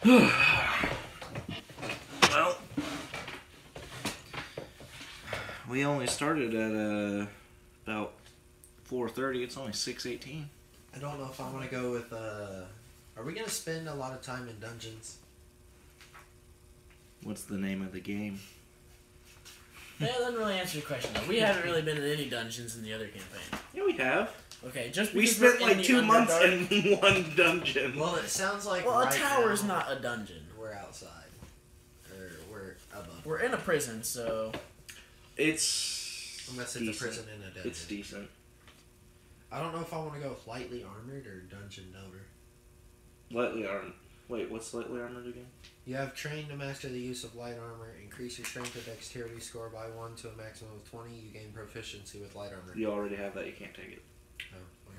Well, we only started at about 4:30. It's only 6:18. I don't know if I want to go with. Are we gonna spend a lot of time in dungeons? What's the name of the game? That doesn't really answer your question, though. We haven't really been in any dungeons in the other campaign. Yeah, we have. Okay, just We because spent we're in like the 2 months Underdark- in one dungeon. Well, it sounds like Well, right a tower's now not a dungeon. we're outside, or we're above. We're in a prison, so... It's Unless it's a prison in a dungeon. It's decent. I don't know if I want to go with lightly armored or dungeon delver. Lightly armored. Wait, what's lightly armored again? You have trained to master the use of light armor. Increase your strength or dexterity score by 1 to a maximum of 20. You gain proficiency with light armor. You already have that. You can't take it. Oh, well.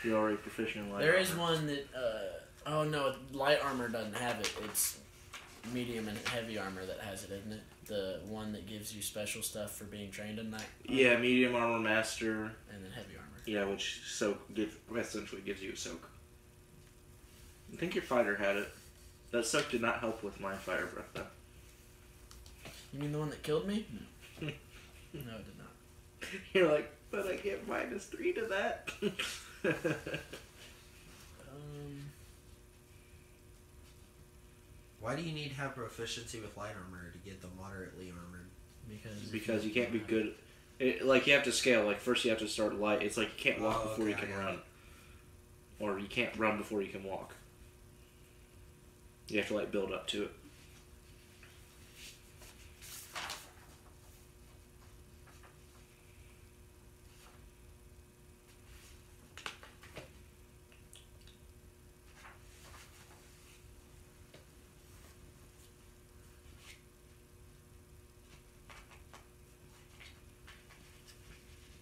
You're already proficient in light There armor. is one that, oh no, light armor doesn't have it. It's medium and heavy armor that has it, isn't it? The one that gives you special stuff for being trained in that. Yeah, medium armor master. And then heavy armor. Yeah, which essentially gives you a soak. I think your fighter had it. That soak did not help with my fire breath, though. You mean the one that killed me? No. No, it did not. You're like, but I get -3 to that. Why do you need to have proficiency with light armor to get the moderately armored? Because you can't be good. Like, you have to scale. Like, first you have to start light. It's like you can't walk before you can run. Or you can't run before you can walk. You have to, like, build up to it.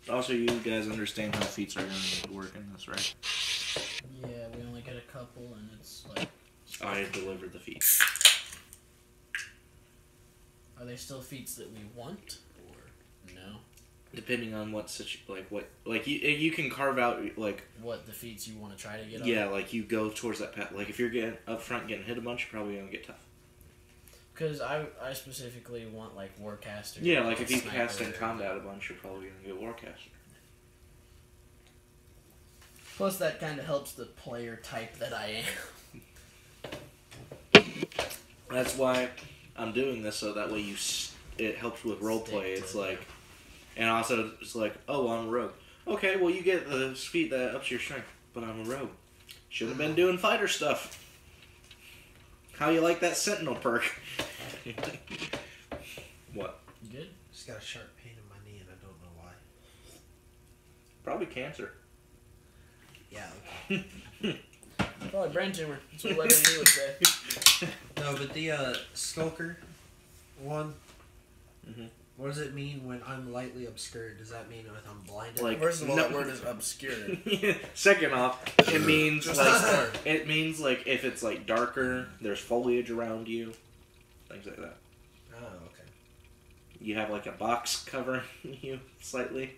Also, you guys understand how feats are going to work in this, right? Yeah, we only get a couple, and it's like... I delivered the feat. Are they still feats that we want, or no? Depending on what you can carve out, like... What, the feats you want to try to get on? Yeah, like, you go towards that path. Like, if you're getting up front getting hit a bunch, you're probably going to get tough. Because I specifically want, like, Warcaster. Yeah, like, if you Sniper, cast in combat a bunch, you're probably going to get Warcaster. Plus, that kind of helps the player type that I am. That's why I'm doing this, so that way it helps with roleplay. It's like... And also, it's like, oh, I'm a rogue. Okay, well, you get the feat that ups your strength, but I'm a rogue. Should have been doing fighter stuff. How you like that Sentinel perk? What? You good? Just got a sharp pain in my knee and I don't know why. Probably cancer. Yeah, okay. Probably brain tumor. That's what Leonard Lee would say. No, but the Skulker one, Mm-hmm. what does it mean when I'm lightly obscured? Does that mean if I'm blinded? Like, First of all, no- that word is obscure. Second off, it means Just like start. it means like if it's like darker, there's foliage around you, things like that. Oh, okay. You have like a box covering you slightly.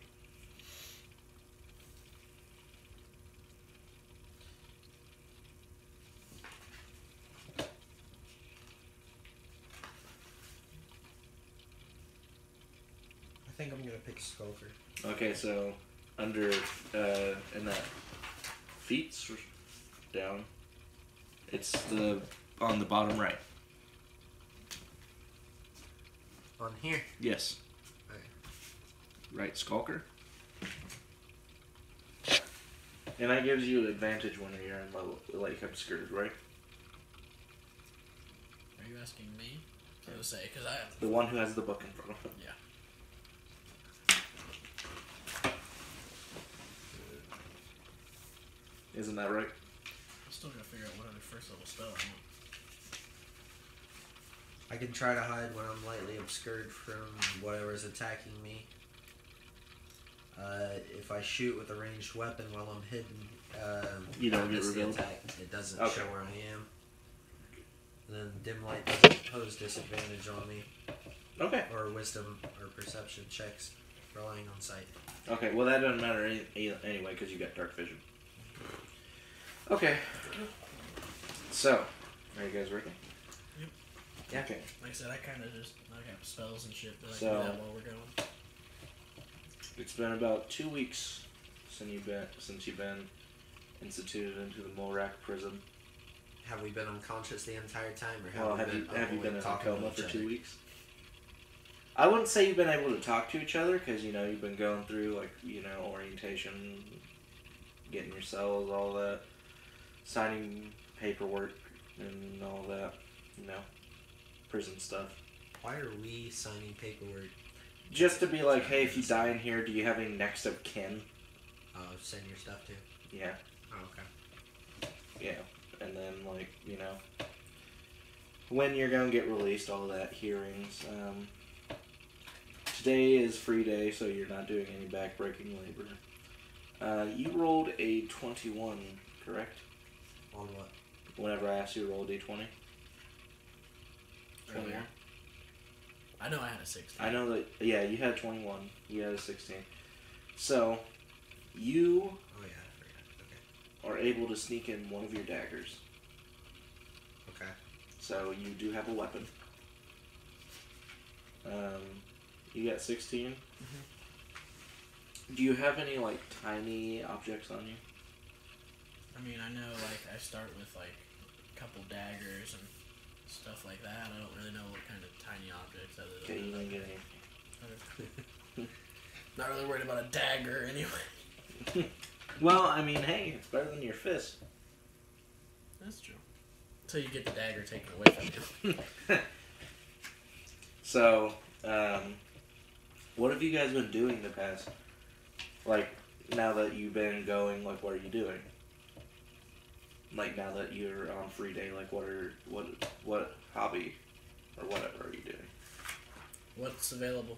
I think I'm gonna pick Skulker. Okay, so under in that feats down, it's on the bottom right. On here? Yes. Okay. Right, Skulker. And that gives you advantage when you're in like obscured, right? Are you asking me? I was gonna say, because I have... The one who has the book in front of him. Yeah. Isn't that right? I'm still gotta figure out what other first level spell I want. I can try to hide when I'm lightly obscured from whatever's attacking me. If I shoot with a ranged weapon while I'm hidden, You don't get miss the revealed? attack. It doesn't Okay. show where I am. Then dim light doesn't pose disadvantage on me, Okay. or wisdom or perception checks relying on sight. Okay, well that doesn't matter anyway because you got dark vision. Okay. So, are you guys ready? Yep. Yeah. Okay. Like I said, I kind of just knock out spells and shit, but I So- do that while we're going. It's been about 2 weeks since you've been instituted into the Morak prison. Have we been unconscious the entire time, or Well, have you been in a talking to coma each for other? 2 weeks? I wouldn't say you've been able to talk to each other because you've been going through orientation, getting your cells, all that, signing paperwork and all that, prison stuff. Why are we signing paperwork? Just to be like, hey, if you die in here, do you have any next of kin? Send your stuff to. Yeah, Oh, okay. yeah, and then when you're gonna get released, all that hearings. Today is free day, so you're not doing any backbreaking labor. You rolled a 21, correct? On what? Whenever I asked you to roll a d20. Earlier. I know I had a 16. I know that, yeah, you had 21. You had a 16. So, you Oh yeah, I forgot. are able to sneak in one of your daggers. Okay. So, you do have a weapon. You got 16. Do you have any, tiny objects on you? I mean, I know, I start with, a couple daggers and stuff like that. I don't really know what kind of tiny objects other than Okay, you didn't get any. Not really worried about a dagger anyway. Well, I mean, hey, it's better than your fist. That's true. Until you get the dagger taken away from you. So, what have you guys been doing the past, now that you've been going, what are you doing? Now that you're on free day, what hobby or whatever are you doing? What's available?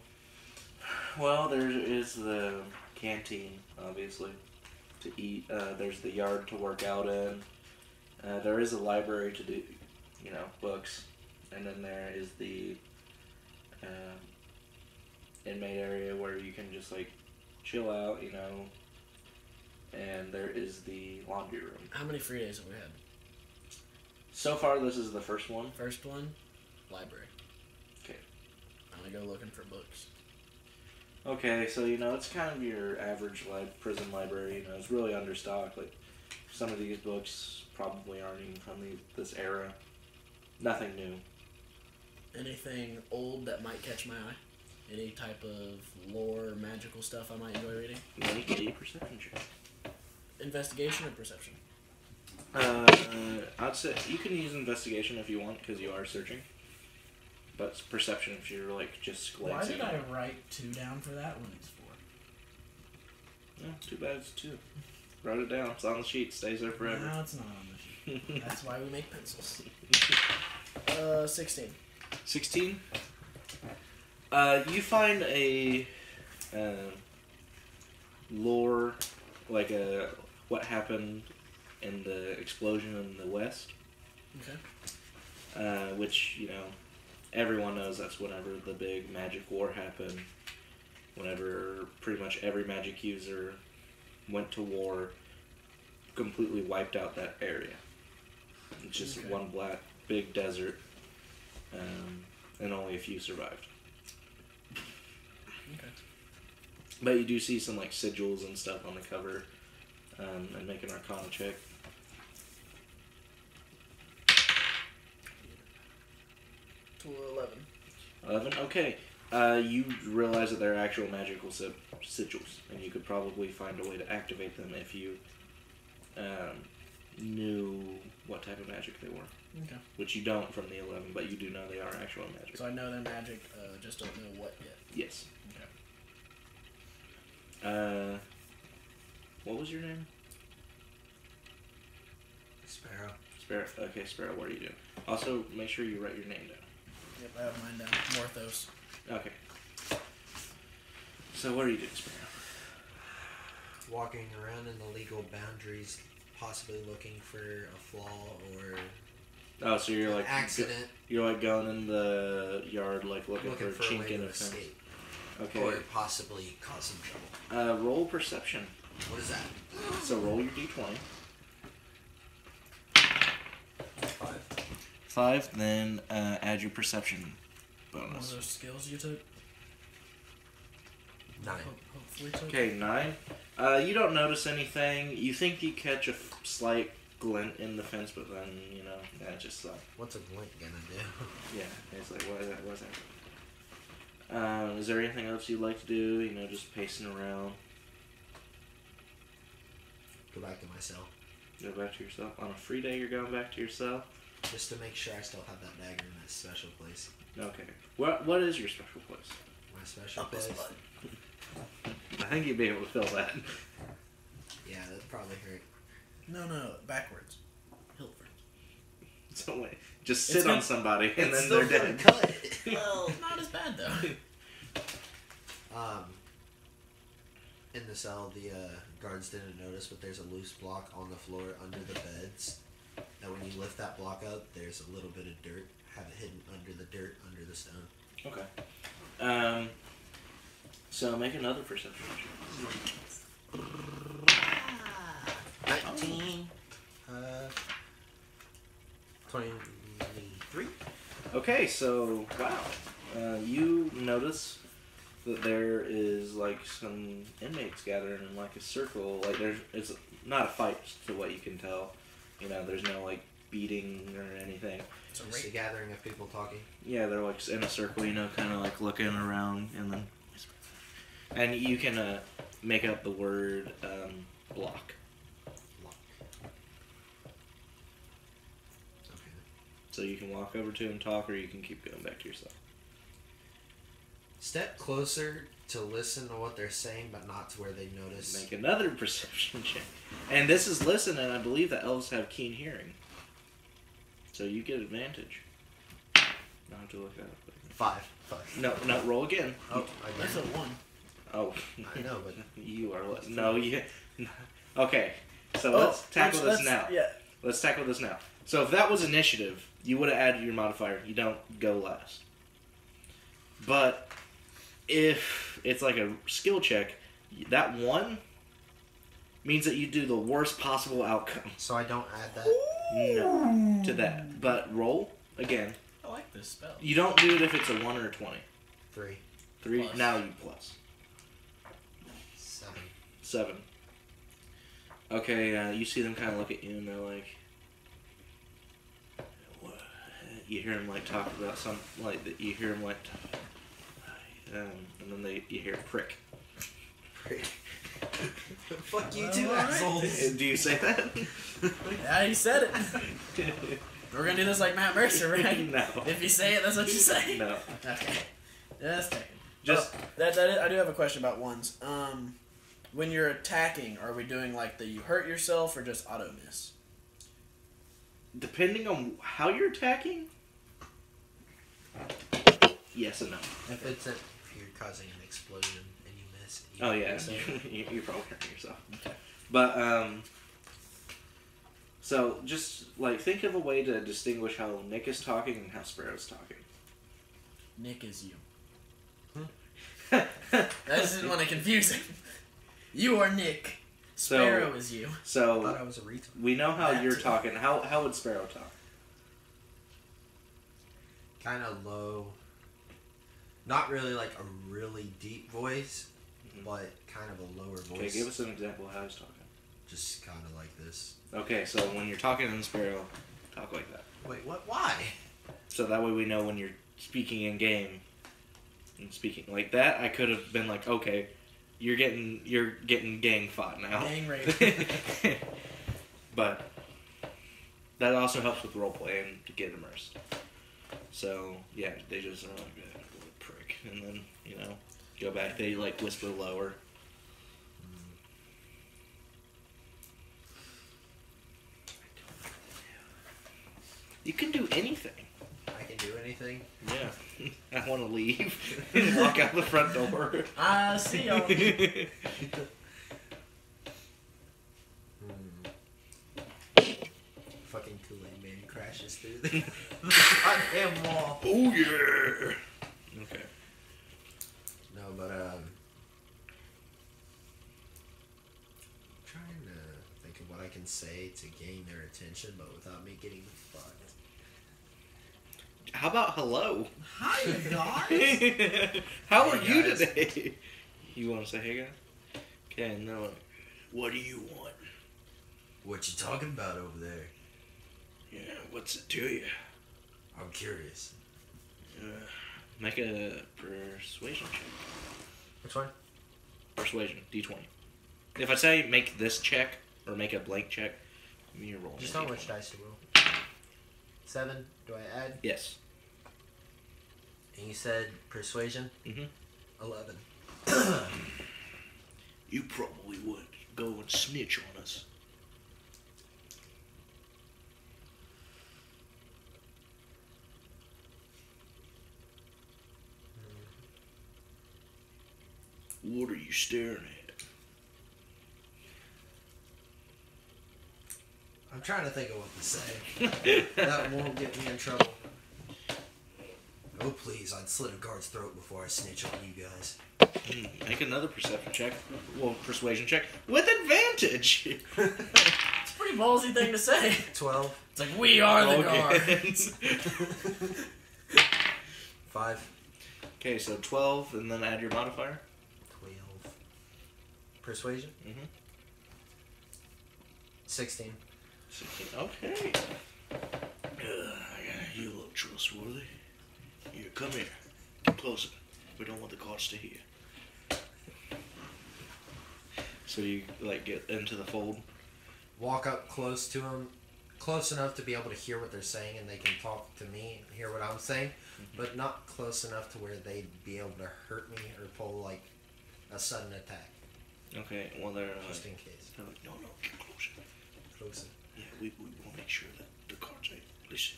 Well, there is the canteen, obviously, to eat. There's the yard to work out in. There is a library to do, books. And then there is the inmate area where you can just, chill out, And there is the laundry room. How many free days have we had? So far, this is the first one. First one, library. Okay. I'm gonna go looking for books. Okay, so, it's kind of your average prison library. It's really understocked. Some of these books probably aren't even from this era. Nothing new. Anything old that might catch my eye? Any type of lore or magical stuff I might enjoy reading? Make a perception check. Investigation or perception? I'd say you can use investigation if you want, because you are searching. But it's perception if you're just Why glancing. did I write 2 down for that when it's 4? No, too bad it's 2. Wrote it down. It's on the sheet. Stays there forever. No, it's not on the sheet. That's why we make pencils. 16. 16. You find a lore, what happened in the explosion in the West. Okay. Which, everyone knows that's whenever the big magic war happened. Whenever pretty much every magic user went to war, completely wiped out that area. It's just Okay. one big desert, and only a few survived. Okay. But you do see some sigils and stuff on the cover, and make an Arcana check. 11. 11? Okay. You realize that they're actual magical sigils, and you could probably find a way to activate them if you knew what type of magic they were. Okay. Which you don't from the 11, but you do know they are actual magic. So I know they're magic, just don't know what yet. Yes. Okay. What was your name? Sparrow. Sparrow. Okay, Sparrow, what are you doing? Also, make sure you write your name down. Yep, I have mine down. Morthos. Okay. So what are you doing, Sparrow? Walking around in the legal boundaries, possibly looking for a flaw or Oh, so you're an accident. You're going in the yard, looking for a a chink way in to a fence. escape. Okay. Or possibly cause some trouble. Roll perception. What is that? So roll your d20. 5. 5, then add your perception One of bonus. those skills you took. 9. Hopefully took. Okay, 9. You don't notice anything. You think you catch a slight glint in the fence, but then, that just like, What's a glint gonna do? yeah, it's like, what is that? Is there anything else you'd like to do? Just pacing around. Go back to my cell. Go back to your cell. On a free day, you're going back to your cell? Just to make sure I still have that dagger in that special place. Okay. What is your special place? My special Up his place? butt. I think you'd be able to fill that. Yeah, that'd probably hurt. No, backwards. Hilt first. So wait, just It's sit on gonna- somebody and It's then still they're gonna dead. cut. Well, not as bad though. In the cell, the guards didn't notice, but there's a loose block on the floor under the beds. That when you lift that block up, there's a little bit of dirt. Have it hidden under the dirt, under the stone. Okay. So make another perception check. 19. 23. Okay, so wow, you notice that there is like some inmates gathering in like a circle. Like it's not a fight to what you can tell. There's no like beating or anything. It's a Just a rape. gathering of people talking. Yeah, they're like in a circle, kind of like looking around and then, and you can make up the word block. Okay. So you can walk over to him, talk, or you can keep going back to yourself. Step closer to listen to what they're saying, but not to where they notice. Make another perception check. And this is listen, and I believe that elves have keen hearing. So you get advantage. I'll have to look that up. 5. No, roll again. Oh, That's a again. 1. Oh. I know, but You are... No, you... Okay, so let's tackle this now. Yeah. Let's tackle this now. So if that was initiative, you would have added your modifier. You don't go last. But if it's like a skill check, that 1 means that you do the worst possible outcome. so I don't add that. No, to that. But roll again. I like this spell. You don't do it if it's a 1 or a 20. 3, 3. Plus. Now you plus 7. 7. Okay, you see them kind of look at you and they're like, what? You hear them like talk about some, like, you hear them like, and then you hear prick. Fuck you Well, too, alright. assholes. Do you say that? Yeah, you said it. We're gonna do this like Matt Mercer, right? No. If you say it, that's what you say. No. Okay. Just checking. Just that is, I do have a question about ones. When you're attacking, are we doing like the you hurt yourself or just auto miss? depending on how you're attacking. Yes and no. If you're causing an explosion and you miss. Oh yeah, So- you're probably hurting yourself. But so just like think of a way to distinguish how Nick is talking and how Sparrow's talking. Nick is you. I just didn't want to confuse him. You are Nick. Sparrow is you. I thought So I was a retard. we know how That you're too. talking. How would Sparrow talk? Kind of low. Not really like a really deep voice, Mhm. but kind of a lower voice. Okay, give us an example of how he's talking. Just kind of like this. Okay, so when you're talking in Sparrow, talk like that. Wait, what? Why? So that way we know when you're speaking in game and speaking like that. I could have been like, okay, you're getting gang fought now. Gang rape. But that also helps with roleplay and to get immersed. So yeah, they just are like, "Yeah, what a prick," and then go back. They like whisper lower. You can do anything. I can do anything. Yeah, I want to leave and walk out the front door. I see y'all. Fucking Kool-Aid Man crashes through the goddamn wall. Oh yeah. Okay. No, but trying to think of what I can say to gain their attention, but without me getting fucked. How about hello? Hi, guys. How are Hey, you guys. today? You want to say hey, guys? Okay, no. What do you want? What you talking about over there? Yeah, what's it to you? I'm curious. Make a persuasion check. Which one? Persuasion, D20. If I say make this check or make a blank check, you're rolling. Just a tell me D20. which dice to roll. 7. Do I add? Yes. And you said persuasion? Mhm. 11. You probably would go and snitch on us. What are you staring at? I'm trying to think of what to say. That won't get me in trouble. Oh, please, I'd slit a guard's throat before I snitch on you guys. Make another perception check. Well, persuasion check with advantage. It's a pretty ballsy thing to say. 12. It's like, we are the Okay. guards. 5. Okay, so 12, and then add your modifier. 12. Persuasion? Mm-hmm. 16. 16. Okay. You look trustworthy. Here, come here. Get closer. We don't want the guards to hear. So you, like, get into the fold? Walk up close to them, close enough to be able to hear what they're saying and they can talk to me and hear what I'm saying, but not close enough to where they'd be able to hurt me or pull, like, a sudden attack, Okay, well, they're just in case. they're like, no, get closer. Closer. Yeah, we want to make sure that the guards ain't listen.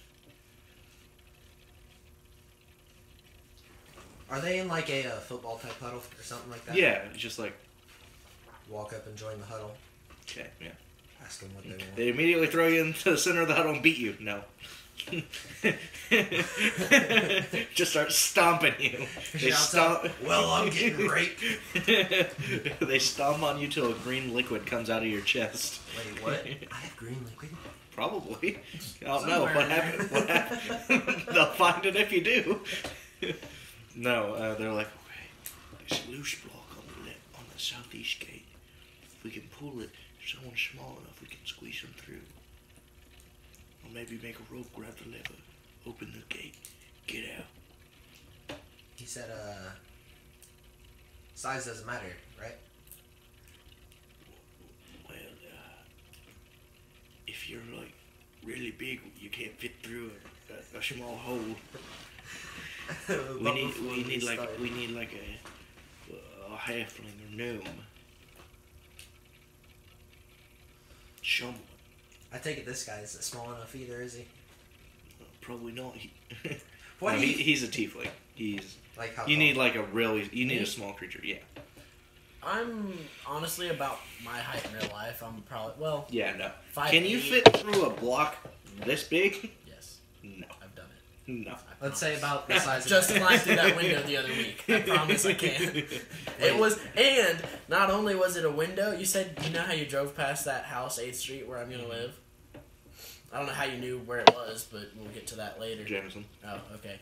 Are they in, like, a football type huddle or something like that? Yeah, just like, Walk up and join the huddle, okay, yeah. ask them what they want. They immediately throw you into the center of the huddle and beat you. No. Just start stomping you. They Shouts stomp. out, well, I'm getting raped. They stomp on you till a green liquid comes out of your chest. Wait, what? I have green liquid? Probably. I don't know Somewhere what in there. happened. What happened? They'll find it if you do. No, they're like, okay, there's a loose block on the southeast gate. If we can pull it, if someone's small enough, we can squeeze them through. Or maybe make a rope, grab the lever, open the gate, get out. He said, size doesn't matter, right? Well, if you're like really big, you can't fit through a small hole. We need like a halfling or gnome. Someone. I take it this guy isn't small enough either, is he? Probably not. What No, do you he's a tiefling. He's like? How you tall? need like a really you need Me? a small creature. Yeah. I'm honestly about my height in real life. I'm probably, well, Yeah. No. 5'8". Can you fit through a block this big? Yes, No. I've done it. No. I Let's say promise. about the size of Just that. climbed through that window the other week. I promise I can. It was, and not only was it a window, you said, you know how you drove past that house, 8th Street, where I'm going to live? I don't know how you knew where it was, but we'll get to that later. Jameson. Oh, okay.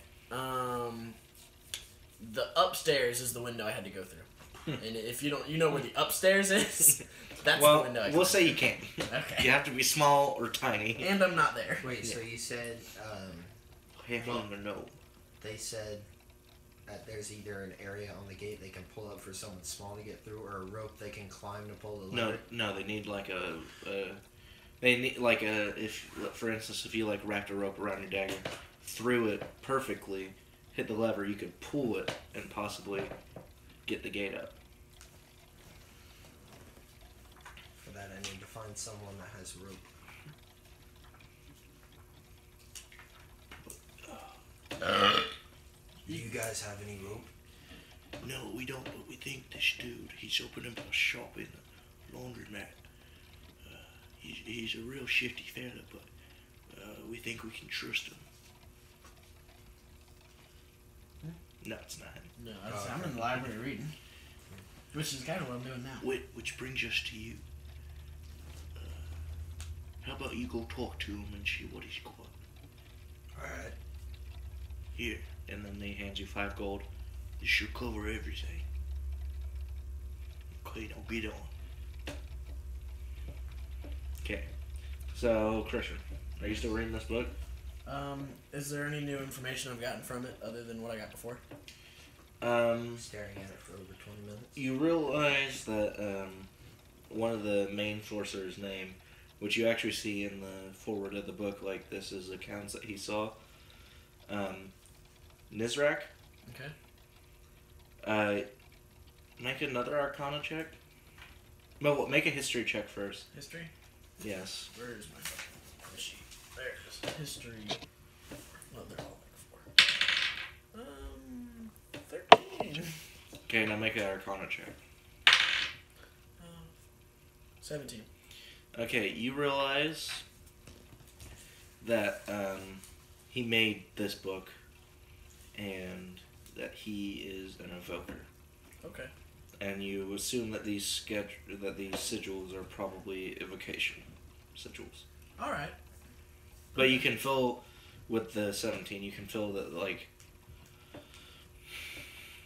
The upstairs is the window I had to go through. And if you don't, you know where the upstairs is? That's the Well, window I we'll go say you can't. through. Okay. You have to be small or tiny. And I'm not there. Wait, so you said Halfling or no. they said that there's either an area on the gate they can pull up for someone small to get through, or a rope they can climb to pull the lever. No, they need like they need like if, for instance, if you like wrapped a rope around your dagger, threw it perfectly, hit the lever, you could pull it and possibly get the gate up. For that, I need to find someone that has rope. Do you guys have any rope? No, we don't, but we think this dude, he's opening up a shop in the laundromat. He's a real shifty fella, but we think we can trust him. No, it's not him. No, I'm in the library reading. Which is kind of what I'm doing now. Which brings us to you. How about you go talk to him and see what he's got? Alright. Here. And then he hands you 5 gold. This should cover everything. Okay, now get on. Okay. So, Christian, are you still reading this book? Is there any new information I've gotten from it other than what I got before? Staring at it for over 20 minutes. You realize that one of the main sorcerer's name, which you actually see in the forward of the book, like this is accounts that he saw, Nizrak. Okay. Make another Arcana check. No, make a history check first. History? Yes. Where is my fucking sheet? There it is. History. Well, they're all like 4. 13. Okay, now make an Arcana check. 17. Okay, you realize that he made this book and that he is an evoker. Okay. And you assume that these sigils are probably evocation sigils. All right. But you can fill with the 17. You can fill that like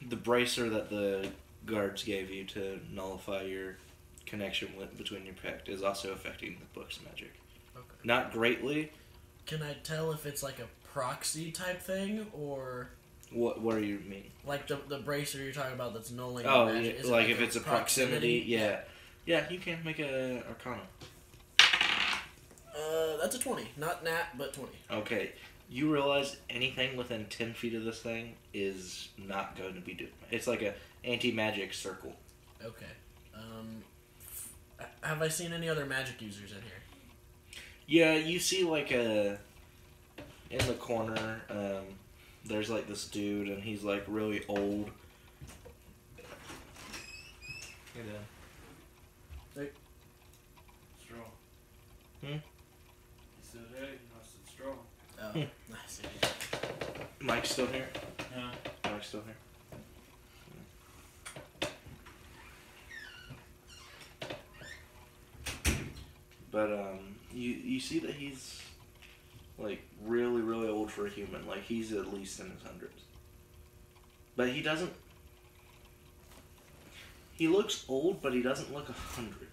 the bracer that the guards gave you to nullify your connection between your pact is also affecting the book's magic. Okay. Not greatly. Can I tell if it's like a proxy type thing or What do you mean? like the bracer you're talking about that's nulling? Oh, magic? Is it like if it's a proximity, yeah. Yeah, you can make a Arcana. That's a 20. Not nat, but 20. Okay. You realize anything within 10 feet of this thing is not going to be doing it. It's like a anti-magic circle. Okay. Have I seen any other magic users in here? Yeah, you see like in the corner, there's like this dude and he's like really old. You're done. Strong. Hmm? He said, hey, I said strong. Oh, I see. Mike's still here? Huh? Mike's still here? But you see that he's like really, really old for a human. Like he's at least in his hundreds. But he doesn't. He looks old, but he doesn't look 100.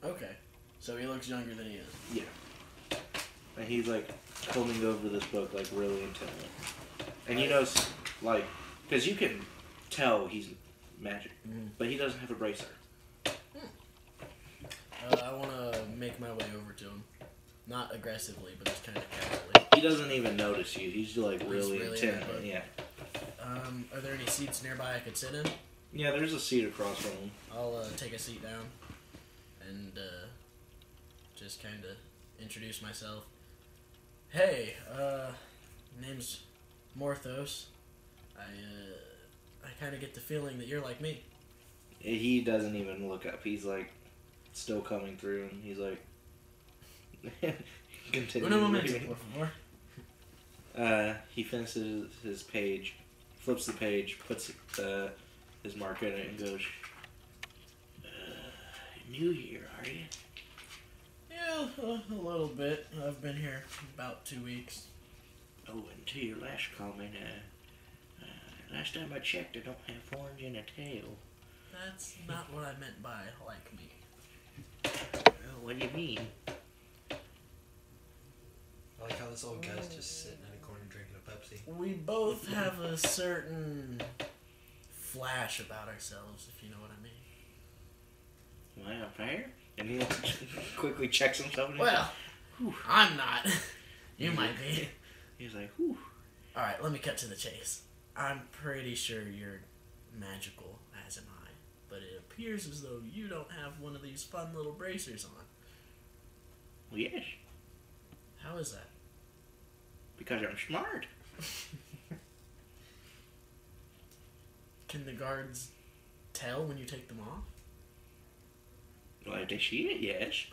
Okay. So he looks younger than he is. Yeah. And he's like combing over this book like really intently. And you know, like, because you can tell he's magic, but he doesn't have a bracer. I want to make my way over to him. Not aggressively, but just kind of casually. He doesn't even notice you. He's like really really intent. in the Yeah. Are there any seats nearby I could sit in? Yeah, there's a seat across from him. I'll take a seat down and just kind of introduce myself. Hey, name's Morthos. I kind of get the feeling that you're like me. He doesn't even look up. He's like still coming through, and he's like continuing. Un momento, reading. por favor. He finishes his page, flips the page, puts his mark in it, and goes, "New here, are you?" Yeah, a little bit. I've been here about 2 weeks. Oh, and to your last comment, last time I checked, I don't have horns and a tail. That's not what I meant by like me. Oh, what do you mean? I like how this old guy's just sitting in a corner drinking a Pepsi. We both have a certain flash about ourselves, if you know what I mean. Well, fair. And he quickly checks himself. And Well, I'm not. You might be. He's like, whew. Alright, let me cut to the chase. I'm pretty sure you're magical, as am I. But it appears as though you don't have one of these fun little bracers on. Well, yes, How is that? because I'm smart. Can the guards tell when you take them off? Well, if they see it, yes.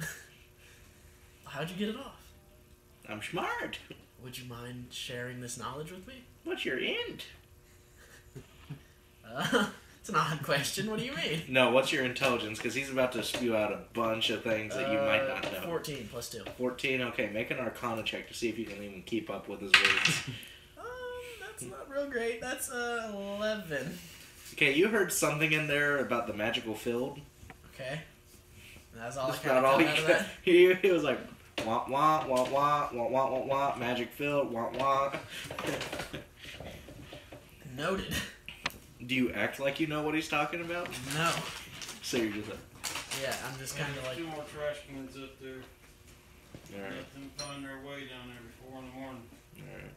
How'd you get it off? I'm smart. Would you mind sharing this knowledge with me? What's your int? It's an odd question. What do you mean? No, what's your intelligence? Because he's about to spew out a bunch of things that you might not know. 14 plus 2. 14, okay. Make an Arcana check to see if you can even keep up with his words. That That's not real great. That's 11. Okay, you heard something in there about the magical field. Okay. That's all That's I kind about all of got out of that. he was like, wah wah wah wah wah wah wah wah, magic field, wah wah. Noted. Do you act like you know what he's talking about? No. So you're just like, Yeah, I'm just kind of like. 2 more trash cans up there. alright, Let them find their way down there before in the morning. alright.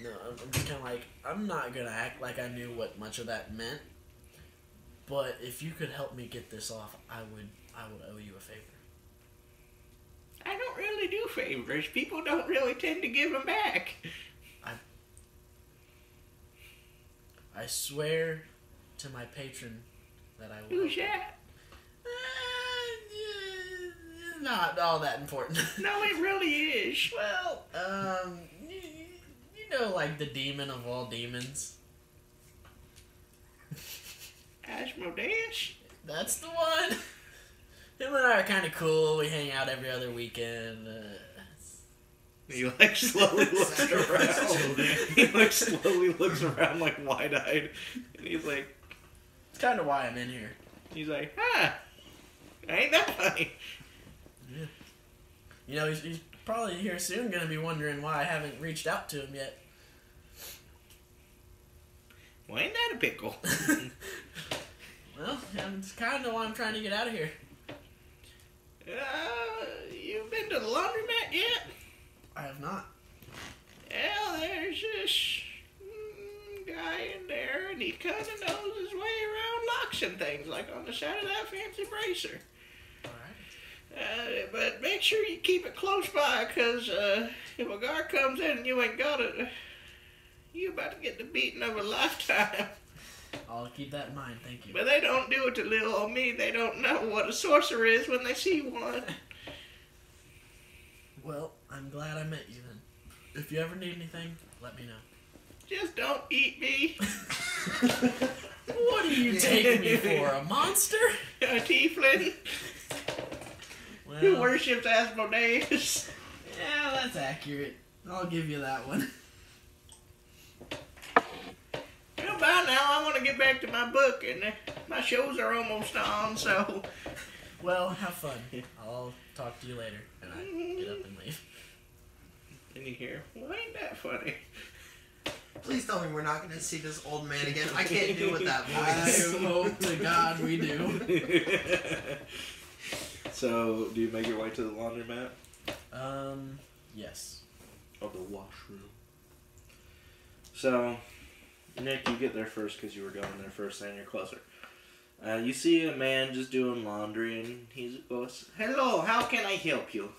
No, I'm just kind of like. I'm not gonna act like I knew what much of that meant. But if you could help me get this off, I would owe you a favor. I don't really do favors. People don't really tend to give them back. I swear to my patron that I will. Who's that? Not all that important. No, it really is. Well, you know, like the demon of all demons. Asmodeus? That's the one. Him and I are kind of cool. We hang out every other weekend. He like slowly looks around. He like slowly looks around like wide-eyed, and he's like, It's kind of why I'm in here. huh? Ain't that funny? Yeah. You know, he's probably here soon. Gonna be wondering why I haven't reached out to him yet. Well, ain't that a pickle? Well, it's kind of why I'm trying to get out of here. You've been to the laundromat yet? I have not. Well, there's this guy in there, and he kind of knows his way around locks and things, like on the side of that fancy bracer. All right. But make sure you keep it close by, because if a guard comes in and you ain't got it, you about to get the beating of a lifetime. I'll keep that in mind. Thank you. But they don't do it to little old me. They don't know what a sorcerer is when they see one. Well, I'm glad I met you then. If you ever need anything, let me know. Just don't eat me. What do you take me for, a monster? A tiefling who worships Asmodeus. Yeah, that's accurate. I'll give you that one. Well, by now I want to get back to my book, and my shows are almost on, so... Well, have fun. I'll talk to you later. And I get up and leave. And you hear, well, ain't that funny? Please tell me we're not going to see this old man again. I can't do with that I voice. hope to God we do. So, do you make your way to the laundromat? Yes. Or the washroom? So, Nick, you get there first because you were going there first and you're closer. You see a man just doing laundry, and he goes, "Hello, how can I help you?"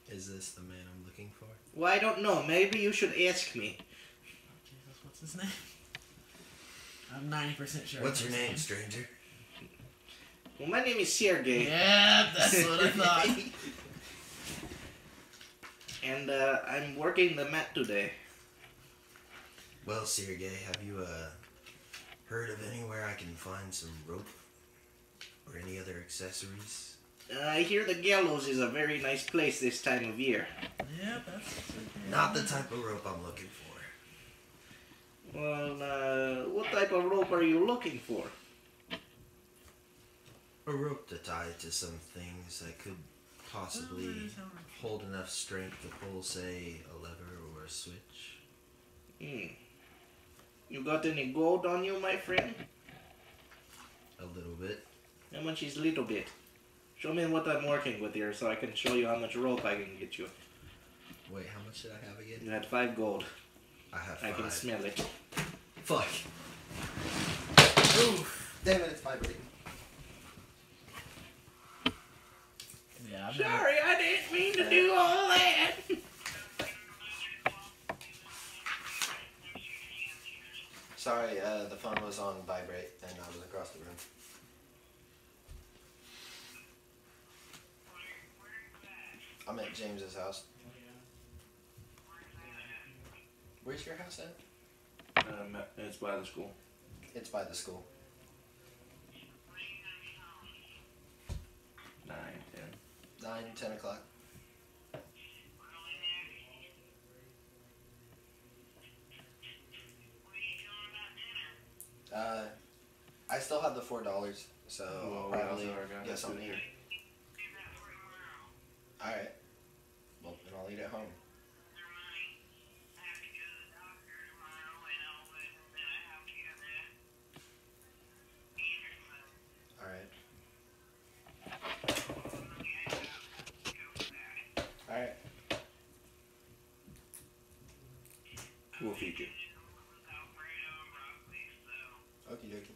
Is this the man I'm looking for? Well, I don't know. Maybe you should ask me. Jesus, what's his name? I'm 90% sure. What's your his name, stranger? Well, my name is Sergey, Yeah, that's what I thought. and I'm working the mat today. Well, Sergey, have you heard of anywhere I can find some rope or any other accessories? I hear the gallows is a very nice place this time of year. Yeah, that's Not the type of rope I'm looking for. Well, what type of rope are you looking for? A rope to tie to some things that could possibly hold enough strength to pull, say, a lever or a switch. You got any gold on you, my friend? A little bit. How much is little bit? Show me what I'm working with here so I can show you how much rope I can get you. Wait, how much did I have again? You had 5 gold. I have I 5. can smell it. Fuck. Oof. Damn it, it's vibrating. Yeah, I'm Sorry, I didn't mean to do all that. Sorry, the phone was on vibrate and I was across the room. I'm at James's house. Where's your house at? It's by the school. It's by the school. 9, 10. 9, 10 o'clock. $4, so Well, I'll we probably also are gonna get have something to to eat. Alright. Well, then I'll eat at home. Alright. Alright. We'll feed you. Okie dokie.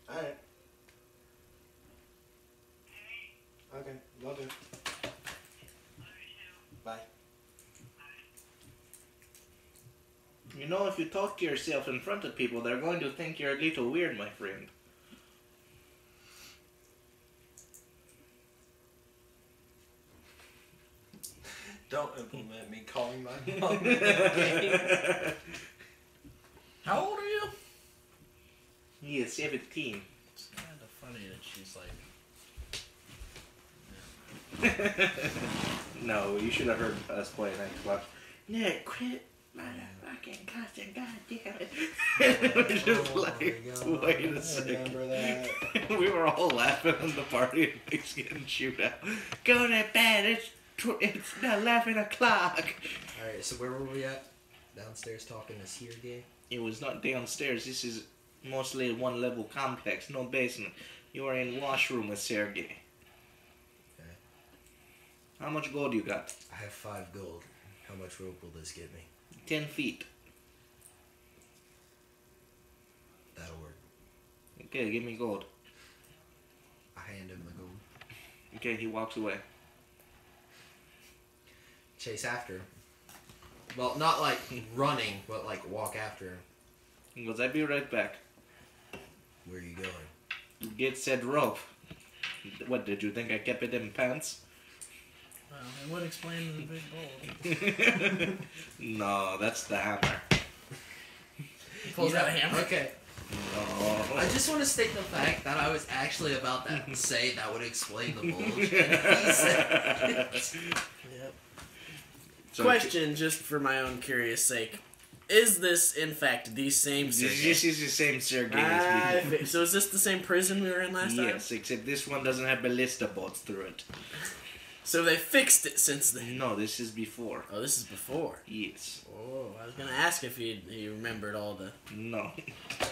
Alright. Okay, love you. Bye. You know, if you talk to yourself in front of people, they're going to think you're a little weird, my friend. Don't implement me calling my mom in the game. How old are you? He is 17. It's kind of funny that she's like. No, you should have heard us play Xbox. Nick, quit my fucking cussing, goddamn it. We're just like, wait a second. remember that. We were all laughing on the party and Nick's getting shootout. Go to bed, it's now 11 o'clock. Alright, so where were we at? Downstairs talking to Sergey? It was not downstairs. This is mostly a one-level complex, no basement. You are in washroom with Sergey. Okay. How much gold you got? I have 5 gold. How much rope will this give me? 10 feet. That'll work. Okay, give me gold. I hand him the gold. Okay, he walks away. Chase after him. Well, not like running, but like walk after him. He goes, I'll be right back. Where are you going? Get said rope. What, did you think I kept it in pants? Well, it would explain the big bowl. No, that's the hammer. He pulls out a hammer. Okay. No. I just want to state the fact that I was actually about to say that would explain the bulge. And he said Yep. So, Question, just for my own curious sake. Is this, in fact, the same Sergey? This is the same Sergey as before. So is this the same prison we were in last time? Yes, except this one doesn't have ballista bolts through it. So they fixed it since then. No, this is before. Oh, this is before. Yes. Oh, I was gonna ask if he remembered all the... No.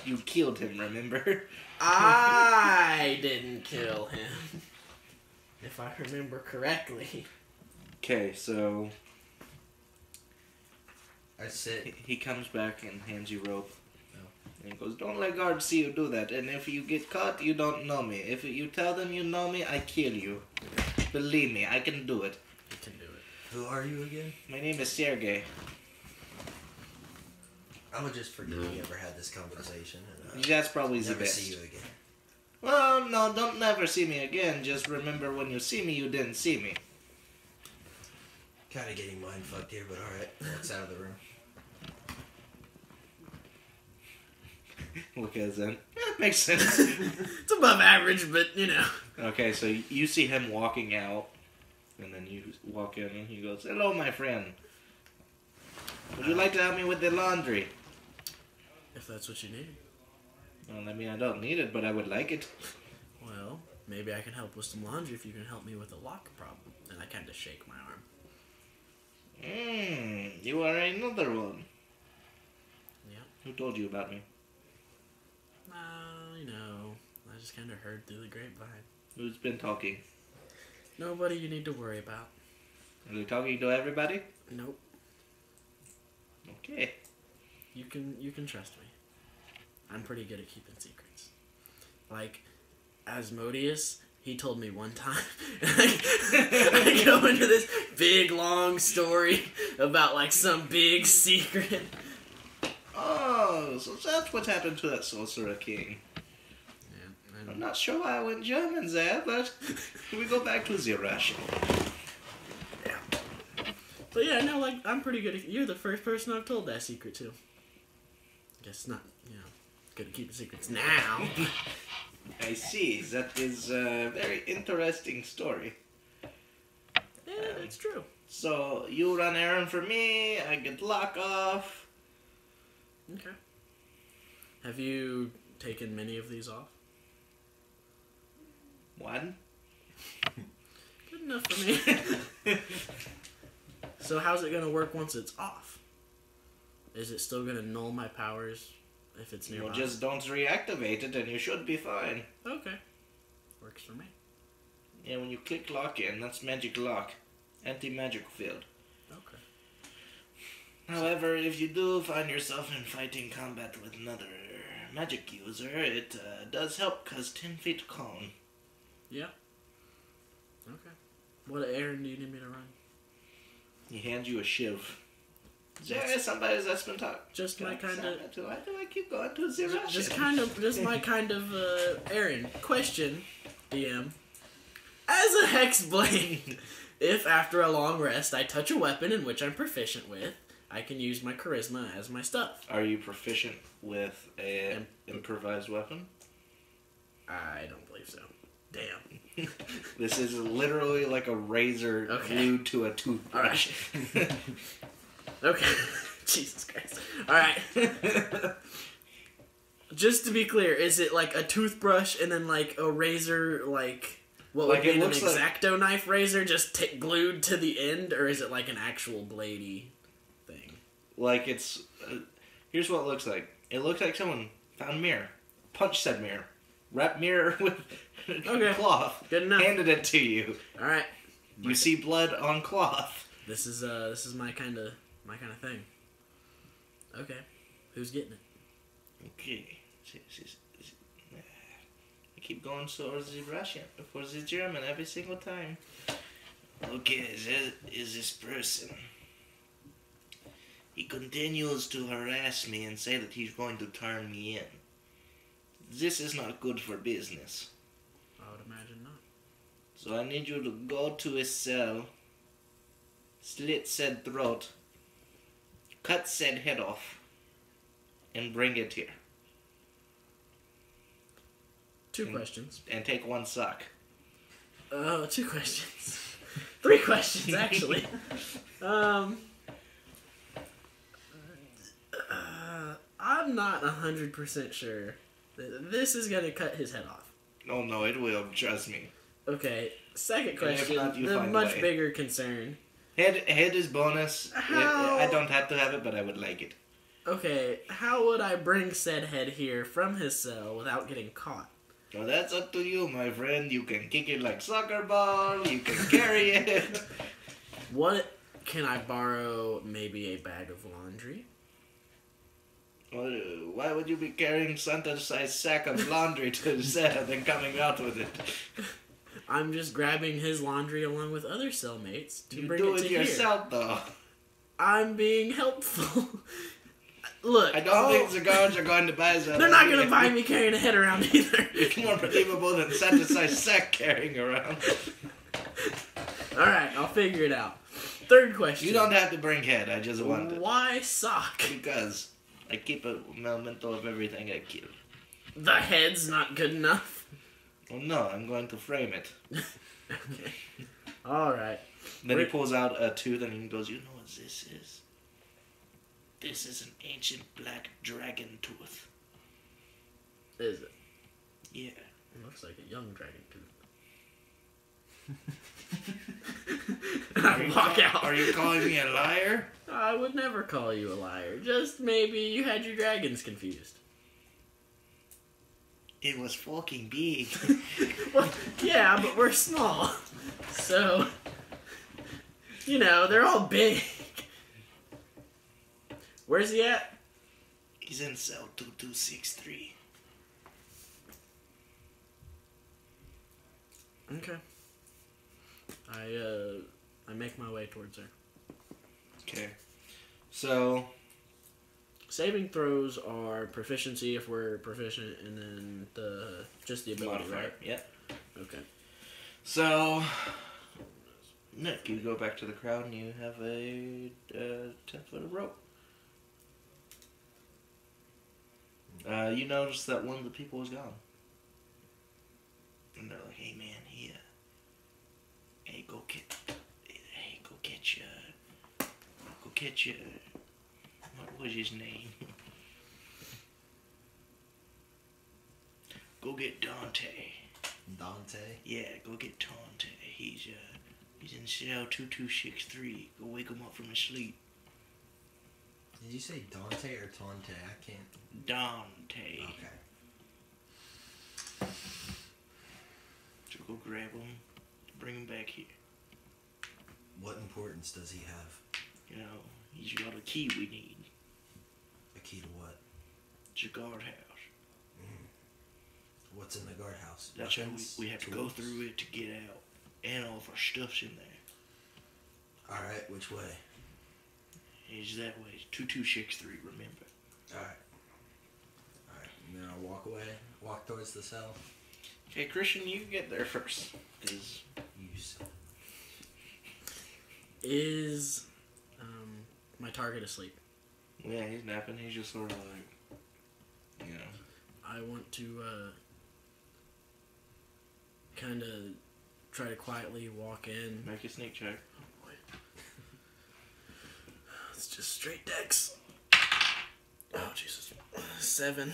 You killed him, remember? I didn't kill him. If I remember correctly. Okay, so I sit. he comes back and hands you rope. No. And he goes, don't let guards see you do that. And if you get caught, you don't know me. If you tell them you know me, I kill you. Believe me, I can do it. You can do it. Who are you again? My name is Sergey. I would just forget we ever had this conversation. And, That's probably the never best. see you again. Well, no, don't never see me again. Just remember when you see me, you didn't see me. Kind of getting mind fucked here, but alright. Walks out of the room. Look at him. Makes sense. It's above average, but you know. Okay, so you see him walking out, and then you walk in, and he goes, hello, my friend. Would you like to help me with the laundry? If that's what you need. Well, I mean, I don't need it, but I would like it. Well, maybe I can help with some laundry if you can help me with a lock problem. And I kind of shake my arm. You are another one. Yeah. Who told you about me? You know, I just kind of heard through the grapevine. Who's been talking? Nobody you need to worry about. Are they talking to everybody? Nope. Okay. You can trust me. I'm pretty good at keeping secrets. Like, Asmodeus, he told me one time. I go into this big long story about like some big secret. Oh, so that's what happened to that Sorcerer King. Yeah, I'm not sure why I went German there, but we go back to the Russian. But yeah, no, like, I'm pretty good at... You're the first person I've told that secret to. Guess not, you know, good at keeping secrets now. I see. That is a very interesting story. Yeah, that's true. So, you run errand for me, I get lock off. Okay. Have you taken many of these off? One. Good enough for me. So how's it gonna work once it's off? Is it still gonna null my powers if it's nearby? Well, just don't reactivate it and you should be fine. Okay. Works for me. Yeah, when you click lock in, that's magic lock. Anti-magic field. Okay. However, if you do find yourself in fighting combat with another magic user, it does help because 10 feet cone. Yeah. Okay. What errand do you need me to run? He hands you a shiv. There is somebody that's been talking. Just my kind of... Why do I keep going to zero? Just my kind of errand. Question, DM. As a Hexblade, if after a long rest I touch a weapon in which I'm proficient with, I can use my charisma as my stuff. Are you proficient with a improvised weapon? I don't believe so. Damn. This is literally like a razor glued to a toothbrush. Alright. Okay. Jesus Christ. Alright. Just to be clear, is it like a toothbrush and then like a razor, like what would Like, be it an looks like- X-Acto knife razor just glued to the end, or is it like an actual bladey thing? Like it's... here's what it looks like. It looks like someone found mirror, punched said mirror, wrapped mirror with Okay. cloth, Good enough. handed it to you. Alright. You see blood on cloth. This is my kind of thing. Okay. Who's getting it? Okay. I keep going towards the Russian, for the German every single time. Okay, there is this person. He continues to harass me and say that he's going to turn me in. This is not good for business. I would imagine not. So I need you to go to his cell, slit said throat, cut said head off, and bring it here. Two questions. And take one sock. Oh, 2 questions. 3 questions, actually. I'm not 100% sure that this is going to cut his head off. Oh no, it will, trust me. Okay, second if question, not, you the find a much way. bigger concern. Head is bonus. How- I don't have to have it, but I would like it. Okay, how would I bring said head here from his cell without getting caught? So that's up to you, my friend. You can kick it like soccer ball. You can carry it. What can I borrow? Maybe a bag of laundry? Why would you be carrying Santa-sized sack of laundry to the set and coming out with it? I'm just grabbing his laundry along with other cellmates to You bring do it it to yourself, though. here. I'm being helpful. Look, I don't think the guards are going to buy that. they're not gonna buy me carrying a head around either. It's more believable than Santa-sized sack carrying around. All right, I'll figure it out. Third question. You don't have to bring head. I just want it. Why sock? Because I keep a memento of everything I kill. The head's not good enough. Oh no, I'm going to frame it. Okay. All right. Then he pulls out a tooth and he goes, you know what this is? This is an ancient black dragon tooth. Is it? Yeah. It looks like a young dragon tooth. And I walk out. Are you calling me a liar? I would never call you a liar. Just maybe you had your dragons confused. It was fucking big. Well, yeah, but we're small. So, you know, they're all big. Where's he at? He's in cell 2263. Okay. I make my way towards her. Okay. So, Saving throws are proficiency if we're proficient, and then just the ability, modifier. right? Yeah. Okay. So, Nick, you go back to the crowd and you have a 10-foot of rope. You notice that one of the people was gone. And they're like, hey man, go get you, what was his name? go get Dante. Dante. Yeah, go get Dante. He's in cell 2263. Go wake him up from his sleep. Did you say Dante or Tante? I can't. Dante. Okay. So go grab him, bring him back here. What importance does he have? You know, he's got a key we need. A key to what? It's a guardhouse. What's in the guardhouse? That's how Weapons? we have to go Tools? through it to get out. And all of our stuff's in there. Alright, which way? It's that way. It's 2263, remember. Alright. Alright, and then I'll walk away. Walk towards the cell. Okay, Christian, you get there first. 'Cause Use. Is my target asleep? yeah, he's napping. He's just sort of like, you know. I want to kind of try to quietly walk in. Make a sneak check. It's just straight decks. Oh, Jesus. 7.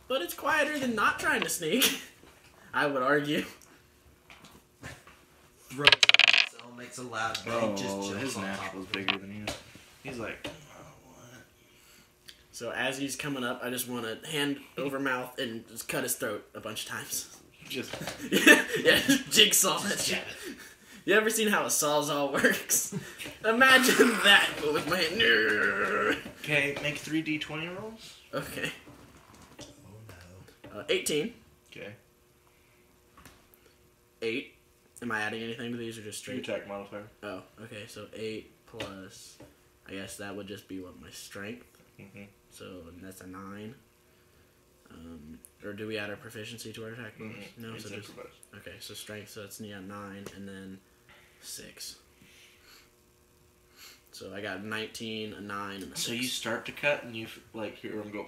But it's quieter than not trying to sneak. I would argue. Throw cell makes a loud bang. Just jumps his on nap top was of him. bigger than his. He's like, oh, what? So as he's coming up, I just want to hand over mouth and just cut his throat a bunch of times. Just Yeah, just jigsaw that shit. You ever seen how a sawzall works? Imagine that, but with my hand. okay. Make 3d20 rolls. Okay. Oh no. 18. Okay. 8. Am I adding anything to these or just Your straight? attack modifier. Oh, okay. So 8 plus. I guess that would just be what, my strength. Mm-hmm. So that's a 9. Or do we add our proficiency to our attack bonus? No, It's so just improvised. okay. So strength. So it's 9, and then 6. So I got 19, a 9, and a 6. So you start to cut and you like hear him go,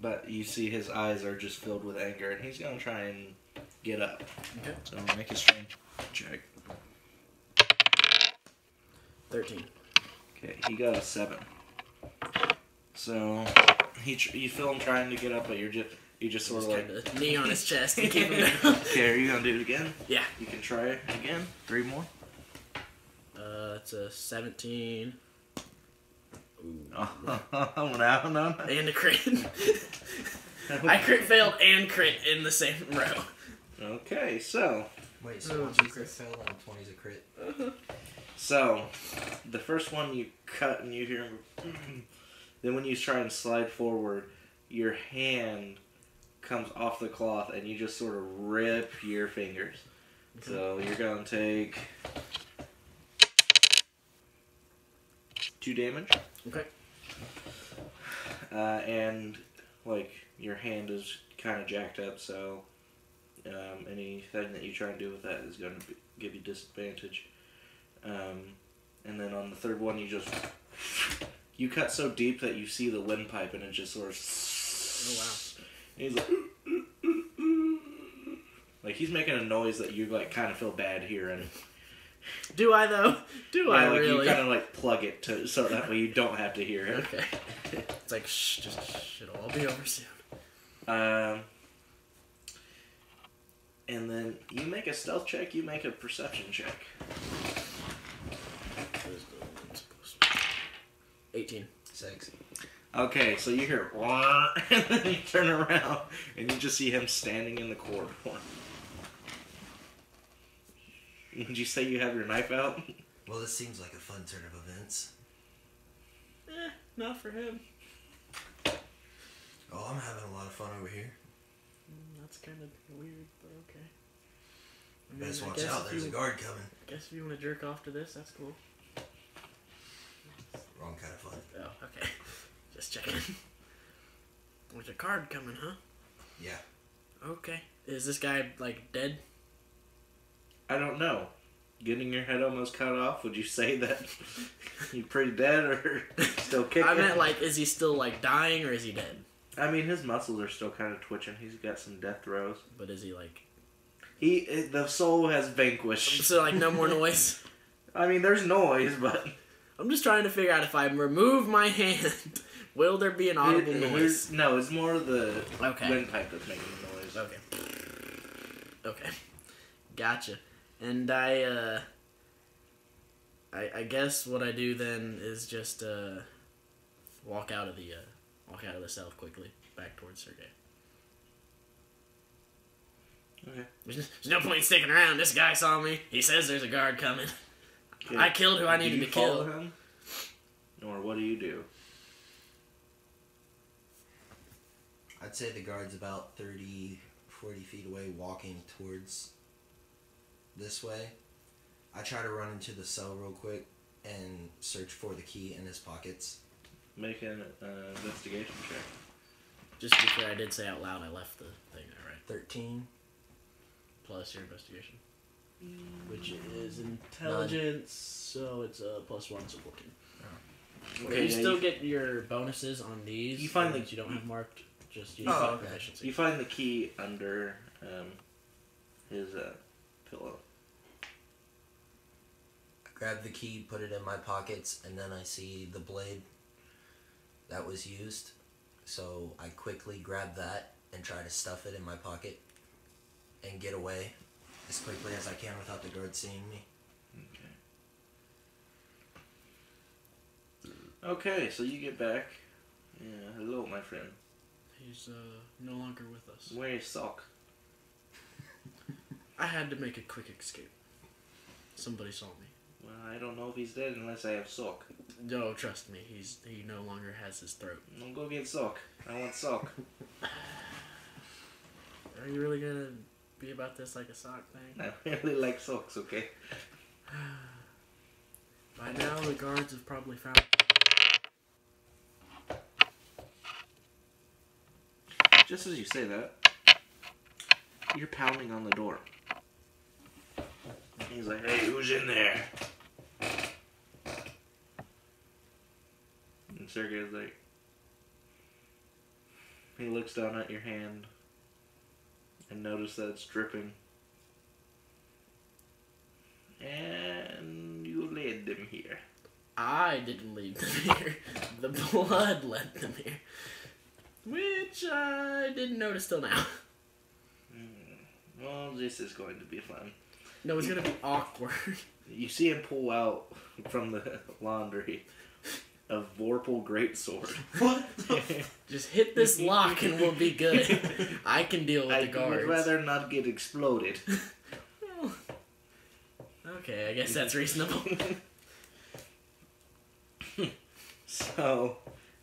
but you see his eyes are just filled with anger and he's gonna try and get up. Okay. So make a strength check. 13. Okay, he got a 7. So you feel him trying to get up, but you just sort of Just like. kind of knee on his chest and keep him down. Okay, are you gonna do it again? Yeah. You can try it again. 3 more. It's a 17. Ooh. Oh no. And a crit. I crit failed and crit in the same row. Okay, so Wait, so Oh, once you Jesus. crit fail on 20's a crit? the first one you cut and you hear him. Then when you try and slide forward, your hand comes off the cloth and you just sort of rip your fingers. Okay. So you're gonna take 2 damage. Okay. And like your hand is kind of jacked up, so anything that you try and do with that is going to give you disadvantage. And then on the third one, you cut so deep that you see the windpipe, and it just sort of. Oh wow. And he's like he's making a noise that you like kind of feel bad hearing. Do I though? Do I like really? you kind of like plug it so that way you don't have to hear it. Okay. It's like shh, just shh, it'll all be over soon. And then you make a stealth check, you make a perception check. 18. 6. Okay, so you hear "Wah," and then you turn around and you just see him standing in the corridor. Would you say you have your knife out? Well, this seems like a fun turn of events. Not for him. Oh, I'm having a lot of fun over here. That's kind of weird, but okay. I mean, Best I watch guess out, if there's a you- guard coming. I guess if you want to jerk off to this, that's cool. Wrong kind of fun. Oh, okay. Just checking. There's a card coming, huh? Yeah. Okay. Is this guy, like, dead? I don't know. Getting your head almost cut off, would you say that you're pretty dead or still kicking? I meant, like, is he still, like, dying or is he dead? I mean, his muscles are still kind of twitching. He's got some death throes. But is he, like... The soul has vanquished. So, like, no more noise? I mean, there's noise, but... I'm just trying to figure out if I remove my hand, Will there be an audible noise? No, it's more the Okay. windpipe that's making the noise. Okay. Okay. Gotcha. And I guess what I do then is just walk out of the cell quickly back towards Sergey. Okay. There's no point sticking around. This guy saw me. He says there's a guard coming. Okay. I killed who I Do needed you to follow kill. him? Or what do you do? I'd say the guard's about 30, 40 feet away, walking towards this way. I try to run into the cell real quick and search for the key in his pockets. Make an investigation check. Just to be clear, I did say out loud I left the thing there, right? 13. Plus your investigation. Which is intelligence, so it's a +1, so 14. Okay, you yeah, still get your bonuses on these. You find that the- you don't have marked. Just use Oh, the okay. proficiency. You find the key under his pillow. I grab the key, put it in my pockets, and then I see the blade that was used. So I quickly grab that and try to stuff it in my pocket and get away as quickly as I can without the guard seeing me. Okay, so you get back. Yeah, hello, my friend. He's no longer with us. Where's Sock? I had to make a quick escape. Somebody saw me. Well, I don't know if he's dead unless I have Sock. No, trust me, he no longer has his throat. I'll go get Sock. I want Sock. Are you really gonna be about this like a sock thing? I really like socks, okay? By now, the guards have probably found. Just as you say that, you're pounding on the door. He's like, hey, who's in there? And Sergey's like, he looks down at your hand and notices that it's dripping. And you led them here. I didn't lead them here. The blood led them here. Which I didn't notice till now. Well, this is going to be fun. No, it's gonna be awkward. You see him pull out from the laundry a Vorpal greatsword. What? Just hit this lock and we'll be good. I can deal with I the guards. would rather not get exploded. Okay, I guess that's reasonable. So,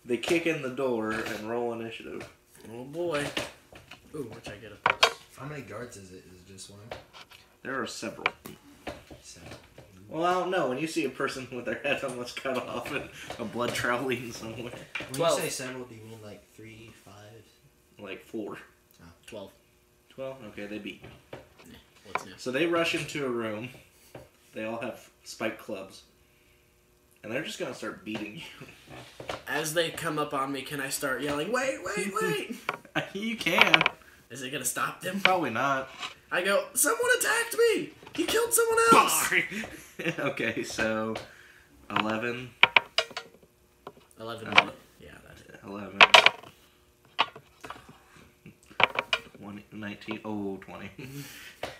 they kick in the door and roll initiative. Oh boy. Ooh, which I get a plus. How many guards is it? Is it just one? There are several. So, Well, I don't know. When you see a person with their head almost cut off and a blood traveling somewhere, when 12. you say several, do you mean like 3, 5? like 4. 12. 12? Okay, they beat you. What's new? So they rush into a room. They all have spiked clubs. And they're just going to start beating you. As they come up on me, can I start yelling, wait, wait, wait? You can. Is it gonna stop them? Probably not. I go, someone attacked me! He killed someone else! Okay, so 11. 11. Yeah, that's it. 11. 19. Oh, 20.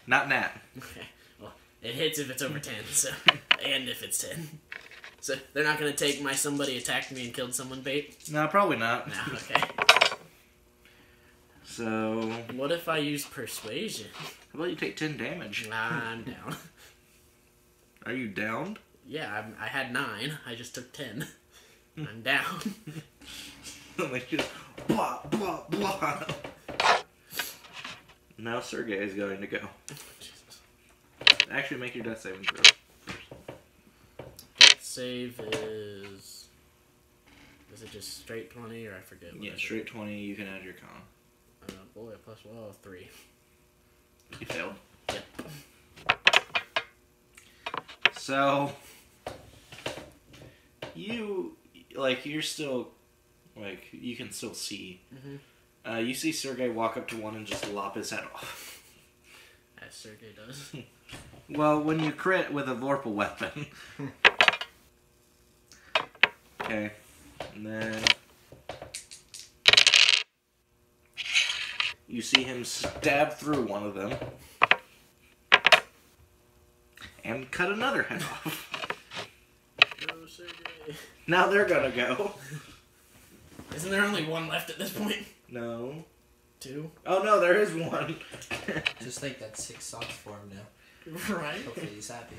Not nat. Okay. Well, it hits if it's over 10, so. And if it's 10. So they're not gonna take my somebody attacked me and killed someone bait? No, probably not. No, okay. So, What if I use persuasion? how about you take 10 damage? Nah, I'm down. Are you downed? Yeah, I had 9. I just took 10. I'm down. Like just blah blah blah. Now Sergey is going to go. Jesus. Actually, make your death saving throw. Save is it just straight 20 or I forget? What Yeah, is it? straight 20. You can add your con. Boy, a plus 3. You failed. Yep. So you're still you can still see. Mhm. You see Sergey walk up to one and just lop his head off. As Sergey does. Well, when you crit with a Vorpal weapon. Okay. And then You see him stab through one of them and cut another head off. No, Sergey. Now they're gonna go. Isn't there only one left at this point? No. 2? Oh no, there is one. Just think that's 6 socks for him now. Right. Hopefully he's happy.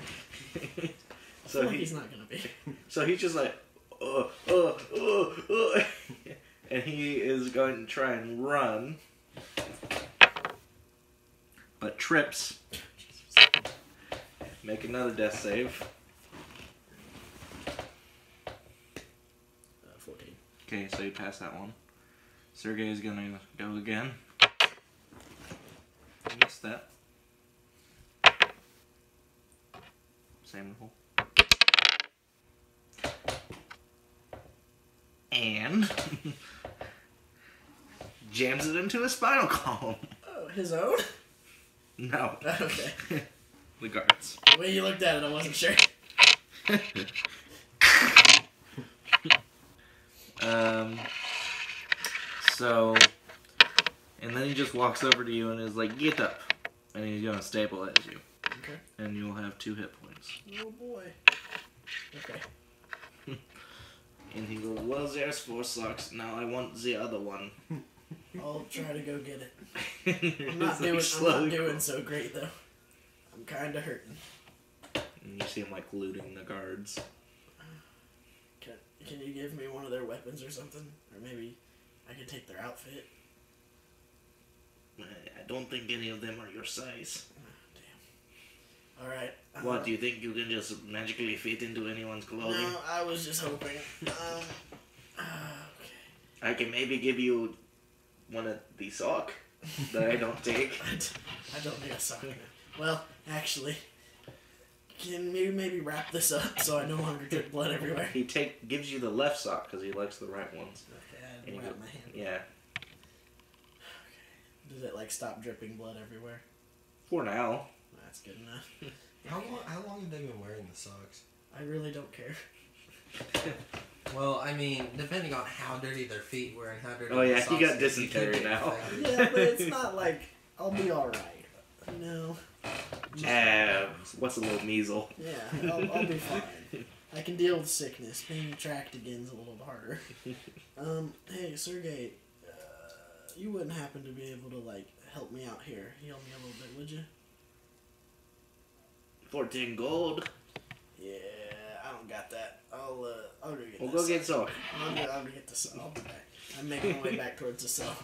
So He's not gonna be. So he's just like, and he is going to try and run, but trips. Make another death save. 14. Okay, so you pass that one. Sergey is gonna go again. Missed that. Same roll. And jams it into a spinal column. Oh, his own? No. Okay. The guards. The way you looked at it, I wasn't sure. So, and then he just walks over to you and is like, get up. And he's gonna stabilize you. Okay. And you'll have 2 hit points. Oh boy. Okay. And he goes, well, there's 4 socks. Now I want the other one. I'll try to go get it. I'm I'm not doing so great though. I'm kinda hurting. And you see him like looting the guards. Can you give me one of their weapons or something? Or maybe I could take their outfit. I don't think any of them are your size. Damn. Alright. What, do you think you can just magically fit into anyone's clothing? No, I was just hoping. Okay. I can maybe give you one of the sock that I don't take. I don't need a sock. Well, actually, can you maybe wrap this up so I no longer drip blood everywhere? He gives you the left sock because he likes the right ones. Okay, I And you wrap go- my hand. Yeah, Does it like stop dripping blood everywhere? for now. That's good enough. How long have they been wearing the socks? I really don't care. Well, I mean, depending on how dirty their feet were and how dirty Oh, yeah, the he socks got is, dysentery you could get now. infected. Yeah, but it's not like I'll be alright. No. What's a little measle? Yeah, I'll be fine. I can deal with sickness. Being tracked again is a little harder. Hey, Sergey, you wouldn't happen to be able to, like, help me out here? Heal me a little bit, would you? 14 gold. Yeah, I don't got that. I'll go get We'll this. go get sock. I'll go get the cell. I'll be back. I'm making my way back towards the cell.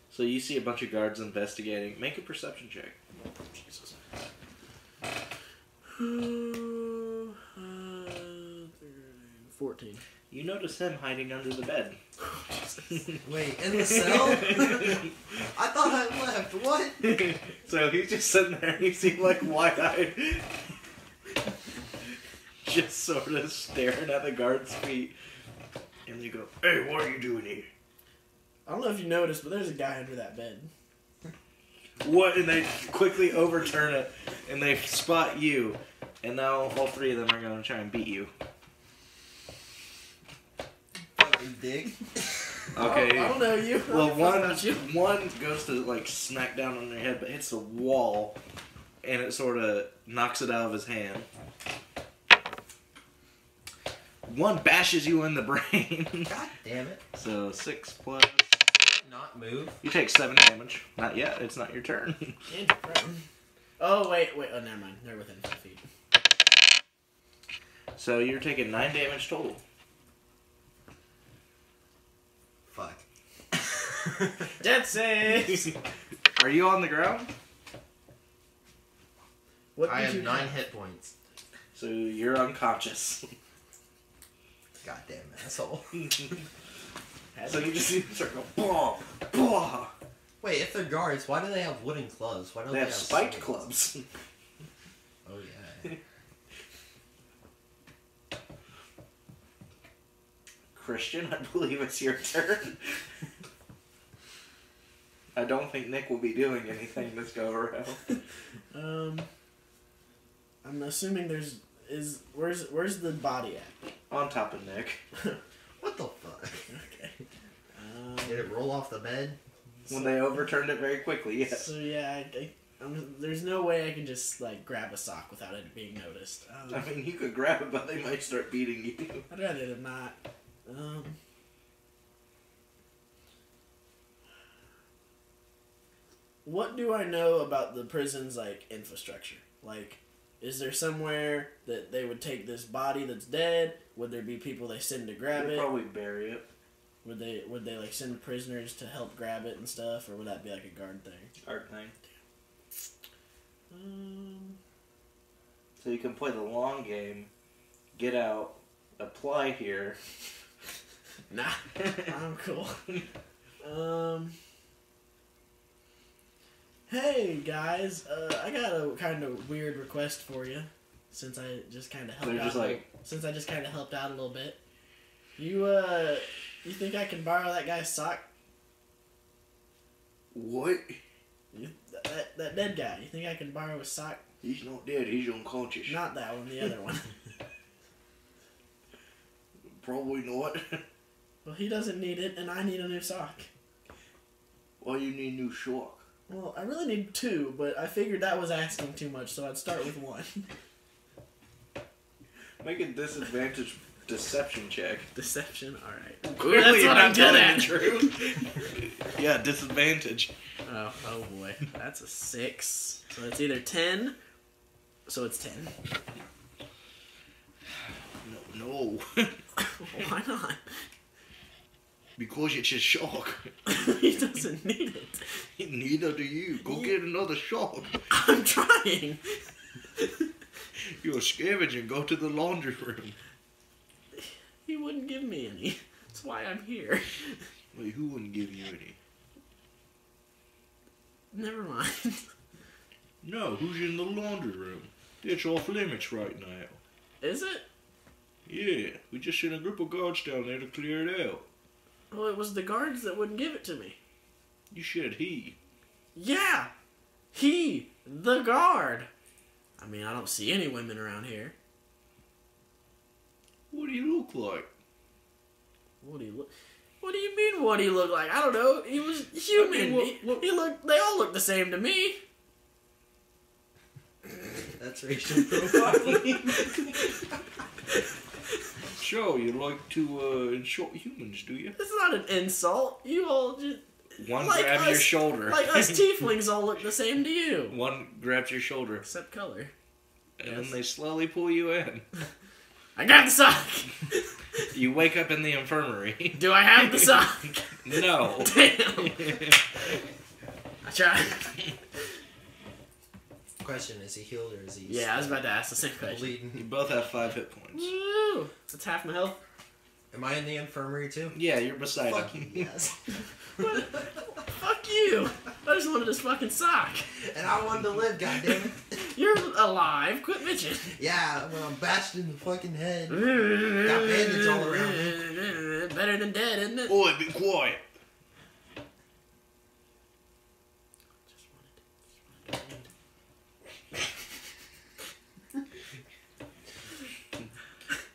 So you see a bunch of guards investigating. Make a perception check. Jesus. 14. You notice him hiding under the bed. Wait, in the cell? I thought I left. What? So he's just sitting there and you see him like wide-eyed. Just sort of staring at the guard's feet. And they go, hey, what are you doing here? I don't know if you noticed, but there's a guy under that bed. What? And they quickly overturn it and they spot you. And now all 3 of them are going to try and beat you. Fucking dick. Okay. I don't know you. I Well, don't know about you. one goes to like smack down on their head, but hits the wall, and it sort of knocks it out of his hand. One bashes you in the brain. God damn it. So 6 plus. Not move. You take 7 damage. Not yet. It's not your turn. And you're prone. Oh, wait. Oh, never mind. They're within 5 feet. So you're taking 9 damage total. Fuck. Death saves! Are you on the ground? What I did have you 9 hit points. So you're unconscious. Goddamn asshole. So you just see them start going, blah, blah. Wait, if they're guards, why do they have wooden clubs? Why don't They have spiked swords? clubs. Oh yeah. Christian, I believe it's your turn. I don't think Nick will be doing anything this go around. I'm assuming where's the body at? on top of Nick. What the fuck? Okay. Did it roll off the bed? When they overturned it very quickly, yes. So yeah, there's no way I can just like grab a sock without it being noticed. I mean, you could grab it, but they might start beating you. I'd rather than not. What do I know about the prison's like infrastructure? Like, is there somewhere that they would take this body that's dead? Would there be people they send to grab They'd it? probably bury it. Would they like send prisoners to help grab it and stuff, or would that be like a guard thing? Art thing. So you can play the long game, get out, apply here. Nah, I'm cool. Hey guys, I got a kind of weird request for you. Since I just kind of helped They're out. just like, Since I just kind of helped out a little bit, you think I can borrow that guy's sock? what? That dead guy. You think I can borrow his sock? He's not dead, he's unconscious. Not that one, the other one. Probably not. Well, he doesn't need it, and I need a new sock. Why you need new sock? Well, I really need two, but I figured that was asking too much, so I'd start with one. Make a disadvantage deception check. Deception, alright. Clearly That's what I'm good at. True. Yeah, disadvantage. Oh boy. That's a 6. So it's either 10, so it's 10. No. Why not? Because it's a shock. He doesn't need it. Neither do you. Go get another shock. I'm trying. You're scavenging. Go to the laundry room. He wouldn't give me any. That's why I'm here. Wait, who wouldn't give you any? Never mind. No, who's in the laundry room? It's off limits right now. Is it? Yeah, we just sent a group of guards down there to clear it out. Well, it was the guards that wouldn't give it to me. You said he. Yeah! He! The guard! I mean, I don't see any women around here. What do you look like? What do you look... What do you mean, what do you look like? I don't know. He was human. I mean, he looked... They all look the same to me. That's racial profiling. So, you like to insult humans, do you? It's not an insult. You all just... One Like grabs your us- shoulder. Like us tieflings all look the same to you. One grabs your shoulder. Except color. And Yes. then they slowly pull you in. I got the sock! You wake up in the infirmary. Do I have the sock? No. Damn! I tried. Question, is he healed or is he Yeah, I was about to ask the same question. You bleeding? both have 5 hit points. Woo! That's half my health. Am I in the infirmary too? Yeah, you're beside Fuck him. you, yes. Fuck you! I just wanted his fucking sock. And I wanted to live, goddammit. You're alive. Quit bitching. Yeah, when I'm bashed in the fucking head. Got bandage all around me. Better than dead, isn't it? Oi, be quiet.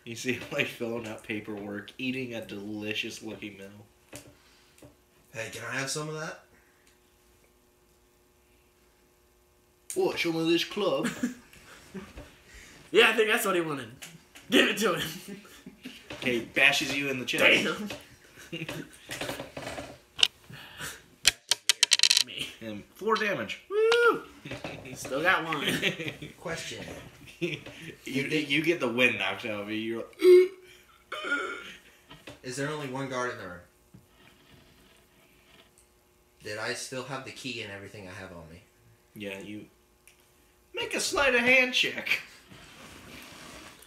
You see him like filling out paperwork, eating a delicious looking meal. Hey, can I have some of that? What, show me this club? Yeah, I think that's what he wanted. Give it to him. Okay, bashes you in the chest. Damn. Me. And 4 damage. Woo! Still got one. Question. you get the wind knocked out of you. You're like, Is there only one guard in the room? Did I still have the key and everything I have on me? yeah, you make a sleight of hand check.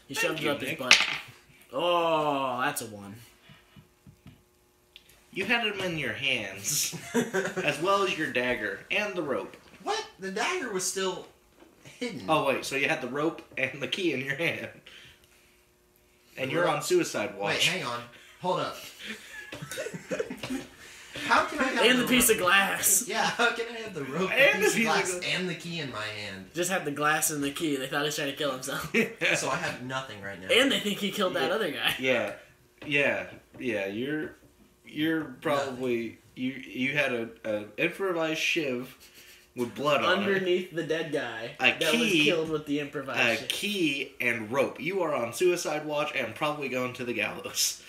He Thank shoved it you, up his Nick. butt. Oh, that's a 1. You had him in your hands, as well as your dagger and the rope. What? The dagger was still hidden. Oh wait, so you had the rope and the key in your hand, and you're on suicide Wait, watch. hang on. Hold up. How can I have And the piece of glass. Yeah, how can I have the rope, And the the piece of piece of glass, glass. and the key in my hand? Just had the glass and the key. They thought he was trying to kill himself. So I have nothing right now. And they think he killed that other guy. Yeah. You're probably you had a improvised shiv with blood on it, Underneath the dead guy A that was key- killed with the a improvised shit. key and rope. You are on suicide watch and probably going to the gallows.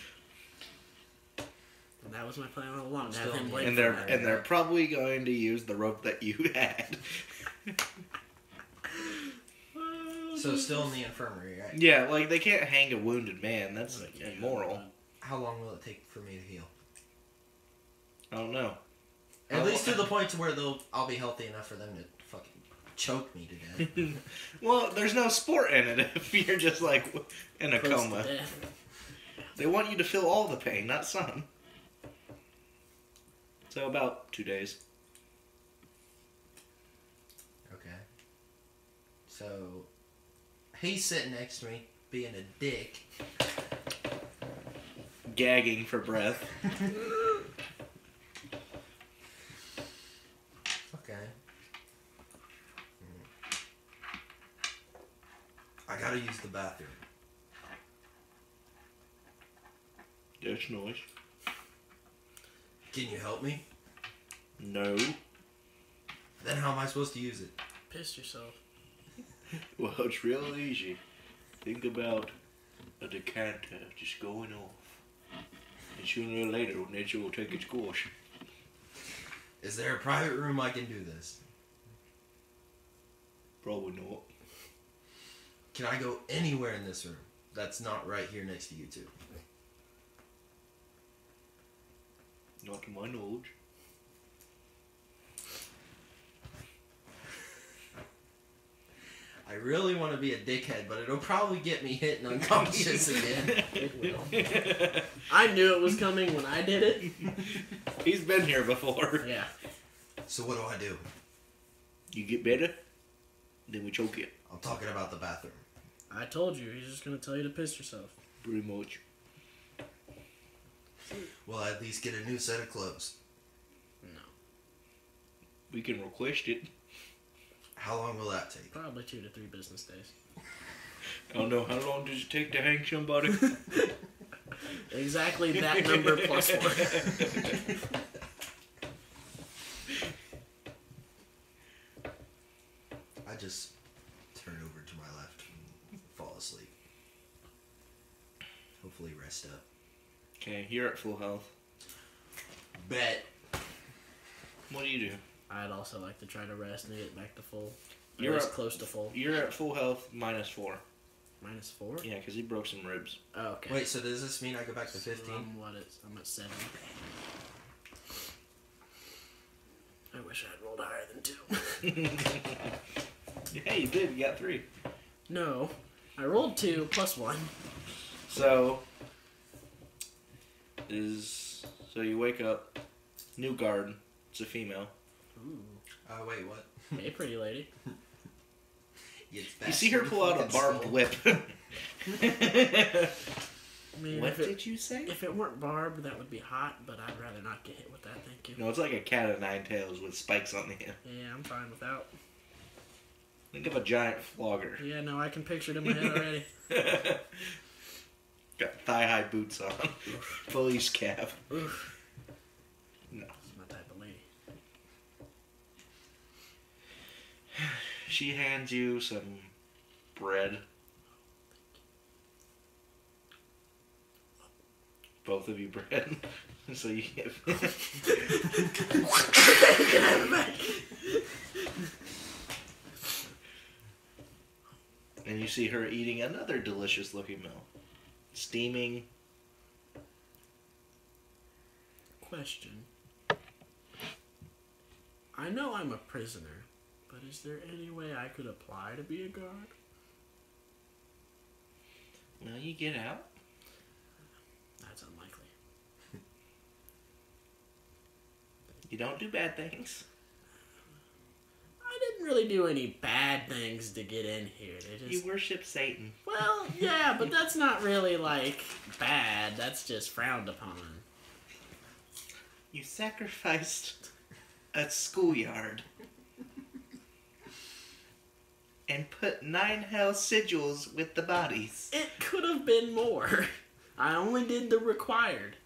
And that was my plan all along. To have Still him in blame And for they're that. and they're probably going to use the rope that you had. So still in the infirmary, right? Yeah, like they can't hang a wounded man. That's immoral. How long will it take for me to heal? I don't know. At least to the point to where I'll be healthy enough for them to fucking choke me to death. Well, there's no sport in it if you're just like in a Close to coma. death. They want you to feel all the pain, not some. So about 2 days. Okay. So he's sitting next to me, being a dick. Gagging for breath. Okay. I gotta use the bathroom. That's noise. Can you help me? No. Then how am I supposed to use it? Pissed yourself. Well, it's real easy. Think about a decanter just going off. And sooner or later, nature will take its course. Is there a private room I can do this? Probably not. Can I go anywhere in this room that's not right here next to you two? Not to my knowledge. I really want to be a dickhead, but it'll probably get me hit and unconscious again. It will. I knew it was coming when I did it. He's been here before. Yeah. So what do I do? You get better, then we choke you. I'm talking about the bathroom. I told you. He's just going to tell you to piss yourself. Pretty much. Will I at least get a new set of clothes? No. We can request it. How long will that take? Probably 2 to 3 business days. I don't know, how long does it take to hang somebody? Exactly that number plus 1. I just turn over to my left and fall asleep. Hopefully rest up. Okay, you're at full health. Bet. What do you do? I'd also like to try to rest and get back to full. You're You're up- close to full. You're at full health -4. -4? Yeah, because he broke some ribs. Oh, okay. Wait, so does this mean I go back to 15? I'm at 7. I wish I'd rolled higher than 2. Yeah, you did. You got 3. No. I rolled 2 plus 1. So you wake up, new guard. It's a female. Ooh. Wait, what? Hey, pretty lady. You see her pull out a barbed whip. I mean, What if it, did you say? if it weren't barbed, that would be hot, but I'd rather not get hit with that, thank you. No, it's like a cat of 9 tails with spikes on the end. Yeah, I'm fine without. Think of a giant flogger. Yeah, no, I can picture it in my head already. Got thigh-high boots on. Police cap. Oof. No. That's my type of lady. She hands you some bread. Both of you bread. So you get... And you see her eating another delicious looking meal. Steaming. Question. I know I'm a prisoner, but is there any way I could apply to be a guard? Well, you get out. That's unlikely. You don't do bad things. I didn't really do any bad things to get in here. They just... You worship Satan. Well, yeah, but that's not really, like, bad. That's just frowned upon. You sacrificed a schoolyard and put 9 hell sigils with the bodies. It could have been more. I only did the required.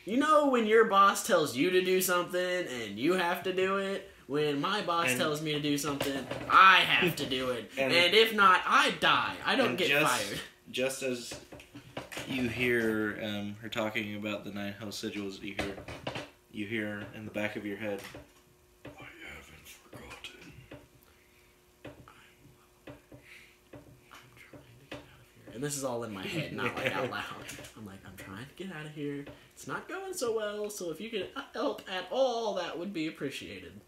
You know when your boss tells you to do something and you have to do it? When my boss tells me to do something, I have to do it. And if not, I die. I don't get fired. Just as you hear her talking about the 9 hell sigils, you hear in the back of your head, I haven't forgotten. I'm trying to get out of here. And this is all in my head, not like out loud. I'm like, I'm trying to get out of here. It's not going so well, so if you could help at all, that would be appreciated.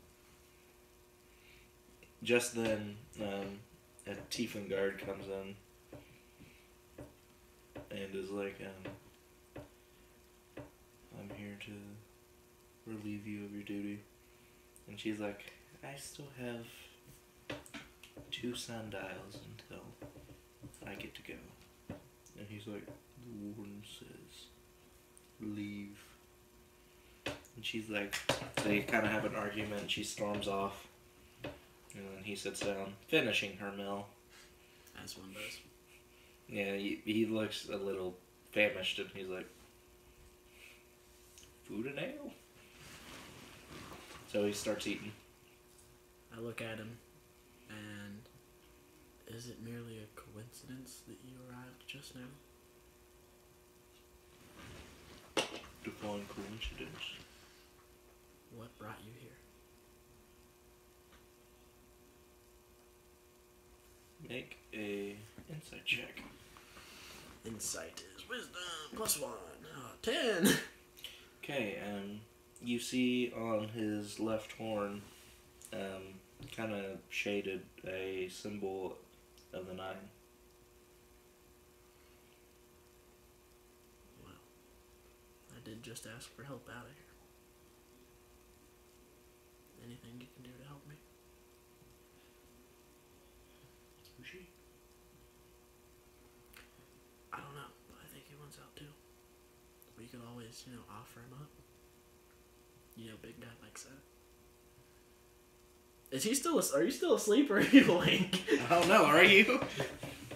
Just then, a Tiefling guard comes in and is like, I'm here to relieve you of your duty. And she's like, I still have 2 sundials until I get to go. And he's like, the warden says, leave. And she's like, they kind of have an argument. She storms off. And then he sits down, finishing her meal. As one does. Yeah, he looks a little famished, and he's like, food and ale? So he starts eating. I look at him, and is it merely a coincidence that you arrived just now? Define coincidence. What brought you here? Make a insight check. Insight is wisdom +1. 10. Okay, you see on his left horn, kind of shaded, a symbol of the 9. Well, I did just ask for help out of here. Anything you can do to help me? Who's she? I don't know, but I think he wants out too. We could always, offer him up. Big guy likes that. Is he still? Are you still asleep or are you awake? I don't know. Are you?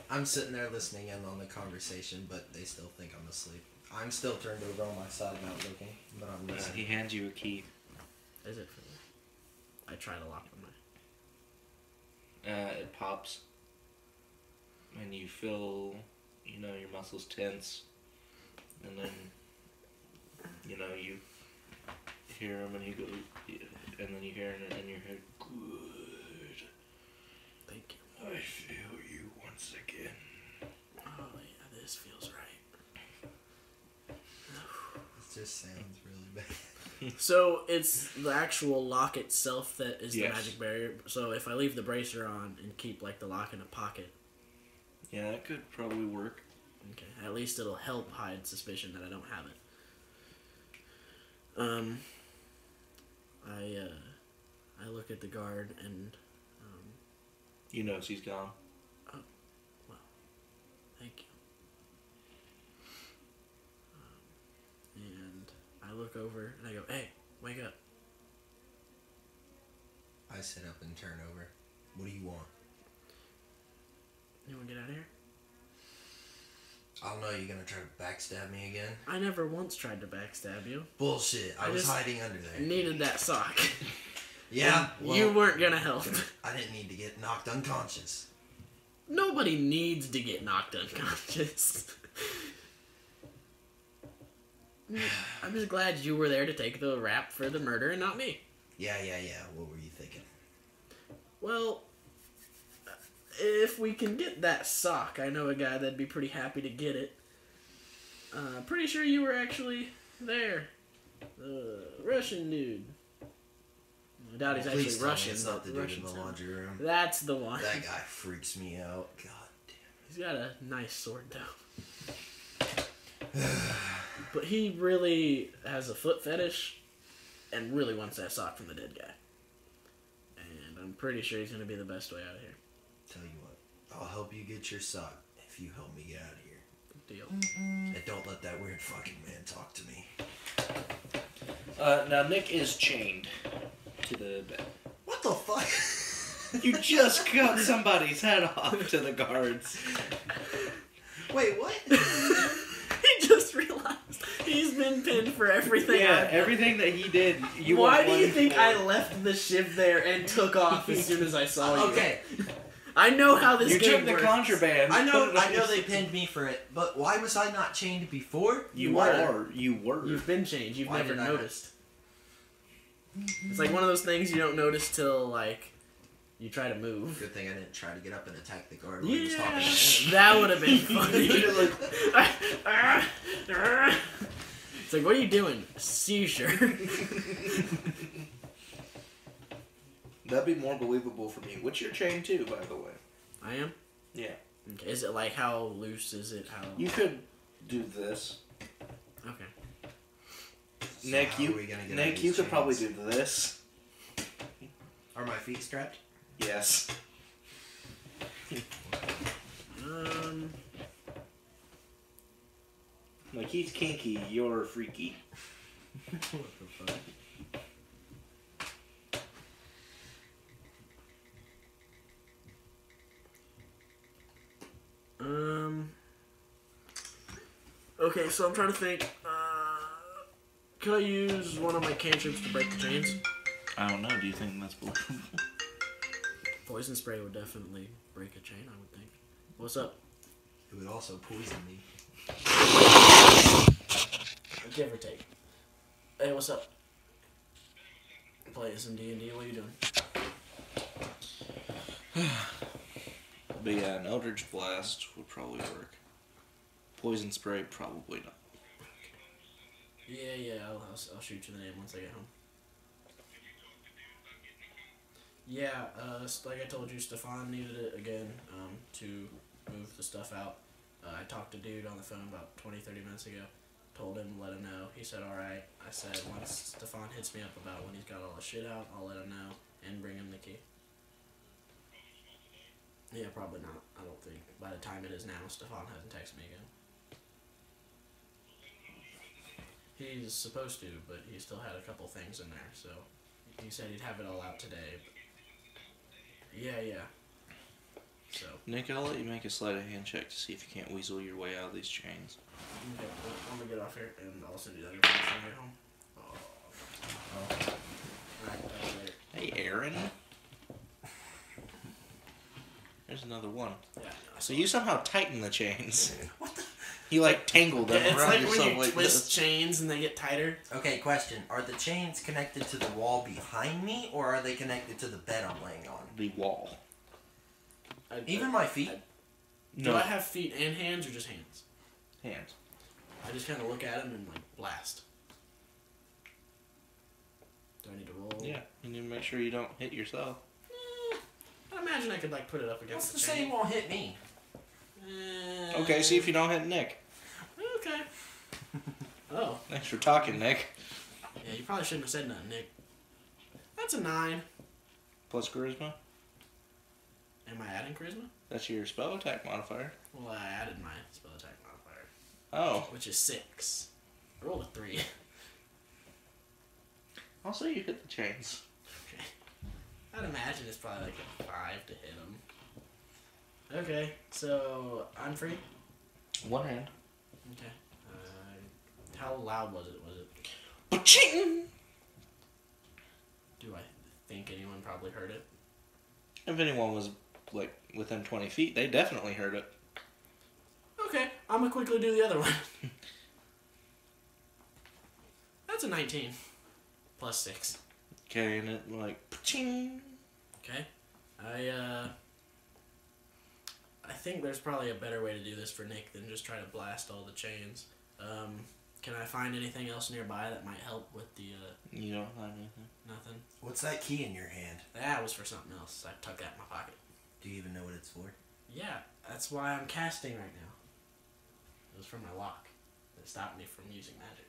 I'm sitting there listening in on the conversation, but they still think I'm asleep. I'm still turned over on my side, not looking, but I'm listening. He hands you a key. Is it for me? I try to lock them. It pops, and you feel, your muscles tense, and then, you hear him, and he goes, and then you hear it in your head, good. Thank you. I feel you once again. Oh yeah, this feels right. It just sounds really bad. So it's the actual lock itself that is Yes. the magic barrier. So if I leave the bracer on and keep the lock in a pocket, Yeah, that could probably work. okay, at least it'll help hide suspicion that I don't have it. I look at the guard and You know she's gone. thank you. And I look over and I go, hey, wake up. I sit up and turn over. What do you want? You want to get out of here? I don't know, you gonna try to backstab me again? I never once tried to backstab you. Bullshit, I was just hiding under there. Needed that sock. Yeah, well, You weren't gonna help. I didn't need to get knocked unconscious. Nobody needs to get knocked unconscious. I'm just glad you were there to take the rap for the murder and not me. Yeah, what were you thinking? Well, if we can get that sock, I know a guy that'd be pretty happy to get it. Pretty sure you were actually there. The Russian dude. I doubt he's Please actually tell me Russian, it's but not the the dude Russian in the sound. laundry room. That's the one. That guy freaks me out. God damn. He's got a nice sword, though. But he really has a foot fetish and really wants that sock from the dead guy. And I'm pretty sure he's going to be the best way out of here. Tell you what, I'll help you get your sock if you help me get out of here. Deal. And don't let that weird fucking man talk to me. Now Nick is chained to the bed. What the fuck? You just cut somebody's head off to the guards. Wait, what? He just realized he's been pinned for everything. Yeah, I've done. everything that he did. You Why were do you one think for. I left the ship there and took off as soon as I saw you? Okay, I know how this You game took the works. contraband. I know put it on your- they pinned me for it, but why was I not chained before? You were. were. You were. You've been changed. You've Why never did I? noticed. It's like one of those things you don't notice till like you try to move. Good thing I didn't try to get up and attack the guard when he was talking to me. That would have been funny. You're like, It's like, what are you doing? Seizure. that'd be more believable for me. Which you're chained to, by the way. I am? Yeah. Okay. Is it like how loose is it? How? You could do this. Okay. So Nick, how you are we gonna get out Nick, of you these could probably chains? do this. Are my feet strapped? Yes. Like he's kinky, you're freaky. What the fuck? Okay, so I'm trying to think. Can I use one of my cantrips to break the chains? I don't know. Do you think that's believable? Poison spray would definitely break a chain, I would think. What's up? It would also poison me. Give or take. Hey, what's up? Playing some D&D. What are you doing? But yeah, an Eldritch Blast would probably work. Poison Spray, probably not. Yeah, I'll shoot you the name once I get home. Yeah, like I told you, Stefan needed it again to move the stuff out. I talked to dude on the phone about 20-30 minutes ago. Told him, let him know. He said, alright. I said, once Stefan hits me up about when he's got all the shit out, I'll let him know and bring him the key. Yeah, probably not. I don't think. By the time it is now, Stefan hasn't texted me again. He's supposed to, but he still had a couple things in there, so he said he'd have it all out today. But yeah. So, Nick, I'll let you make a sleight of hand check to see if you can't weasel your way out of these chains. okay, I'm gonna get off here and I'll send you that information when I get home. Alright, talk to you later. Hey, Aaron. There's another one. Yeah, So you somehow tighten the chains. What the? You like tangled them it's around like yourself when you like twist this. chains and they get tighter. Okay, question. Are the chains connected to the wall behind me, or are they connected to the bed I'm laying on? The wall. Even my feet? Do I have feet and hands or just hands? hands. I just kind of look at them and like blast. Do I need to roll? Yeah, you need to make sure you don't hit yourself. I imagine I could like put it up What's against the the same chain. won't hit me? Okay, see if you don't hit Nick. Okay. Oh, Thanks for talking, Nick. yeah. You probably shouldn't have said nothing, Nick. That's a 9. Plus charisma. Am I adding charisma? That's your spell attack modifier. Well, I added my spell attack modifier, Oh. which is 6. I rolled a 3. Also, you hit the chains. Okay. I'd imagine it's probably like a 5 to hit them. Okay, so I'm free. One hand. Okay. How loud was it? Was it? Ba-ching! Do I think anyone probably heard it? If anyone was like within 20 feet, they definitely heard it. Okay, I'm gonna quickly do the other one. That's a 19. Plus 6. Okay, and it like pa-ching. Okay. I think there's probably a better way to do this for Nick than just try to blast all the chains. Can I find anything else nearby that might help with the, You don't have anything. nothing? What's that key in your hand? That was for something else. I tucked that in my pocket. Do you even know what it's for? Yeah, that's why I'm casting right now. It was for my lock. It stopped me from using magic.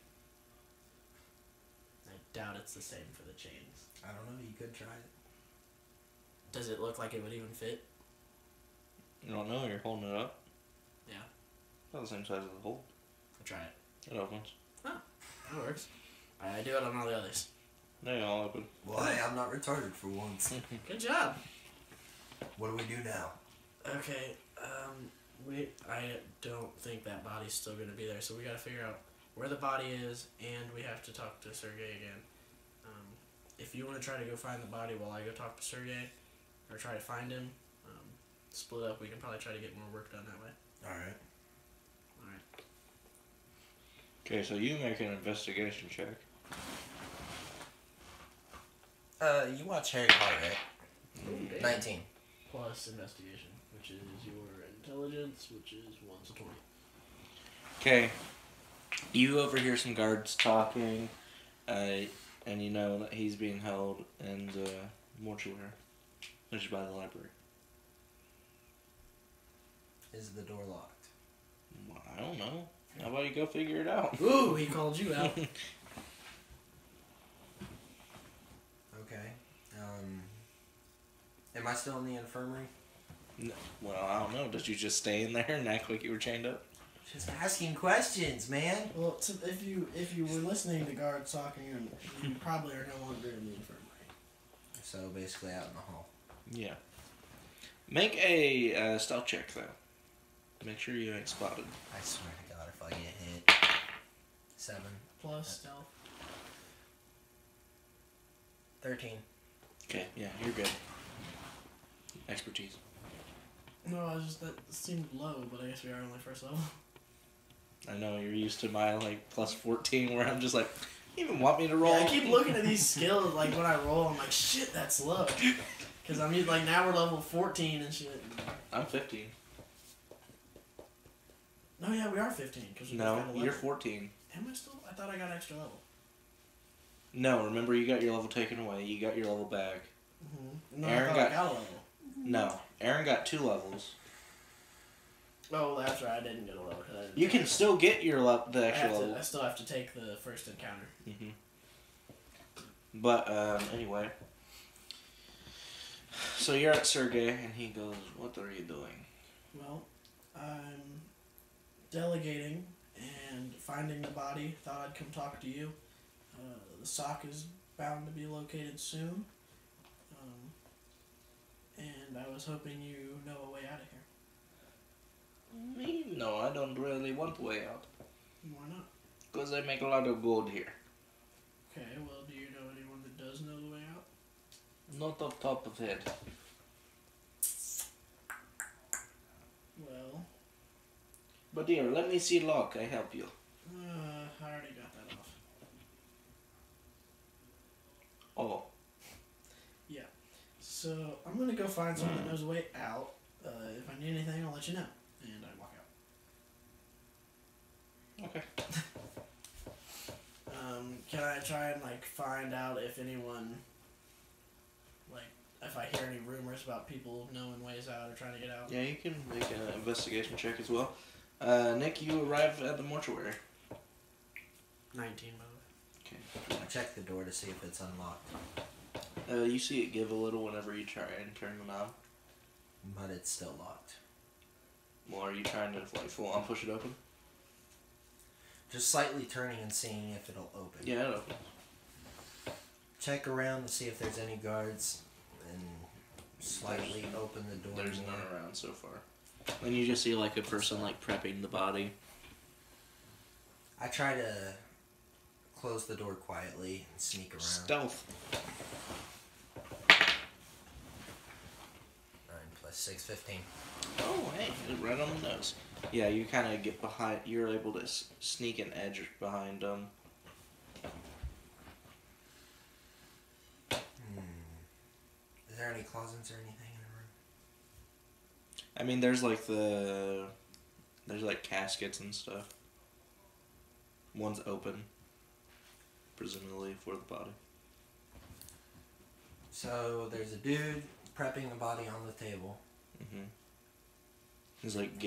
I doubt it's the same for the chains. I don't know. You could try it. Does it look like it would even fit? You don't know, you're holding it up. Yeah. About the same size as the hole. I'll try it. It opens. That works. I do it on all the others. They all open. Well, hey, I'm not retarded for once. Good job. What do we do now? Okay, I don't think that body's still gonna be there, so we gotta figure out where the body is, and we have to talk to Sergey again. If you want to try to go find the body while I go talk to Sergey, or try to find him, split up, we can probably try to get more work done that way. Alright. Alright. Okay, so you make an investigation check. You watch Harry Potter, right? 19. Plus investigation, which is your intelligence, which is 1 to 20. Okay. You overhear some guards talking, and you know that he's being held in the mortuary, which is by the library. Is the door locked? Well, I don't know. How about you go figure it out? Ooh, he called you out. Okay. Am I still in the infirmary? Well, I don't know. Did you just stay in there and act like you were chained up? Just asking questions, man. Well, if you were listening to guards talking, you probably are no longer in the infirmary. So basically out in the hall. Yeah. Make a stealth check, though. Make sure you ain't spotted. I swear to God, if I get hit. 7. Plus stealth. 13. Okay, yeah, you're good. Expertise. No, that seemed low, but I guess we are only first level. I know, you're used to my, like, plus 14, where I'm just like, you even want me to roll? Yeah, I keep looking at these skills, like, when I roll, I'm like, shit, that's low. Because I'm like, now we're level 14 and shit. I'm 15. No, yeah, we are 15. Cause we No, both got 11. you're 14. Am I still? I thought I got extra level. No, remember you got your level taken away. You got your level back. Mm-hmm. No, Aaron I thought I got a level. No, Aaron got 2 levels. Oh, that's right. I didn't get a level. You can still get your the extra level. I still have to take the first encounter. Mm-hmm. But anyway, so you're at Sergey, and he goes, "What are you doing?" Well, I'm delegating and finding the body. Thought I'd come talk to you. The sock is bound to be located soon. And I was hoping you know a way out of here. Me? No, I don't really want way out. Why not? Because I make a lot of gold here. Okay, well, do you know anyone that does know the way out? Not off top of head. Well, But here, let me see lock. I help you. I already got that off. Oh. So, I'm gonna go find someone that knows a way out. If I need anything, I'll let you know. And I walk out. Okay. Can I try and, like, find out if anyone, like, if I hear any rumors about people knowing ways out or trying to get out? Yeah, you can make an investigation check as well. Nick, you arrive at the mortuary. 19, by the way. Okay. I check the door to see if it's unlocked. You see it give a little whenever you try and turn the knob. But it's still locked. Well, are you trying to, like, full on push it open? Just slightly turning and seeing if it'll open. Yeah, it opens. Check around to see if there's any guards, and slightly open the door. There's more. none around so far. And you just see, like, a person, like, prepping the body. I try to close the door quietly and sneak around. Stealth. 9 plus 6, 15. Oh, hey, right on the nose. Yeah, you kind of get behind. You're able to sneak an edge behind them. Is there any closets or anything in the room? I mean, there's like caskets and stuff. One's open, presumably for the body. So there's a dude prepping a body on the table. Mm-hmm. He's like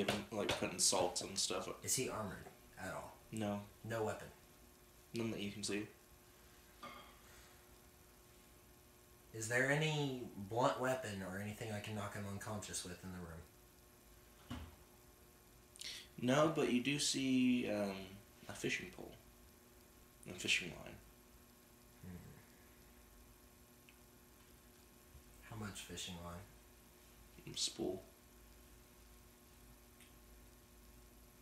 putting salts and stuff. Is he armored at all? No, No weapon. none that you can see. Is there any blunt weapon or anything I can knock him unconscious with in the room? No, but you do see a fishing pole, a fishing line. much fishing line? Spool.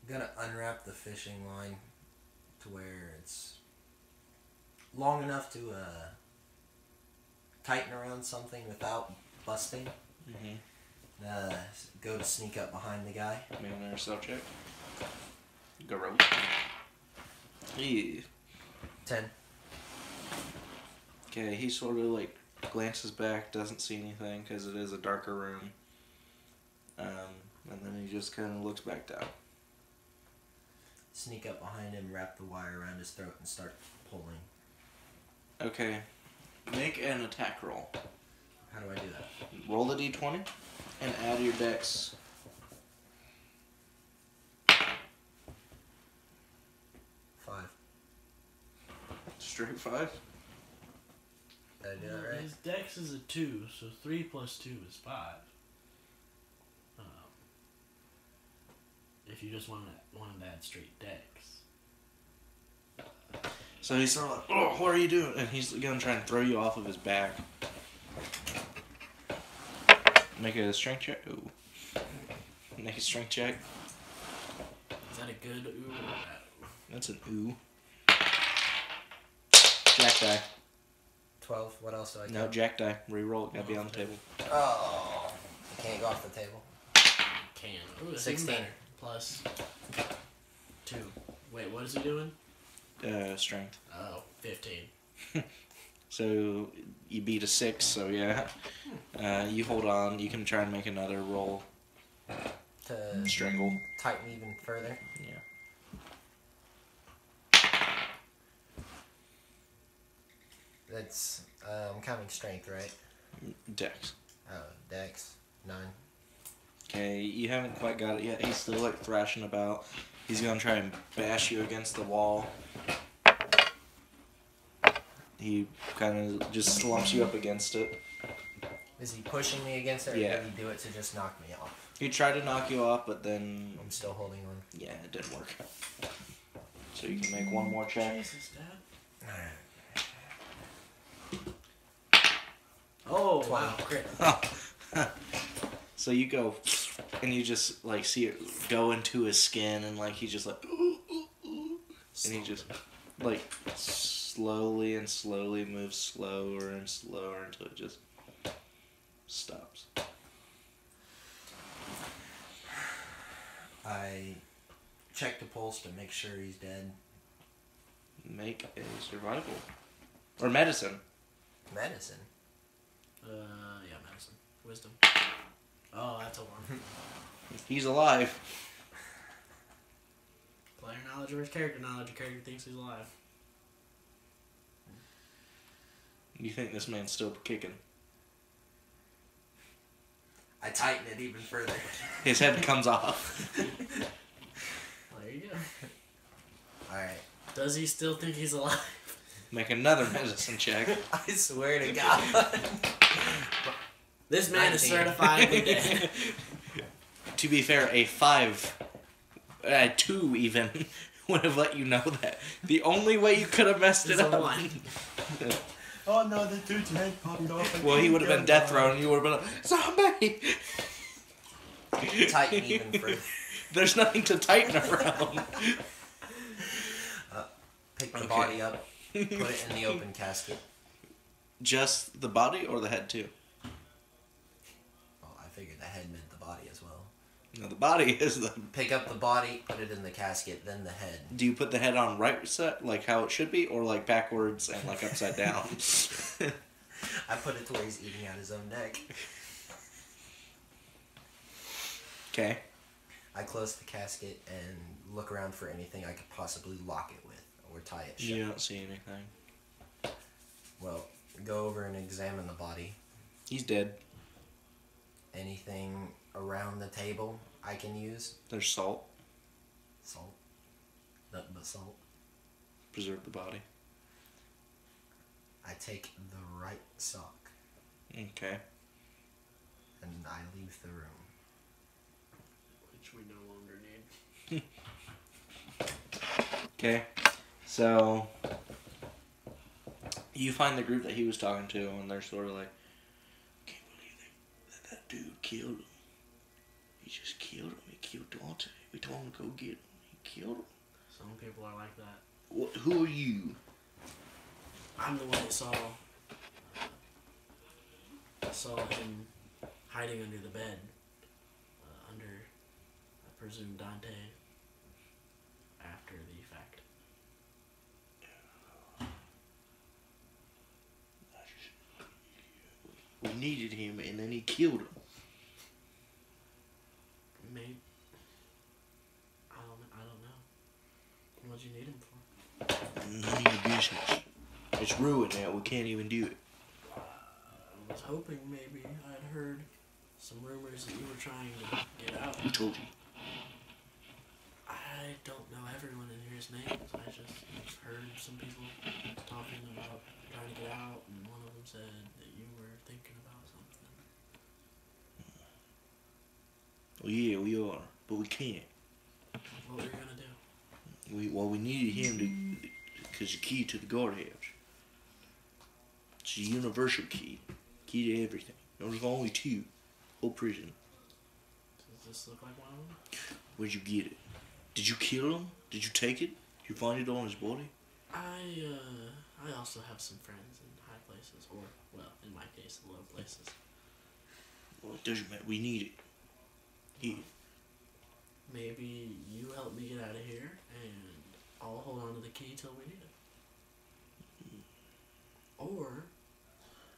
I'm gonna unwrap the fishing line to where it's long enough to tighten around something without busting. Mm-hmm. Go to sneak up behind the guy. Make an intercept check. Go rope. Yeah. 10. Okay, he sort of like glances back, doesn't see anything because it is a darker room. And then he just kind of looks back down. Sneak up behind him, wrap the wire around his throat, and start pulling. Okay, make an attack roll. How do I do that? Roll the d20 and add your dex. 5. Straight 5? Did I do that right? His dex is a 2, so 3 plus 2 is 5. If you just wanted to add straight dex. So he's sort of like, oh, what are you doing? And he's gonna try and throw you off of his back. Make a strength check. Ooh. Make a strength check. Is that a good ooh or a bad ooh? That's an ooh. Jack die. 12. What else do I do? No, jack die. Reroll it. Gotta be on the table. Oh. I can't go off the table. Can. Ooh, that's 16. even better. Plus 2. Wait, what is he doing? Strength. Oh, 15. So you beat a 6, so yeah. You hold on. You can try and make another roll. To Strangle. tighten even further. Yeah. That's, I'm counting strength, right? Dex. Oh, dex. 9. Okay, you haven't quite got it yet. He's still like thrashing about. He's gonna try and bash you against the wall. He kind of just slumps you up against it. Is he pushing me against it, or Yeah. did he do it to just knock me off? He tried to knock you off, but then I'm still holding on. yeah, it didn't work. So you can make one more check. Jesus, Dad. Alright. Oh, 20. wow. Crit. So you go, and you just like see it go into his skin, and like he's just like, ooh, ooh, ooh. And he just like slowly and slowly moves slower and slower until it just stops. I check the pulse to make sure he's dead. Make a survival or medicine. Medicine. Yeah, medicine. Wisdom. Oh, that's a 1. He's alive. Player knowledge or character knowledge. Your character thinks he's alive. You think this man's still kicking? I tighten it even further. His head comes off. Well, there you go. Alright. Does he still think he's alive? Make another medicine check. I swear to God. This man is 19. certifiably dead. To be fair, a 5, 2 even, would have let you know that. The only way you could have messed it It's a up. 1. Oh no, the dude's head popped off. Well, he would have been death thrown, and you would have been like, zombie! Tighten even further. There's nothing to tighten around. Pick the Okay. body up, put it in the open casket. Just the body or the head too? Oh, I figured the head meant the body as well. No, the body is the... Pick up the body, put it in the casket, then the head. Do you put the head on right set, like how it should be, or like backwards and like upside down? I put it to where he's eating out his own neck. Okay. I close the casket and look around for anything I could possibly lock it with or tie it shut. You don't see anything. Well, go over and examine the body. He's dead. Anything around the table I can use? There's salt. Salt. Nothing but salt. Preserve the body. I take the right sock Okay. and I leave the room. Which we no longer need. Okay. So you find the group that he was talking to, and they're sort of like, "Can't believe they That dude killed him. He just killed him. He killed Dante. We told him to go get him. He killed him. Some people are like that. What? Who are you? I'm the one that saw him hiding under the bed, under, I presume, Dante, after the fact. We needed him, and then he killed him. Maybe. I don't know. What'd you need him for? None of your business. It's ruined now. We can't even do it. I was hoping maybe I'd heard some rumors that you were trying to get out. Who told you? I don't know everyone in here's names. I just heard some people talking about trying to get out, and one of them said that you were thinking about something. Well, yeah, we are, but we can't. What were you gonna do? We needed him to, because the key to the guardhouse. It's a universal key to everything. There's only two. Whole prison. Does this look like one of them? Where'd you get it? Did you kill him? Did you take it? Did you find it on his body? I also have some friends in high places, or, well, in my case, low places. Well, it doesn't matter. We need it. Maybe you help me get out of here, and I'll hold on to the key till we need it. Or,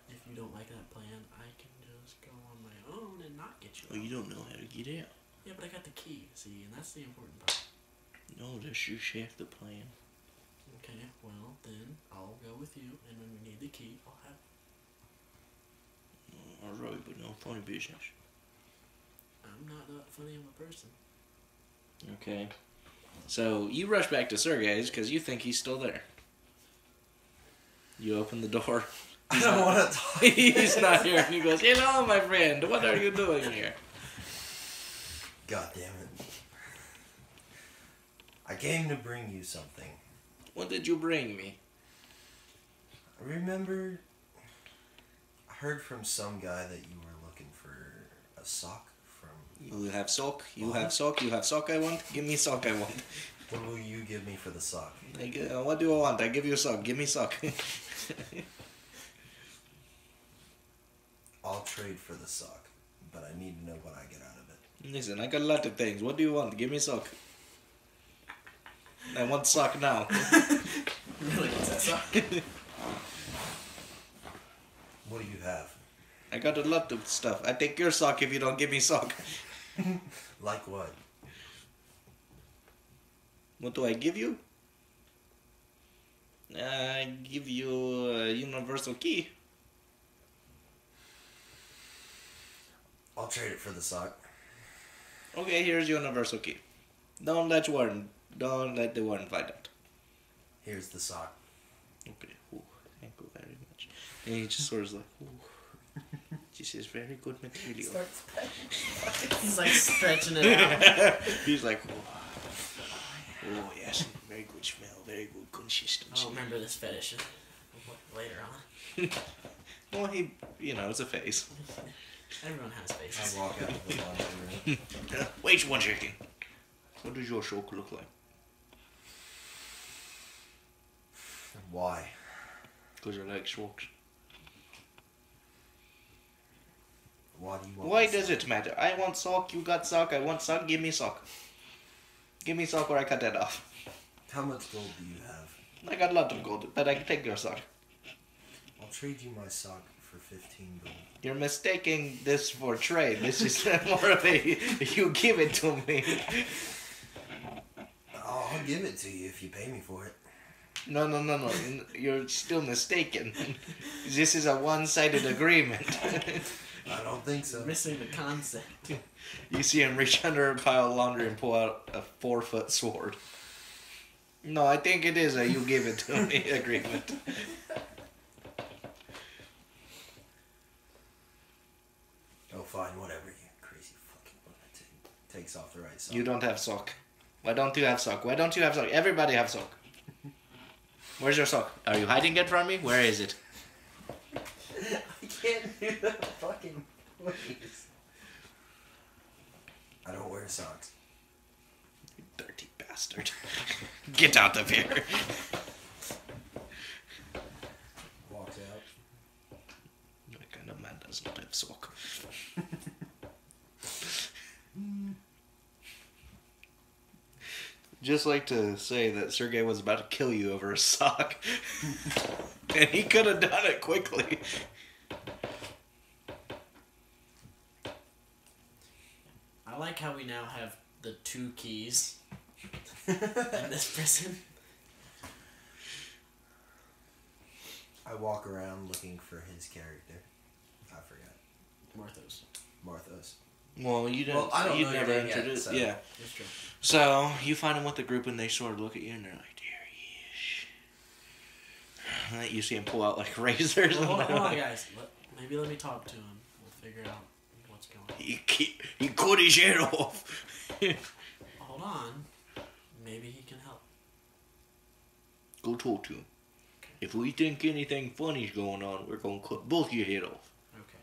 if you don't like that plan, I can just go on my own and not get you out. Well, you don't know how to get out. Yeah, but I got the key, see, and that's the important part. No, that's just half the plan. Okay, well, then I'll go with you, and when we need the key, I'll have it. Alright, but no funny business. I'm not that funny of a person. Okay. So, you rush back to Sergei's because you think he's still there. You open the door. I don't want to talk. He's not here. And he goes, "Hello, my friend. What are you doing here?" God damn it. I came to bring you something. What did you bring me? Remember, I heard from some guy that you were looking for a sock from... You have sock. You have sock. You have sock I want. Give me sock I want. What will you give me for the sock? What do I want? I give you sock. Give me sock. I'll trade for the sock, but I need to know what I get out of it. Listen, I got a lot of things. What do you want? Give me sock. I want sock now. Really wants that sock? What do you have? I got a lot of stuff. I take your sock if you don't give me sock. Like what? What do I give you? I give you a universal key. I'll trade it for the sock. Okay, here's your universal key. Don't let the warden find out. Here's the sock. Okay. Ooh, thank you very much. And he just sort of like, ooh, this is very good material. He's like stretching it out. He's like, oh yes, very good smell, very good consistency. I'll remember this fetish later on. Well, it's a phase. Everyone has faces. I walk out of the laundry room. Wait 1 second. What does your sock look like? Why? Because I like socks. Why do you want Why my does sock? it matter? I want sock, you got sock, I want sock, give me sock. Give me sock or I cut that off. How much gold do you have? I got a lot of gold, but I can take your sock. I'll trade you my sock for 15 gold. You're mistaking this for trade. This is more of a, you give it to me. I'll give it to you if you pay me for it. No. You're still mistaken. This is a one-sided agreement. I don't think so. Missing the concept. You see him reach under a pile of laundry and pull out a 4-foot sword. No, I think it is a you give it to me agreement. Oh, fine, whatever, you crazy fucking lunatic. Takes off the right sock. You don't have sock. Why don't you have sock? Why don't you have sock? Everybody have sock. Where's your sock? Are you hiding it from me? Where is it? I can't do that fucking voice. Get out of here. Walks out. That kind of man does not have sock. Just like to say that Sergey was about to kill you over a sock. And he could have done it quickly. I like how we now have the 2 keys in this prison. I walk around looking for his character. I forgot. Marthos. Well, you didn't. Well, I don't you know your never name yet, introduced. so- Yeah. That's true. So you find him with the group, and they sort of look at you, and they're like, "There he is." You see him pull out like razors. Well, hold and on, guys. Maybe let me talk to him. We'll figure out what's going on. He cut his head off. Hold on. Maybe he can help. Go talk to him. If we think anything funny's going on, we're gonna cut both your head off. Okay.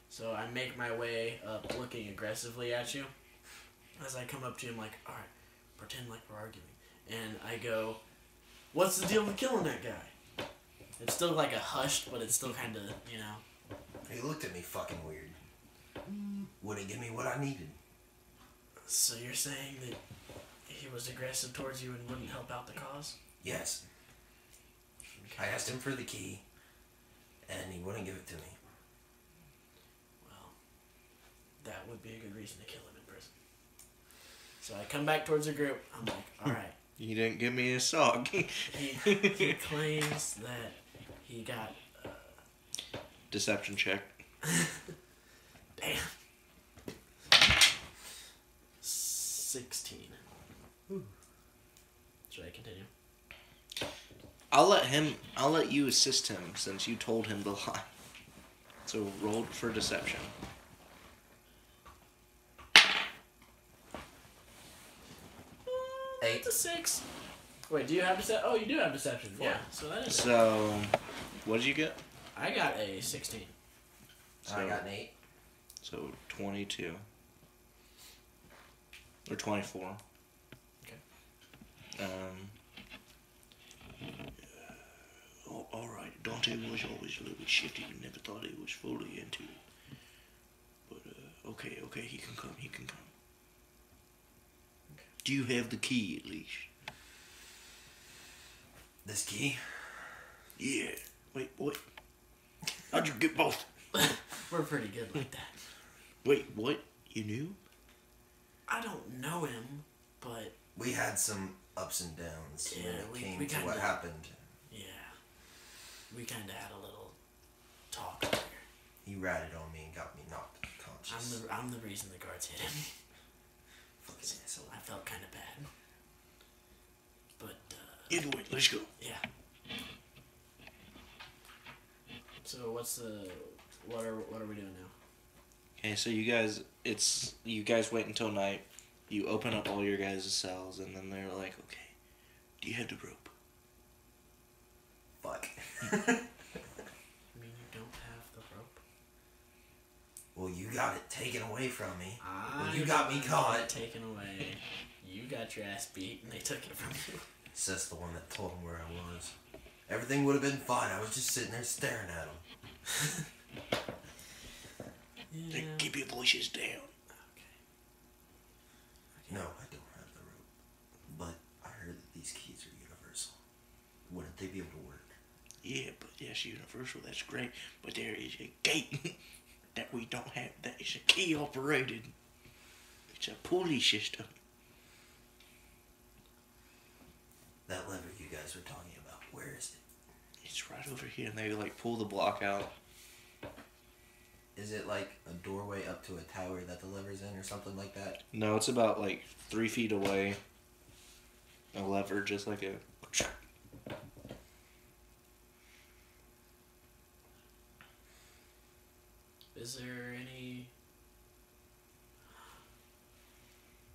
So I make my way up looking aggressively at you. As I come up to you, I'm like, alright, pretend like we're arguing. And I go, what's the deal with killing that guy? It's still like a hushed, but it's still kind of, you know. He looked at me fucking weird. Wouldn't give me what I needed. So you're saying that he was aggressive towards you and wouldn't help out the cause? Yes. I asked him for the key, and he wouldn't give it to me. Well, that would be a good reason to kill him in prison. So I come back towards the group. I'm like, alright. You didn't give me a sock. He claims that he got... Deception check. Damn. 16. Should I continue? I'll let you assist him since you told him the lie. So roll for deception. It's a 6. Wait, do you have deception? Oh, you do have deception. Yeah, so that is it. So, what did you get? I got a 16. So, I got an 8. So 22. Or 24. Okay. Alright, Dante was always a little bit shifty and never thought he was fully into it. But, okay, he can come. Okay. Do you have the key at least? This key? Yeah. Wait, what? How'd you get both? We're pretty good like that. Wait, what? You knew? I don't know him, but We had some ups and downs Yeah, when it we came to kinda- what happened. yeah. We kind of had a little talk earlier. He ratted on me and got me knocked unconscious. I'm the reason the guards hit him. Fucking asshole. I felt kind of bad. But, Anyway, let's go. yeah. So what are we doing now? Okay, so you guys wait until night. You open up all your guys' cells, and then they're like, okay, do you have the rope? Fuck. You mean you don't have the rope? Well, you got it taken away from me. I You got me got caught. it taken away. You got your ass beat, and they took it from you. Says the one that told him where I was. Everything would have been fine. I was just sitting there staring at him. Yeah. Like, keep your voices down. Okay. No, I don't have the rope. But I heard that these keys are universal. Wouldn't they be able to work? Yeah, but that's universal. That's great. But there is a gate that we don't have. That is a key operated. It's a pulley system. That lever you guys were talking about, where is it? It's right over here, and they like pull the block out. Is it like a doorway up to a tower that the lever's in or something like that? No, it's about like 3 feet away. A lever, just like a. Is there any...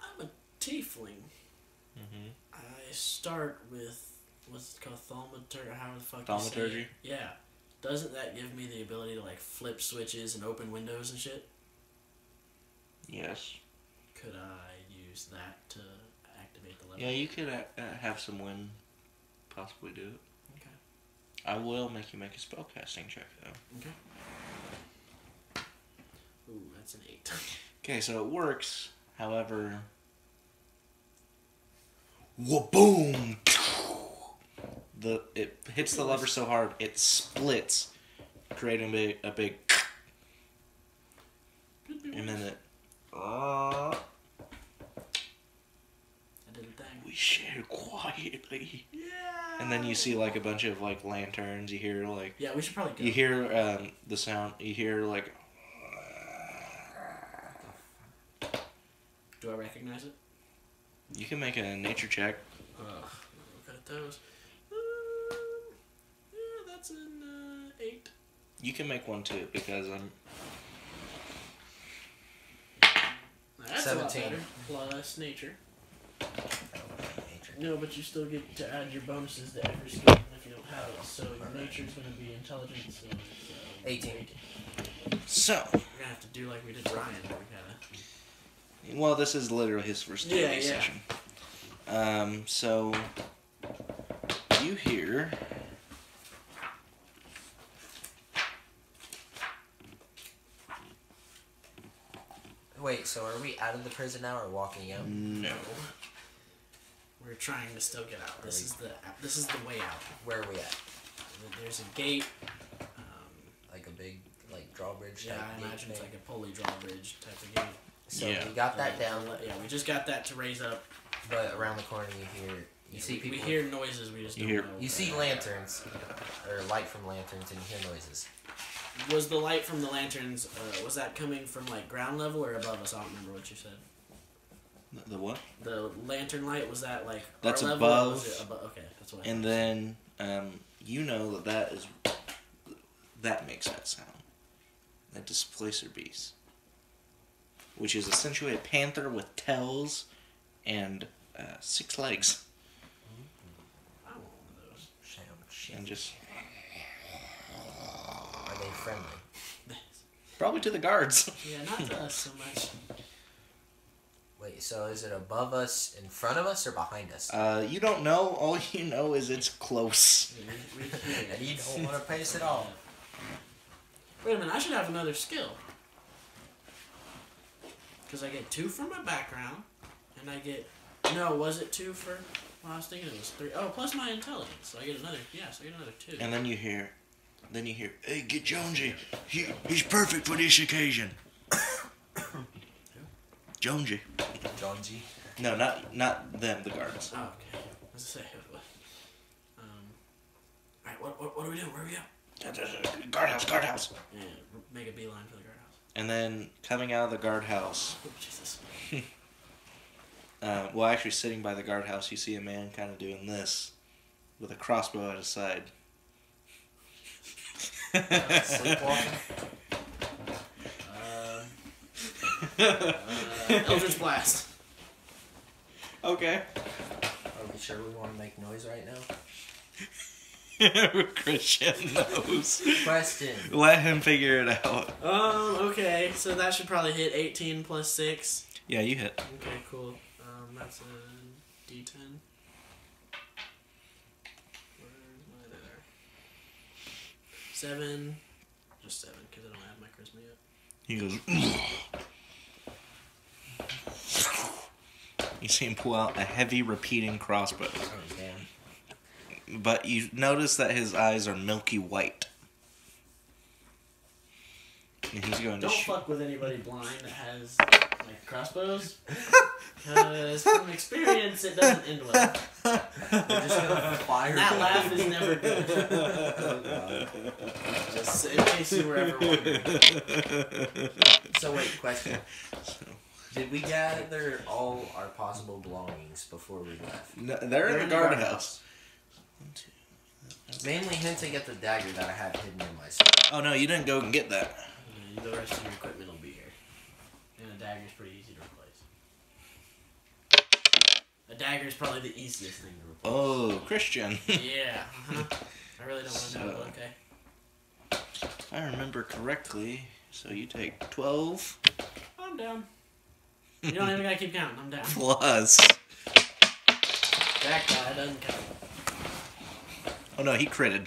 I'm a tiefling. Mm-hmm. I start with, what's it called, thaumaturgy? How the fuck Thaumaturgy? you say it? Yeah. Doesn't that give me the ability to, like, flip switches and open windows and shit? Yes. Could I use that to activate the lever? Yeah, you could have some wind possibly do it. Okay. I will make you make a spellcasting check, though. Okay. Ooh, that's an 8. Okay, so it works. However, boom! It hits the lever so hard it splits, creating a big, and then it. I did a thing. We share quietly. Yeah. And then you see like a bunch of like lanterns. You hear like. Yeah, we should probably go. You hear the sound. You hear like. Do I recognize it? You can make a nature check. Look at those. Yeah, that's an 8. You can make one too because I'm. That's 17. a lot better. Plus nature. Nature. No, but you still get to add your bonuses to every skill if you don't have it. So your nature's going to be intelligence. So it's, 18. So. We're going to have to do like we did Ryan. Where we gotta... Well, this is literally his first D&D Yeah. session. So you hear. Wait, so are we out of the prison now or walking out? No. We're trying to still get out. This is the way out. Where are we at? There's a gate. Like a big, like, drawbridge Yeah, type I gate imagine it's thing? like a pulley drawbridge type of gate. So Yeah. we got that down, Yeah, we just got that to raise up. but around the corner you hear, see people. We hear noises. We just You don't hear- know. You see lanterns, or light from lanterns, and you hear noises. Was the light from the lanterns? Was that coming from like ground level or above us? I don't remember what you said. The what? The lantern light, was that like That's our level or above. was it above? Okay, that's what. And then you know that makes that sound. That displacer beast, which is essentially a panther with tails and 6 legs, I want one of those. and just Are they friendly? probably to the guards. Yeah, not to us so much. Wait, so is it above us, in front of us, or behind us? You don't know. All you know is it's close. We hear And you it. don't want to pace it all. Wait a minute, I should have another skill. Because I get 2 from my background, and I get... No, was it 2 for... Well, I was thinking it was 3. Oh, plus my intelligence. So I get another... Yes, I get another 2. And then you hear, hey, get Jonesy. He's perfect for this occasion. Jonesy. John G. No, not them, the guards. Oh, okay. Let's say... Alright, what are we doing? Where are we at? Guardhouse. Yeah, make a beeline for the guardhouse. And then coming out of the guardhouse, Oh, Jesus. well, actually sitting by the guardhouse, you see a man kind of doing this with a crossbow at his side. Sleepwalking? Eldritch Blast. Okay. Are we sure we want to make noise right now? Christian knows. Question. Let him figure it out. Okay, so that should probably hit 18 plus 6. Yeah, you hit. Okay, cool. That's a D10. Where's my there? 7. Just 7, because I don't have my charisma yet. He goes. You see him pull out a heavy repeating crossbow. Oh, damn. But you notice that his eyes are milky white. And he's going to Don't shoot. fuck with anybody blind that has like crossbows. Because from experience, it doesn't end well. They're just gonna fire. And that laugh is never good. Just in case you were ever wondering. So wait, question. Did we gather all our possible belongings before we left? No, they're in the guardhouse. Mainly hinting at the dagger that I have hidden in my stuff. Oh no, you didn't go and get that. Yeah, the rest of your equipment will be here. And a dagger is pretty easy to replace. A dagger is probably the easiest thing to replace. Oh, Christian. Yeah. Uh-huh. I really don't want to know, but okay. If I remember correctly, so you take 12 I'm down. You don't even gotta keep counting. I'm down. plus That guy doesn't count. Oh no, he critted.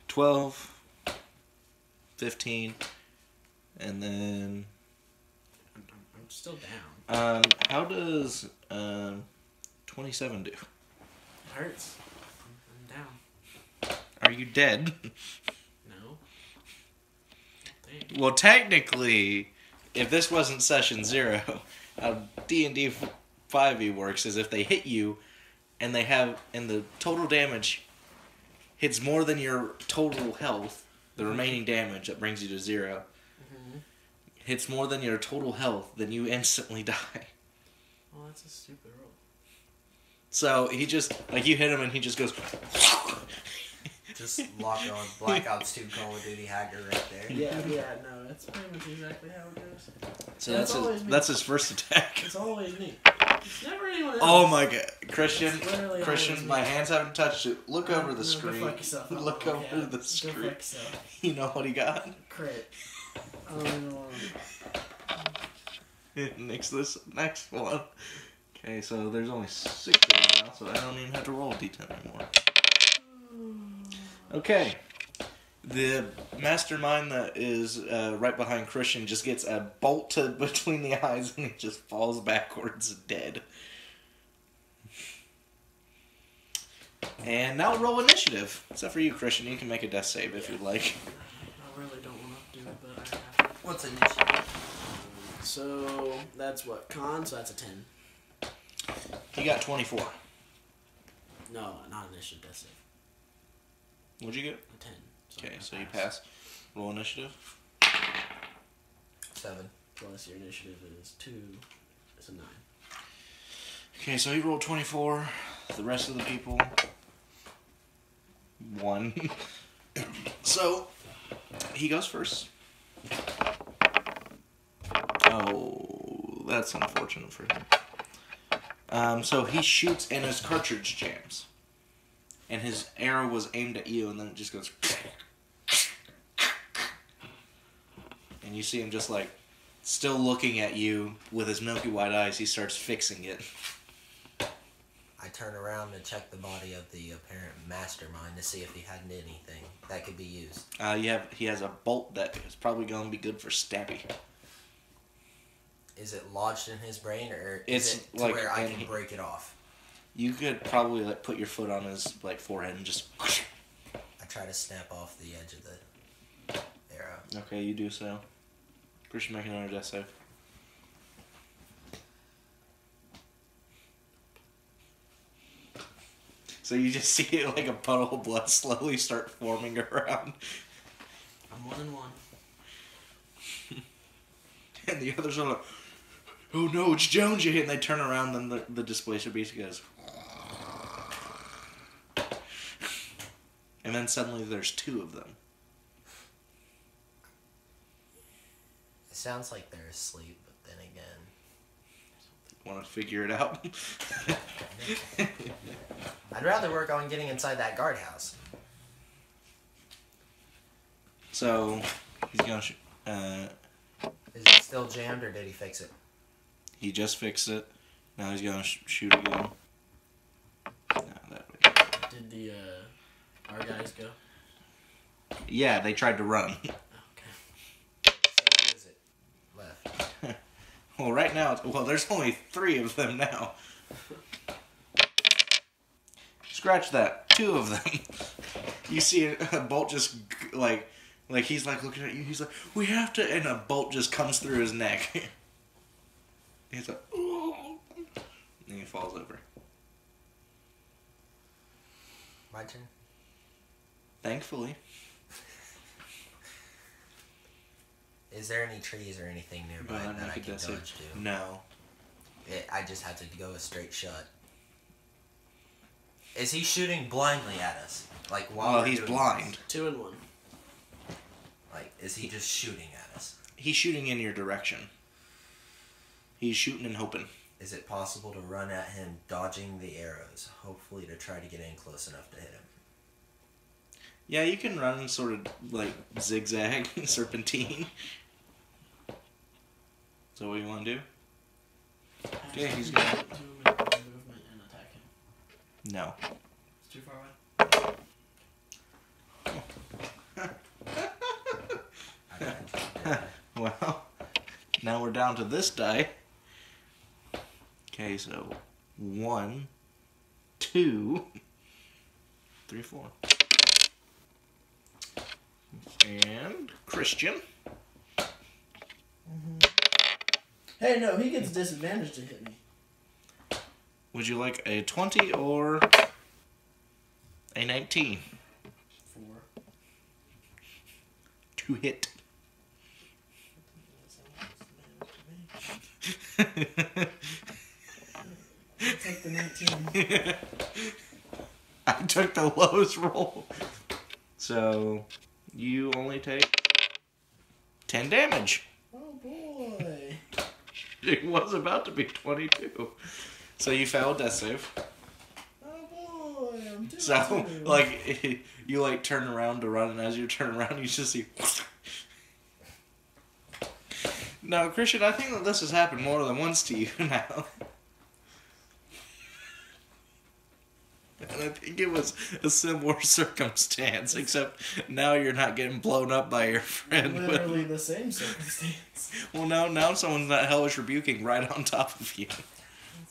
12, 15, and then I'm still down. how does 27 do? It hurts. I'm down. Are you dead? No. Dang. Well, technically, if this wasn't session 0, how D&D 5e works is if they hit you and the total damage hits more than your total health, the remaining damage that brings you to 0, hits more than your total health, then you instantly die. Well, that's a stupid roll. So he just, like, you hit him and he just goes... Just lock on Black Ops 2 Call of Duty hacker right there. Yeah, no, that's pretty much exactly how it goes. So That's that's his first attack. It's always me. It's never anyone else. Oh my god. Christian, It's literally always me. my hands haven't touched it. Look over the Go screen. fuck yourself. Look Oh, over yeah. the Go screen. fuck yourself. You know what he got? Crit. I don't know. This next one. Okay, so there's only 6 of them now, so I don't even have to roll a d10 anymore. Okay. The mastermind that is right behind Christian just gets a bolt to between the eyes and he just falls backwards dead. And now roll initiative. Except for you, Christian. You can make a death save if you'd like. I really don't want to do it, but I have to. What's initiative? So, that's what? Con? So that's a 10. He got 24. No, not initiative, death save. What'd you get? A 10. Okay, I so you pass. Roll initiative. 7. Plus your initiative is 2. It's a 9. Okay, so he rolled 24. The rest of the people 1. So he goes first. Oh, that's unfortunate for him. So he shoots and his cartridge jams. And his arrow was aimed at you and then it just goes... And you see him just like, still looking at you with his milky white eyes, he starts fixing it. I turn around and check the body of the apparent mastermind to see if he had anything that could be used. He has a bolt that is probably going to be good for Stabby. Is it lodged in his brain, or It's is it to like where I in- can break it off? You could probably like put your foot on his like forehead and just... I try to snap off the edge of the arrow. Okay, you do so. Christian, make another death save. So you just see it like a puddle of blood slowly start forming around. I'm 1 and 1. And the others are like, oh no, it's Jones you hit. And they turn around and the displacer beast goes. And then suddenly there's 2 of them. It sounds like they're asleep, but then again... Want to figure it out? I'd rather work on getting inside that guardhouse. So, he's gonna Is it still jammed, or did he fix it? he just fixed it. Now he's gonna shoot again. No, that way. Did the, our guys go? Yeah, they tried to run. Okay. So who is it left? Well, right now, there's only 3 of them now. Scratch that. 2 of them. You see a bolt just, like he's like looking at you, he's like, we have to, and a bolt just comes through his neck. He's like, oh. And he falls over. My turn? Thankfully. Is there any trees or anything nearby Go ahead and that I make a can death dodge save. to? No. I just had to go a straight shot. Is he shooting blindly at us? Like while Well, we're he's doing blind. 2 and 1. this? Like, is he just shooting at us? He's shooting in your direction. He's shooting and hoping. Is it possible to run at him, dodging the arrows, hopefully to try to get in close enough to hit him? Yeah, you can run sort of like zigzag, serpentine. So what do you want to do? Okay, he's gonna. To him and movement and attack him. No. It's too far away. I got Well, now we're down to this die. Okay, so 1, 2, 3, 4. And Christian. Hey, no, he gets disadvantage to hit me. Would you like a 20 or a 19 4. to hit? I'll take the 19. I took the lowest roll. So you only take 10 damage. Oh boy. It was about to be 22. So you failed death save. Oh boy. I'm doing So, like, you, like, turn around to run, and as you turn around, you just see... Now, Christian, I think that this has happened more than once to you now. And I think it was a similar circumstance, except now you're not getting blown up by your friend. Literally the same circumstance. Well, now someone's not hellish rebuking right on top of you.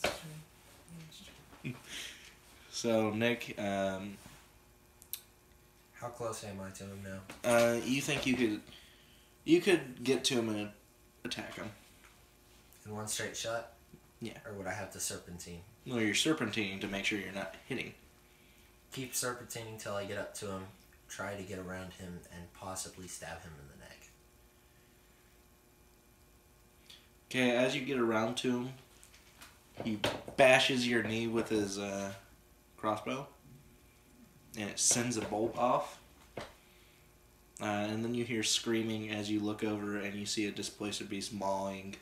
That's true. That's true. So, Nick, How close am I to him now? you think you could get to him and attack him? In one straight shot? Yeah. Or would I have to serpentine? No, you're serpentining to make sure you're not hitting. Keep serpentining till I get up to him, try to get around him, and possibly stab him in the neck. Okay, as you get around to him, he bashes your knee with his crossbow, and it sends a bolt off. And then you hear screaming as you look over, and you see a displacer beast mauling.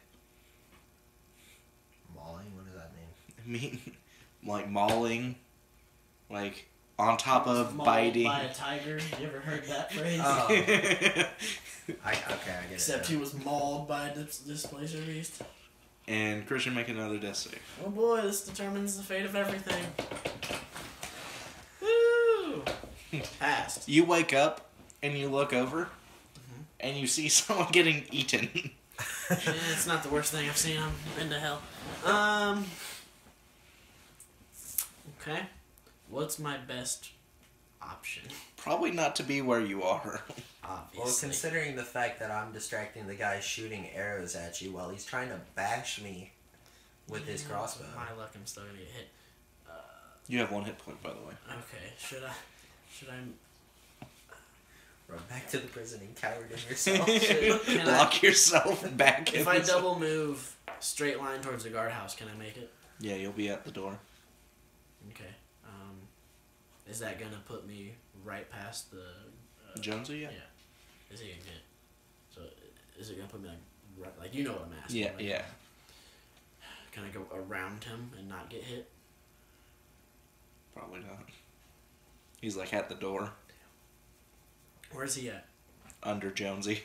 Mauling? What does that mean? I mean, like mauling, like on top of Mauled biting. by a tiger. You ever heard that phrase? Oh. I get Except it. he was mauled by a displacer beast. And Christian, make another death save. Oh boy, this determines the fate of everything. Woo! Passed. You wake up and you look over, and you see someone getting eaten. Yeah, it's not the worst thing I've seen. I'm into hell. Okay. What's my best option? Probably not to be where you are. Obviously. Well, considering the fact that I'm distracting the guy shooting arrows at you while he's trying to bash me with his crossbow. My luck, I'm still gonna get hit. You have 1 hit point, by the way. Okay. Should I? Run back to the prison and cower in yourself. Can I- Lock yourself back in If I the- double move straight line towards the guardhouse, can I make it? Yeah, you'll be at the door. Okay. Is that gonna put me right past the? Jonesy, yeah? Yeah. Is he gonna get? So is it gonna put me like you know what I'm asking? Yeah, like, yeah. Can I go around him and not get hit? Probably not. He's like at the door. Where's he at? Under Jonesy.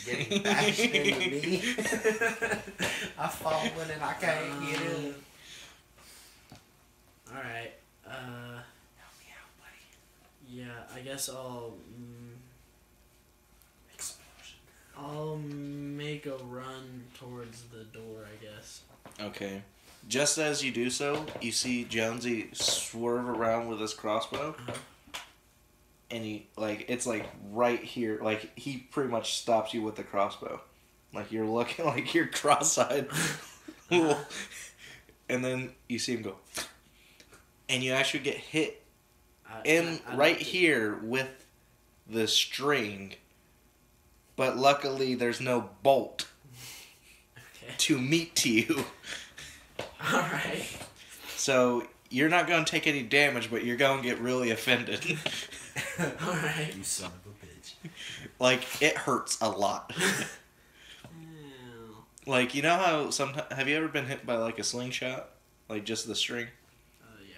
Getting bashed into me. I fallen and I can't get in. All right. Yeah, I guess I'll make a run towards the door, I guess. Okay. Just as you do so, you see Jonesy swerve around with his crossbow. Uh-huh. And he, like, it's like right here. Like, he pretty much stops you with the crossbow. Like, you're looking like you're cross-eyed. And then you see him go. And you actually get hit I right like it. here with the string. But luckily, there's no bolt Okay. to meet you. All right. So you're not going to take any damage, but you're going to get really offended. All right. You son of a bitch. Like, it hurts a lot. Like, you know how sometimes... Have you ever been hit by, like, a slingshot? Like, just the string? Yeah.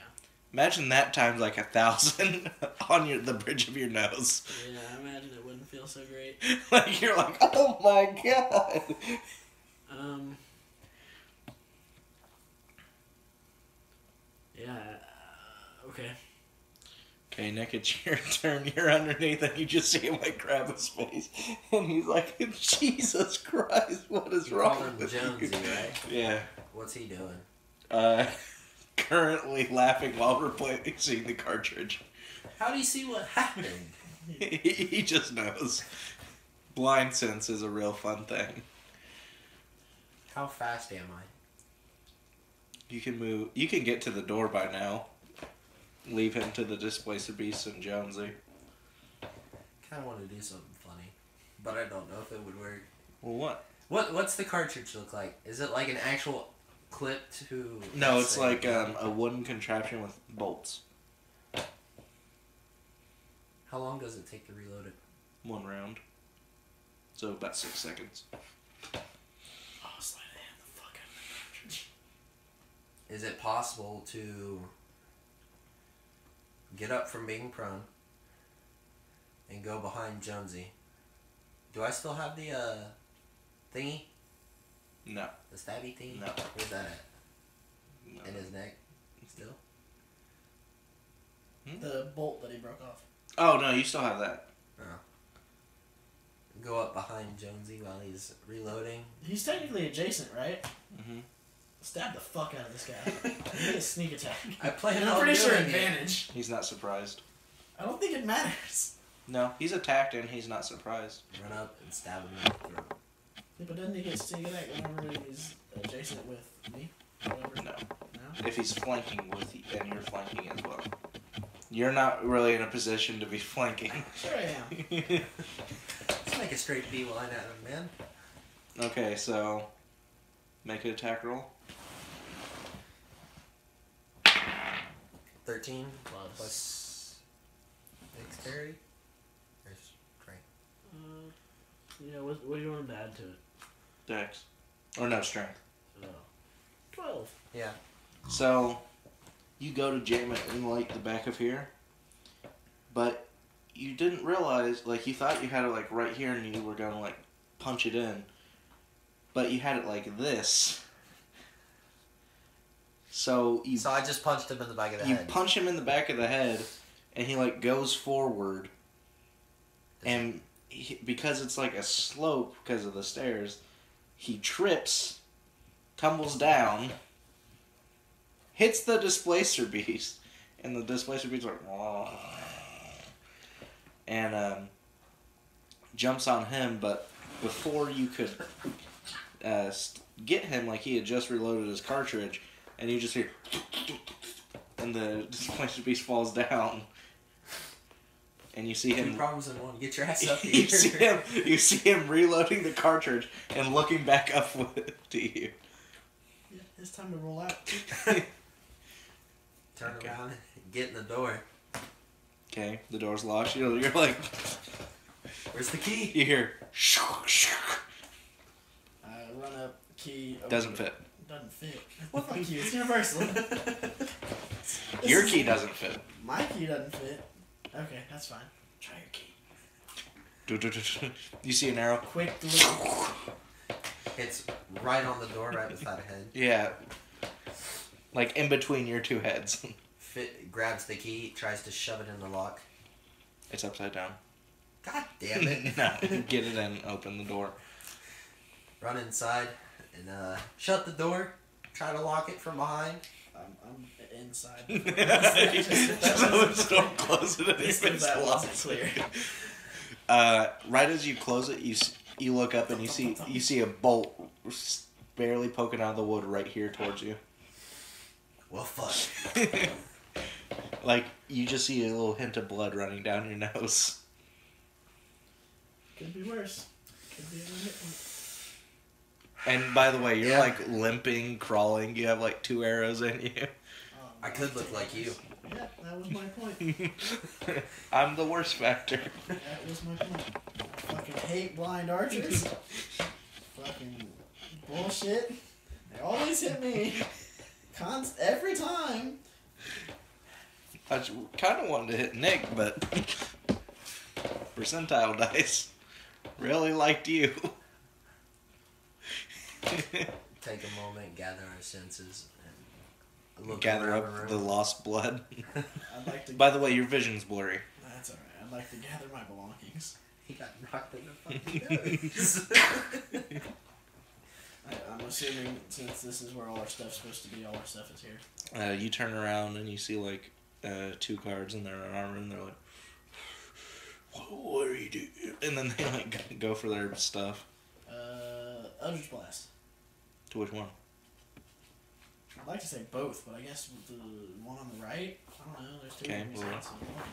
Imagine that times, like, 1,000 on the bridge of your nose. Yeah, I imagine it wouldn't feel so great. Like, you're like, oh my god! Yeah. Okay. Okay, Nick, it's your turn. You're underneath, and you just see him like grab his face, and he's like, "Jesus Christ, what is You wrong call him with Jonesy, you?" right? Yeah. What's he doing? Currently laughing while replacing the cartridge. How do you see what happened? He just knows. Blind sense is a real fun thing. How fast am I? You can move. You can get to the door by now. Leave him to the Displacer Beast and Jonesy. Kind of want to do something funny, but I don't know if it would work. Well, what? What's the cartridge look like? Is it like an actual clip to? No, it's like a wooden contraption with bolts. How long does it take to reload it? 1 round. So about 6 seconds. Oh, slide the hand the fuck out of the cartridge. Is it possible to get up from being prone and go behind Jonesy? Do I still have the thingy? No. The stabby thingy? No. Where's that at? No. In his neck? Still? The bolt that he broke off. Oh no, you still have that. Oh. Go up behind Jonesy while he's reloading. He's technically adjacent, right? Mm-hmm. Stab the fuck out of this guy. He a sneak attack. I plan And on I'm pretty sure doing it. advantage. He's not surprised. I don't think it matters. No, he's attacked and he's not surprised. Run up and stab him in the throat. Yeah, but doesn't he get sneak attack whenever he's adjacent with me? Whatever. No. No? If he's flanking with you, and you're flanking as well. You're not really in a position to be flanking. Sure I am. Let's make a straight B line at him, man. Okay, so make an attack roll. 13 Plus. plus dexterity. Or strength. Yeah, what do you want him to add to it? Dex. Or no, strength. 12. Yeah. So, you go to jam it in like the back of here, but you didn't realize, like you thought you had it like right here and you were gonna like punch it in, but you had it like this. So you So I just punched him in the back of the you head. punch him in the back of the head, and he like goes forward, and because it's like a slope because of the stairs, he trips, tumbles down, hits the Displacer Beast, and the Displacer Beast like, "Wah," and jumps on him, but before you could get him, like he had just reloaded his cartridge, and you just hear, and the Displacer Beast falls down, and you see Two him. problems in one. Get your ass up here. You see him reloading the cartridge and looking back up to you. Yeah, it's time to roll out. Turn Okay. around, get in the door. Okay, the door's locked. You're like, Where's the key? you hear, I run up, key. open doesn't it. fit. Doesn't fit. Well, fuck you. It's universal. Your This key is- doesn't fit. My key doesn't fit. Okay, that's fine. Try your key. You see an arrow? Quick delivery. It's right on the door, right beside a head. Yeah. Like in between your two heads. Fit grabs the key, tries to shove it in the lock. It's upside down. God damn it! No, get it in, open the door. Run inside and shut the door. Try to lock it from behind. I'm inside. Just don't close it. This thing that wasn't clear. Right as you close it, you look up and you see a bolt barely poking out of the wood right here towards you. Well, fuck. Like you just see a little hint of blood running down your nose. Could be worse. Could be a hit point. And by the way, you're Yeah. like limping, crawling. You have like 2 arrows in you. I could look like you. Yeah, that was my point. I'm the worst factor. That was my point. I fucking hate blind archers. Fucking bullshit. They always hit me. Every time. I kind of wanted to hit Nick, but percentile dice really liked you. Take a moment, gather our senses, and Look gather around up room. the lost blood. I'd like to. By the way, your vision's blurry. That's alright. I'd like to gather my belongings. He got knocked in the fucking nose. I'm assuming since this is where all our stuff's supposed to be, all our stuff is here. You turn around and you see like 2 guards in their armor, and they're like, "What are you doing?" And then they like go for their stuff. Eldritch Blast. To which one? I'd like to say both, but I guess with the one on the right, I don't know. There's 2 Okay, enemies well. on it, so I don't know.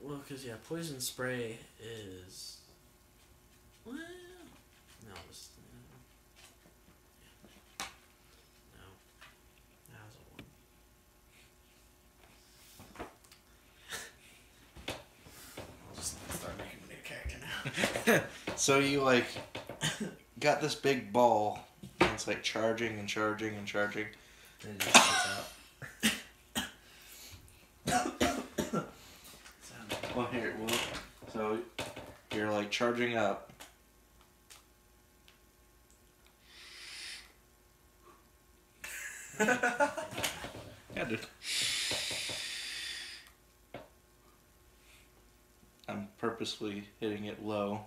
Well, because yeah, poison spray is. Well, no, it's no. That was a 1. I'll just start making a new character now. So you like got this big ball, and it's like charging and charging and charging. And it just gets out. Well, here, well, so you're like charging up. Yeah, dude. I'm purposely hitting it low.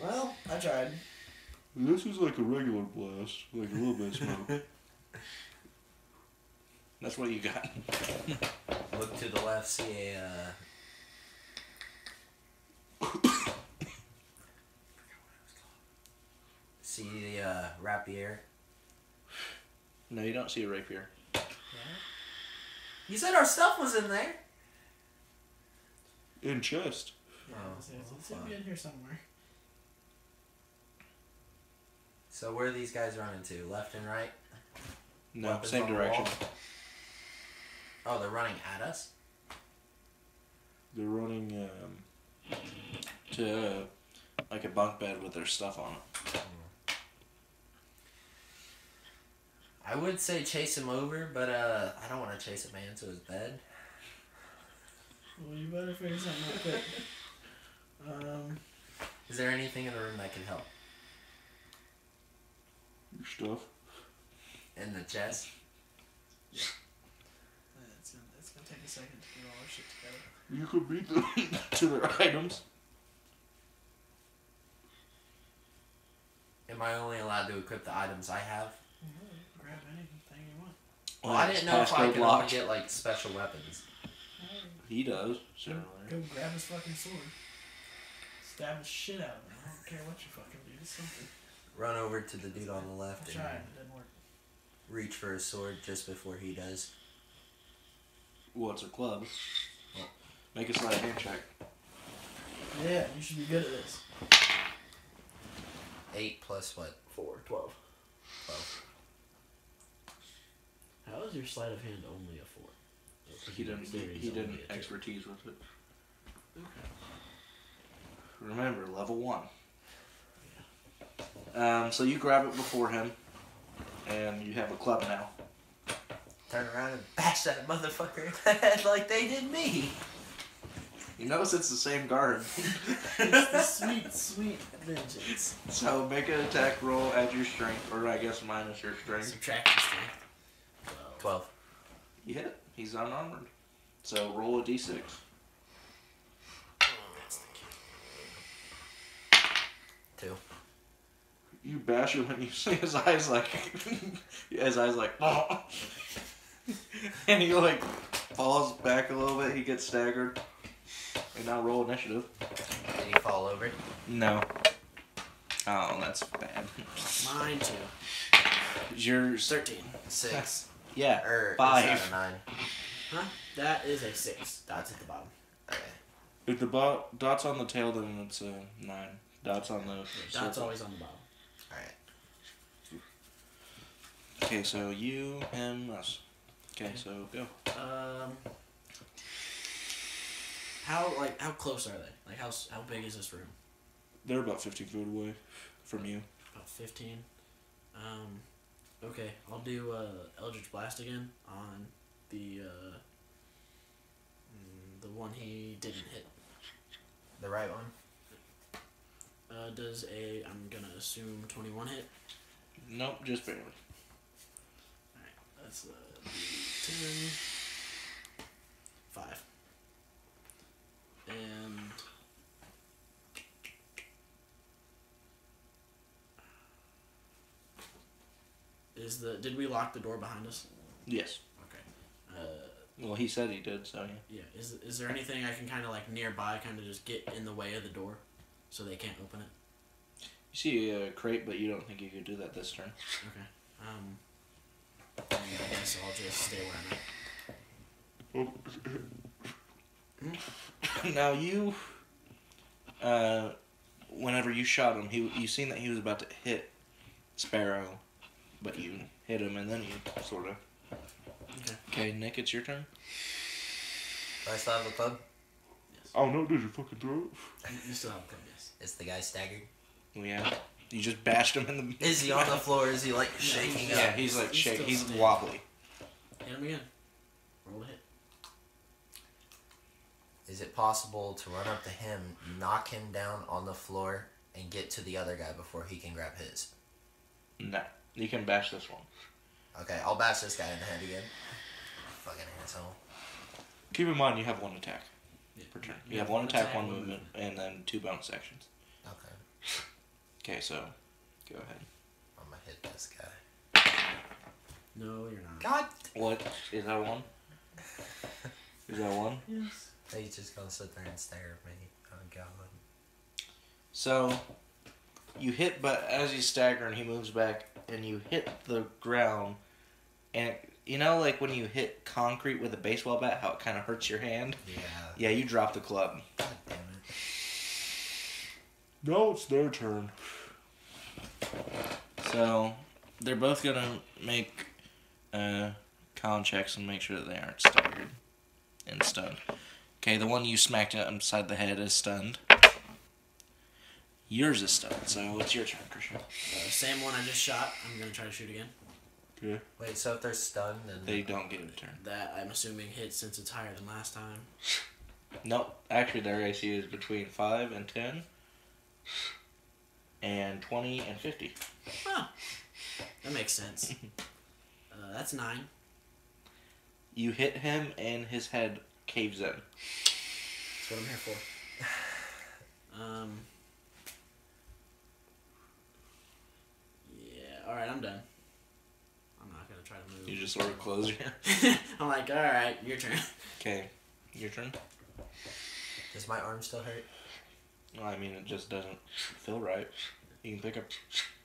Well, I tried. This is like a regular blast, like a little bit of smoke. That's what you got. Look to the left, see a. See the rapier. No, you don't see a rapier. You said our stuff was in there. In chest. Yeah, Oh, it's gonna be in here somewhere. So where are these guys running to? Left and right? No, Weapons same on the direction. wall? Oh, they're running at us? They're running to like a bunk bed with their stuff on it. I would say chase him over, but I don't want to chase a man to his bed. Well, you better figure something out quick. Is there anything in the room that can help? Your stuff. In the chest? It's gonna take a second to get all our shit together. You could beat them to their items. Am I only allowed to equip the items I have? Grab anything you want. Well, I didn't know if I could only get like special weapons. He does. Go, Certainly. go grab his fucking sword. Stab the shit out of him. I don't care what you fucking do. Do something. Run over to the dude on the I left tried. and It didn't work. reach for his sword just before he does. Well, it's a club. Make a sleight of hand check. Yeah, you should be good at this. 8 plus what? 4, 12. 12. How is your sleight of hand only a 4? He didn't expertise with it. Remember, level 1. So you grab it before him, and you have a club now. Turn around and bash that motherfucker in the head like they did me. You notice it's the same guard. It's the sweet, sweet vengeance. So make an attack roll, add your strength, or I guess minus your strength. Subtract your strength. 12. You hit it. He's unarmored. So roll a d6. That's the key. 2. You bash him and you see his eyes like, oh. And he like falls back a little bit. He gets staggered. And now roll initiative. Did he fall over? No. Oh, that's bad. Mine too. You're 13. 6. yeah. Or 5. Is that a 9? Huh? That is a 6. Dots at the bottom. Okay. If the dot's on the tail, then it's a 9. Dots on the Dots circle. always on the bottom. Alright. Okay, so you, him, us. Okay, so go. How close are they? Like how big is this room? They're about 15 feet away from you. About 15. Okay, I'll do Eldritch Blast again on the one he didn't hit. The right one? Does I'm gonna assume 21 hit? Nope, just barely. Alright, that's 10. 5. And... Did we lock the door behind us? Yes. Okay. Well, he said he did, so yeah. Yeah. Is there anything I can kind of like nearby, kind of just get in the way of the door, so they can't open it? You see a crate, but you don't think you could do that this turn. Okay. I guess I'll just stay where I'm at. Now you, whenever you shot him, you seen that he was about to hit Sparrow, but you hit him and then you sort of. Okay. Okay, Nick, it's your turn. Do I still have the club? Yes. Oh no, did you fucking throw it? You still have a club, yes. Is the guy staggered? Yeah. You just bashed him in the. Is he on the floor? Is he like shaking Yeah, up? he's like He's shake. still He's standing. wobbly. Hit him again. Roll a hit. Is it possible to run up to him, knock him down on the floor, and get to the other guy before he can grab his? No, you can bash this one. Okay, I'll bash this guy in the head again. Fucking asshole. Keep in mind you have one attack Yeah. per turn. You have one attack, one movement, and then 2 bonus actions. Okay, Okay, so go ahead. I'm gonna hit this guy. No, you're not. God! What is that one? Is that one? Yes. He's just gonna sit there and stare at me. Oh God. So you hit, but as he's staggering, he moves back, and you hit the ground, and you know, like when you hit concrete with a baseball bat, how it kind of hurts your hand. Yeah. Yeah, you drop the club. God damn it. No, it's their turn. So they're both gonna make con checks and make sure that they aren't staggered and stunned. Okay, the one you smacked upside the head is stunned. Yours is stunned, so it's your turn, Christian. Same one I just shot. I'm gonna try to shoot again. Okay. Wait, so if they're stunned, then They don't get a turn. That I'm assuming hits since it's higher than last time. Nope. Actually, their AC is between 5 and 10, and 20 and 50. Huh. That makes sense. That's 9. You hit him, and his head caves in. That's what I'm here for. Yeah. All right, I'm done. I'm not gonna try to move. You just sort of close your. I'm like, all right, your turn. Okay, your turn. does my arm still hurt? Well, I mean, it just doesn't feel right. You can pick up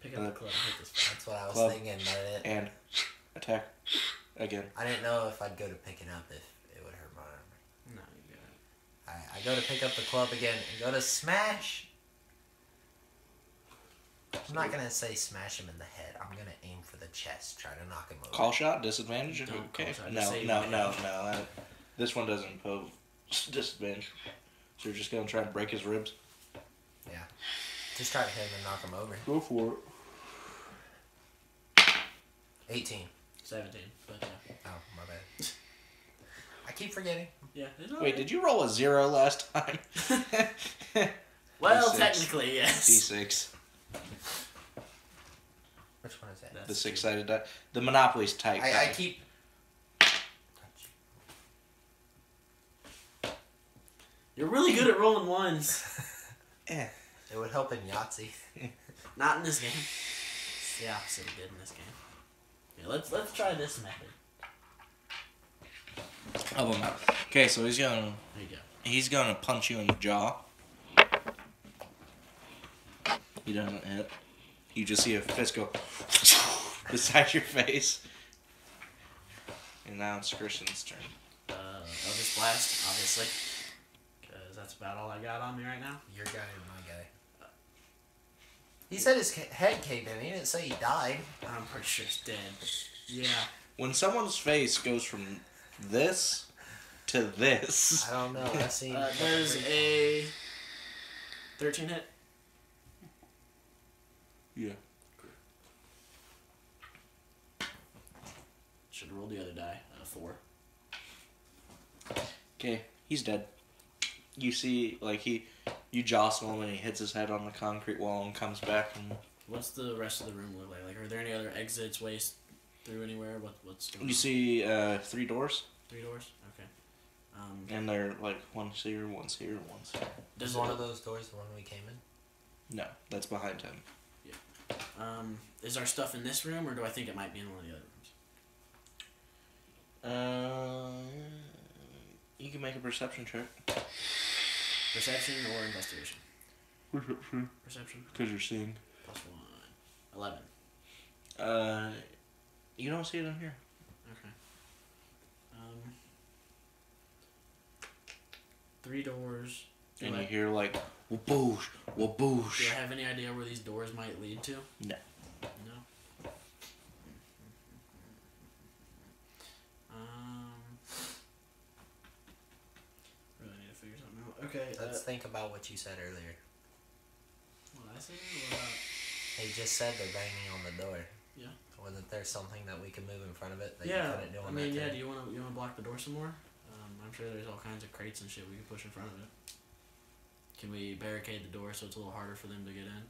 Pick up the club and hit this. That's what I was Club. thinking, but and attack again. I didn't know if I'd go to pick it up if it would hurt my arm. No, you got it. I go to pick up the club again and go to smash. I'm not gonna say smash him in the head. I'm gonna aim for the chest, try to knock him over. Call shot, disadvantage? Don't Okay. call shot, No, just say no, you no, hit. no. This one doesn't impose disadvantage. So you're just going to try and break his ribs? Yeah. Just try to hit him and knock him over. Go for it. 18. 17. But yeah. Oh, my bad. I keep forgetting. Yeah. It's Wait, alright. did you roll a 0 last time? Well, D6. technically, yes. D6. Which one is that? That's The 6-sided die. The Monopoly's type. I keep. You're really good at rolling ones. Eh. It would help in Yahtzee. Not in this game. It's the opposite of good in this game. Yeah, let's try this method. Oh, well, no. Okay, so There you go. he's gonna punch you in the jaw. He doesn't hit. You just see a fist go beside your face. And now it's Christian's turn. Eldritch Blast, obviously. Because that's about all I got on me right now. Your guy or my guy? He said his head caved in. He didn't say he died. I'm pretty sure it's dead. Yeah. When someone's face goes from this to this, I don't know. I've seen. There's a 13 hit. yeah. Should roll the other die. 4. Okay, he's dead. You see, like You jostle him and he hits his head on the concrete wall and comes back. And What's the rest of the room look like? Like, are there any other exits, ways through anywhere? What's going on? you see 3 doors, 3 doors? Okay. and they're like one's here, one's here, one's here. Is one of those doors the one we came in? No, that's behind him. Is our stuff in this room, or do I think it might be in one of the other rooms? You can make a perception check. Perception or investigation? Perception. Perception. Because you're seeing. Plus 1. 11. You don't see it in here. Okay. 3 doors. And you hear like, waboosh, waboosh. Do I have any idea where these doors might lead to? No. No. Really need to figure something out. Okay. Let's think about what you said earlier. What I say? What about? They just said they're banging on the door. Yeah. Wasn't there something that we could move in front of it that Yeah. you couldn't do on I mean, that yeah. turn? Do you want to block the door some more? I'm sure there's all kinds of crates and shit we can push in front of it. Can we barricade the door so it's a little harder for them to get in?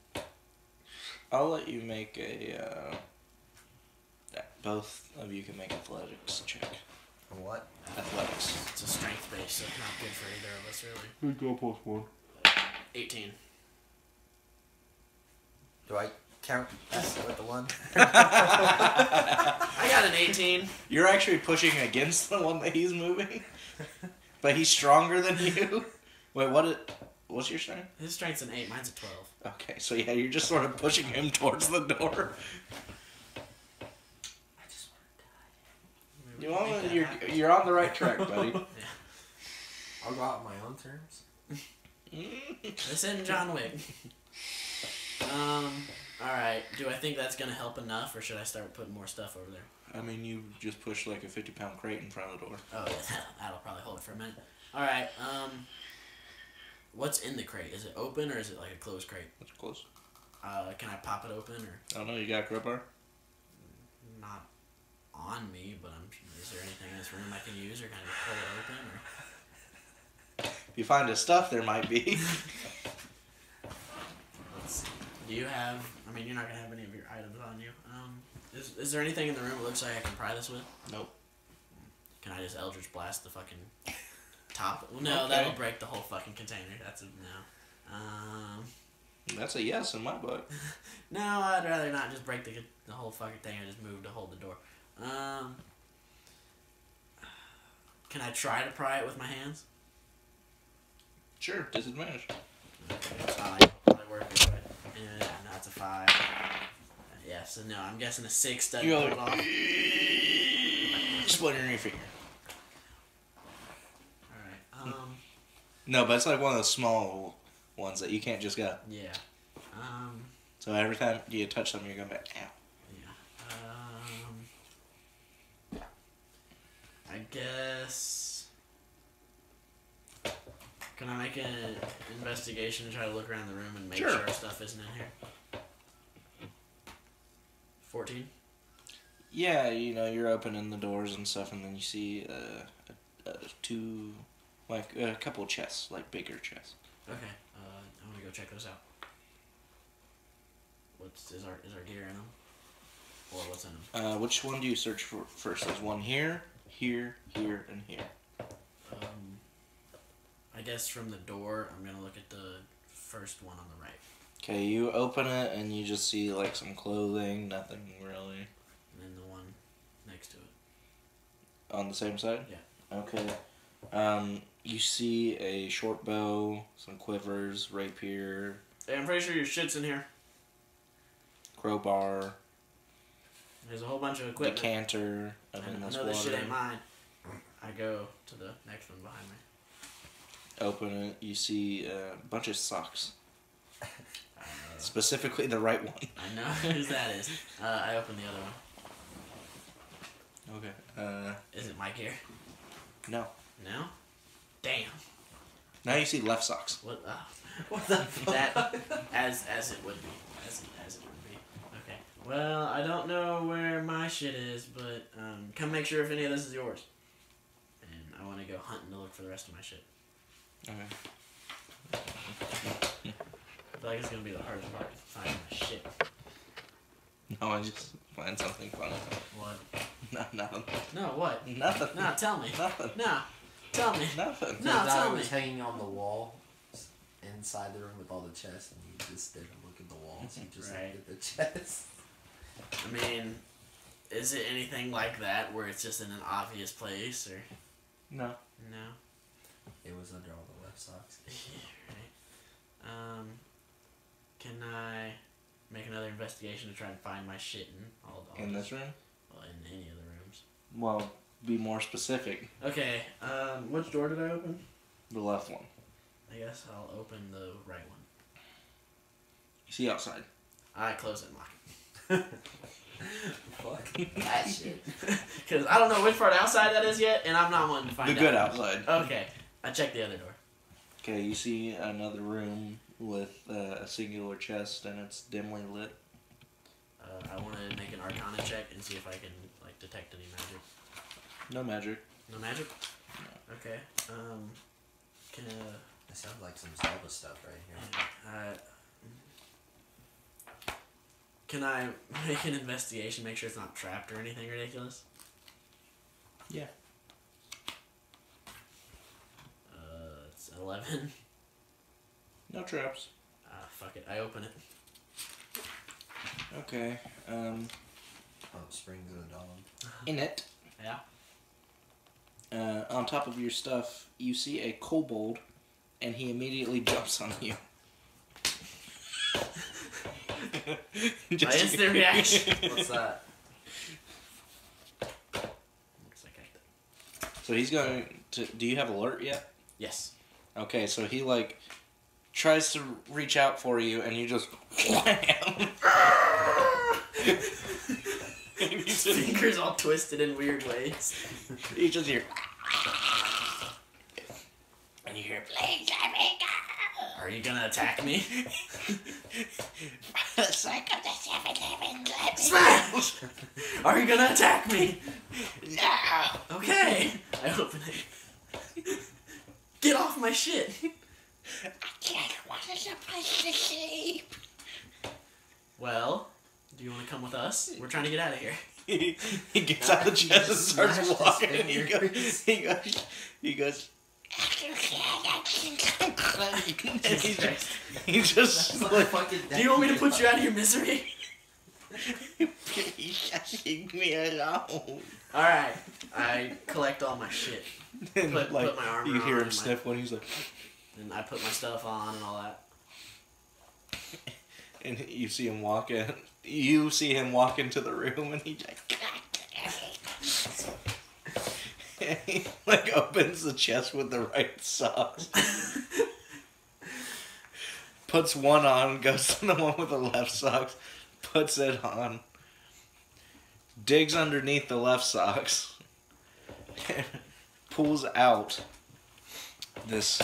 I'll let you make a. Both of you can make athletics check. What? Athletics. It's a strength base, so it's not good for either of us, really. Go plus 1. 18. Do I count that with the 1? I got an 18. You're actually pushing against the one that he's moving, but he's stronger than you. Wait, what's your strength? His strength's an 8, mine's a 12. Okay, so yeah, you're just sort of pushing him towards the door. I just want to die. You're on the right track, buddy. I'll go out on my own terms. This isn't John Wick. Alright. Do I think that's gonna help enough, or should I start putting more stuff over there? I mean, you just pushed like a 50-pound crate in front of the door. Oh, yeah, that'll probably hold it for a minute. Alright, what's in the crate? Is it open, or is it like a closed crate? That's close. Can I pop it open, or? I don't know, you got a crowbar? Not on me, but is there anything in this room I can use, or can I just pull it open, or? If you find his stuff, there might be. Let's see. Do you have, I mean, you're not gonna have any of your items on you. Is there anything in the room that looks like I can pry this with? Nope. Can I just Eldritch Blast the fucking top? Well, no, Okay. that'll break the whole fucking container. That's a no. That's a yes in my book. No, I'd rather not just break the whole fucking thing and just move to hold the door. Can I try to pry it with my hands? Sure, disadvantage. Okay, it's not like really working, but no, it's a 5. Yeah, so no, I'm guessing a 6 doesn't You pull go it off. splintering your finger. Alright, No, but it's like one of those small ones that you can't just go. yeah. So every time you touch something, you're going back, ow. Yeah. I guess. Can I make an investigation and try to look around the room and make Sure. sure our stuff isn't in here? 14? Yeah, you're opening the doors and stuff, and then you see a couple chests, like bigger chests. Okay. I want to go check those out. Is our gear in them? Or what's in them? Which one do you search for first? There's one here, here, here, and here. I guess from the door, I'm gonna look at the first one on the right, Okay, you open it and you just see like some clothing, nothing really. and then the one next to it. On the same side? Yeah. Okay. You see a short bow, some quivers, rapier, Hey, I'm pretty sure your shit's in here. crowbar, There's a whole bunch of equipment. decanter, I this know this shit water. ain't mine. I go to the next one behind me. Open it, you see a bunch of socks. Specifically the right one. I know whose that is. I open the other one. Okay. Is it my gear? No. No? Damn. Now you see left socks. What? What the fuck? That as it would be. As it would be. Okay. Well, I don't know where my shit is, but come make sure if any of this is yours. And I want to go hunting to look for the rest of my shit. Okay. feel like it's gonna be the hardest part to find my shit. No, I just find something funny. What? No, nothing. No, what? Nothing. No, tell me. Nothing. No, tell me. Nothing. No, I thought tell it me. was hanging on the wall inside the room with all the chests, and you just didn't look at the walls. You just Right. looked at the chests. I mean, is it anything like that where it's just in an obvious place or No. no? It was under all the left socks. Right. Can I make another investigation to try and find my shit In this room? Well, in any of the rooms. Well, be more specific. Okay. Which door did I open? The left one. I guess I'll open the right one. You see outside. I close it and lock Fuck that shit. it. Because I don't know which part outside that is yet, and I'm not wanting to find The out. good outside. Okay. I checked the other door. Okay, you see another room with a singular chest and it's dimly lit. I want to make an Arcana check and see if I can like detect any magic. No magic. No magic? Okay. Can That sounds like some Zelda stuff right here. can I make an investigation, make sure it's not trapped or anything ridiculous? Yeah. It's 11. No traps. Fuck it. I open it. Okay. Oh, Springs of the Dawn. In it. Yeah. On top of your stuff, you see a kobold, and he immediately jumps on you. My instant reaction. What's that? Looks like I... So he's going to. Do you have alert yet? Yes. Okay, so he like tries to reach out for you, and you just wham. And you just, Fingers all twisted in weird ways. you just hear. And you hear, please let me go. Are you gonna attack me? For the sake of the 7-Eleven, let me Smash! Are you gonna attack me? No. Okay. I open it. Get off my shit. I can't want a place to sleep. Well, do you want to come with us? We're trying to get out of here. He gets out of the chest and starts Smashed his walking. fingers. He goes. And Jesus Christ. he just like, fucking Do you want me to put you out of your misery? please just leave me alone. Alright. I collect all my shit. And Put my armor you hear on him and sniff when he's like, And I put my stuff on and all that. and you see him walk in. You see him walk into the room, and he like, and he like opens the chest with the right socks. Puts one on, goes to the one with the left socks, puts it on, digs underneath the left socks, and pulls out this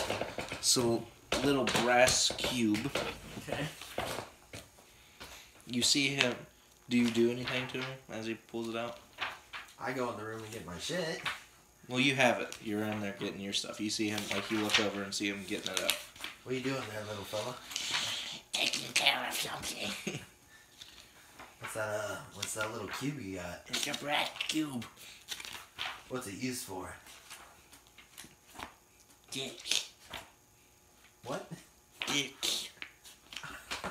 little brass cube. Okay. You see him. Do you do anything to him as he pulls it out? I go in the room and get my shit. Well, you have it. You're in there getting your stuff. You see him, like, you look over and see him getting it out. What are you doing there, little fella? Taking care of something. What's that little cube you got? It's a brass cube. What's it used for? Dick. What? Dick.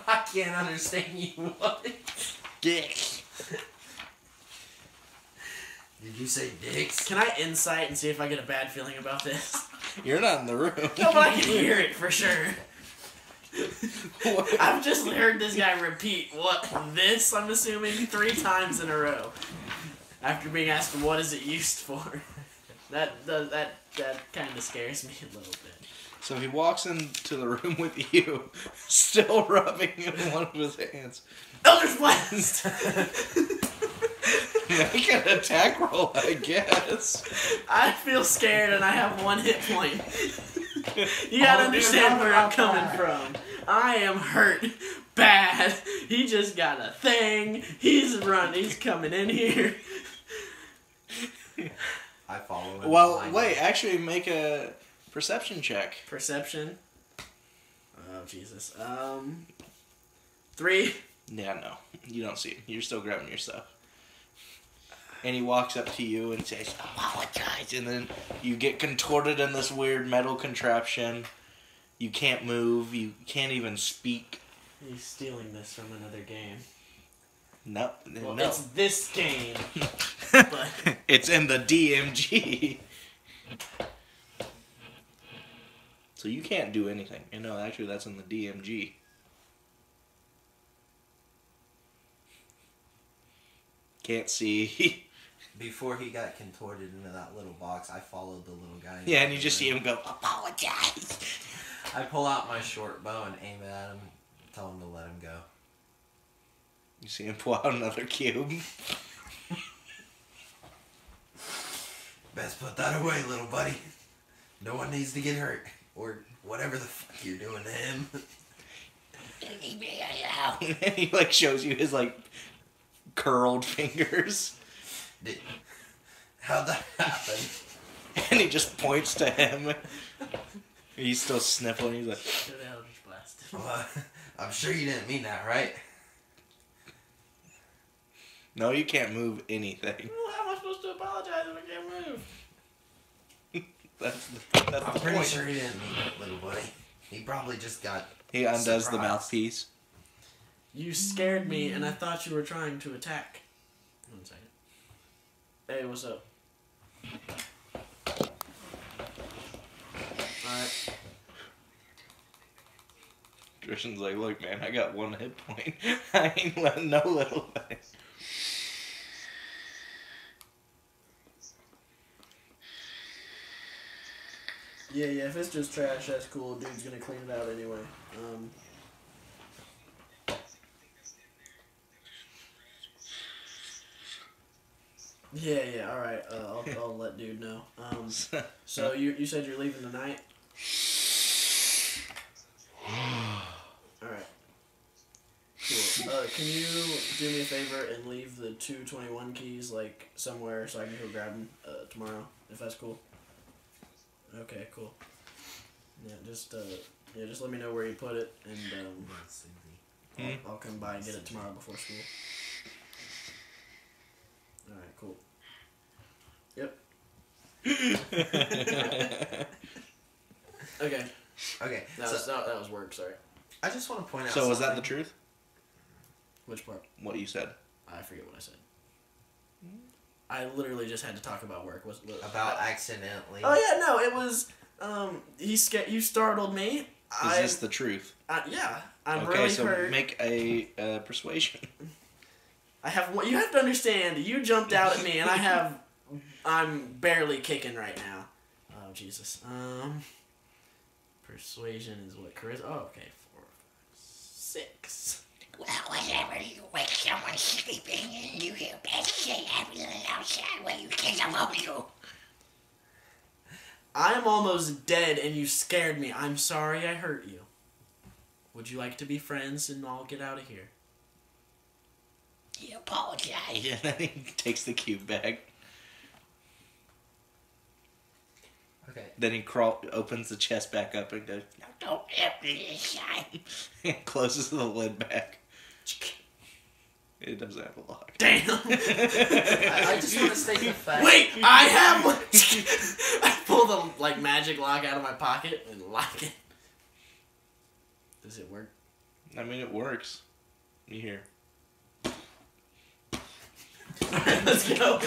I can't understand you. What? Dick. Did you say dicks? Can I insight and see if I get a bad feeling about this? You're not in the room. No, but I can hear it for sure. I've just heard this guy repeat this, I'm assuming, 3 times in a row. After being asked what is it used for. That kind of scares me a little bit. So he walks into the room with you, still rubbing in one of his hands. Eldritch Blast! Make an attack roll, I guess. I feel scared and I have 1 hit point. You gotta understand where I'm coming from. I am hurt bad. He just got a thing. He's coming in here. I follow him. Well, behind wait, him. actually make a perception check. Perception. Oh, Jesus. 3. Yeah, no. You don't see him. You're still grabbing your stuff. And he walks up to you and says, apologize. And then you get contorted in this weird metal contraption. You can't move. You can't even speak. He's stealing this from another game. No. Well, no. it's this game. But It's in the DMG. So you can't do anything. And no, actually, that's in the DMG. Can't see. Before he got contorted into that little box, I followed the little guy. Yeah, and you just see him go, apologize. I pull out my short bow and aim it at him, tell him to let him go. You see him pull out another cube. Best put that away, little buddy. No one needs to get hurt. Or whatever the fuck you're doing to him. And he like shows you his like curled fingers. How'd that happen? And he just points to him. He's still sniffling. He's like, Good Eldritch Blast. I'm sure you didn't mean that, right? no, you can't move anything. Well, how am I supposed to apologize if I can't move? That's I'm the pretty point. sure he didn't mean it, little buddy. He probably just got... He undoes the Surprise. mouthpiece. You scared me, and I thought you were trying to attack. 1 second. Hey, what's up? Alright. Christian's like, look, man, I got 1 hit point. I ain't letting no little thing. Yeah, if it's just trash, that's cool. Dude's gonna clean it out anyway. Yeah, alright. I'll let dude know. So you said you're leaving tonight? Alright. Cool. Can you do me a favor and leave the 221 keys, like, somewhere so I can go grab them tomorrow, if that's cool? Okay, cool. Yeah, just let me know where you put it, and I'll come by and get it tomorrow before school. Alright, cool. Yep. Okay. Okay, That was work, sorry. I just want to point out So was that the something. truth? Which part? What you said? I forget what I said. I literally just had to talk about work. About accidentally... Oh yeah, no, it was, you startled me. Is this the truth? Yeah, I'm Okay, really so hurt. make a persuasion. You have to understand, you jumped out at me, and I'm barely kicking right now. Oh, Jesus. Persuasion is what, charisma? Oh, okay, 4, 5, 6. Well, whenever you wake someone sleeping and you hear bad shit happening outside where you think about you. I'm almost dead, and you scared me. I'm sorry I hurt you. Would you like to be friends, and I'll get out of here? He apologized. And then he takes the cube back. Okay. Then he opens the chest back up and goes, No, don't help me this time. and closes the lid back. It doesn't have a lock. Damn! I just want to state the fact... Wait, I have one! I pull the, magic lock out of my pocket and lock it. Does it work? I mean, it works. You hear. Alright, let's go.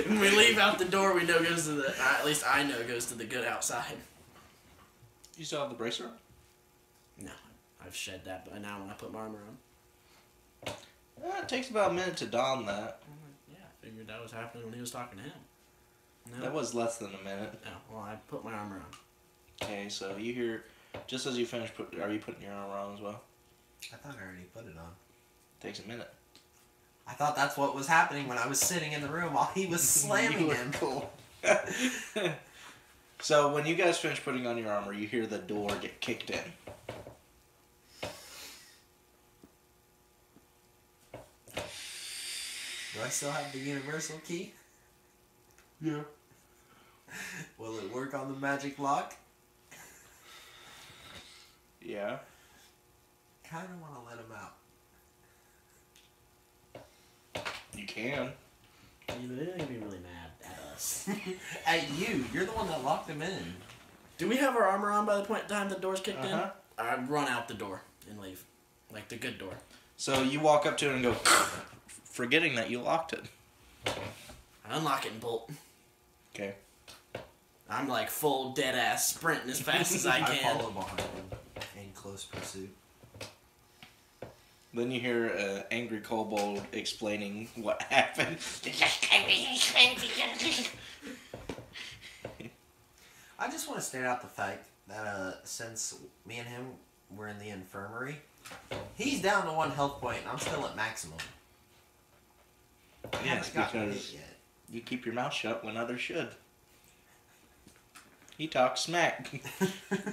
When we leave out the door, we know goes to the... at least I know goes to the good outside. You still have the bracer on? No, I've shed that, but now when I put my armor on... It takes about a minute to don that. Yeah, I figured that was happening when he was talking to him. No. That was less than a minute. No, well, I put my armor on. Okay, so you hear, just as you finish, are you putting your armor on as well? I thought I already put it on. Takes a minute. I thought that's what was happening when I was sitting in the room while he was slamming You were him. cool. So when you guys finish putting on your armor, you hear the door get kicked in. Do I still have the universal key? Yeah. Will it work on the magic lock? Yeah. Kind of want to let him out. You can. They're gonna be really mad at us. At you. You're the one that locked him in. Do we have our armor on by the time the door's kicked in? Uh-huh. I run out the door and leave. Like the good door. So you walk up to it and go, forgetting that you locked it. I unlock it and bolt. Okay. I'm like full dead ass sprinting as fast as I I can. follow behind him in close pursuit. Then you hear an angry kobold explaining what happened. I just want to state out the fact that since me and him were in the infirmary, he's down to 1 health point and I'm still at maximum. I Yes, haven't gotten because hit yet. you keep your mouth shut when others should. He talks smack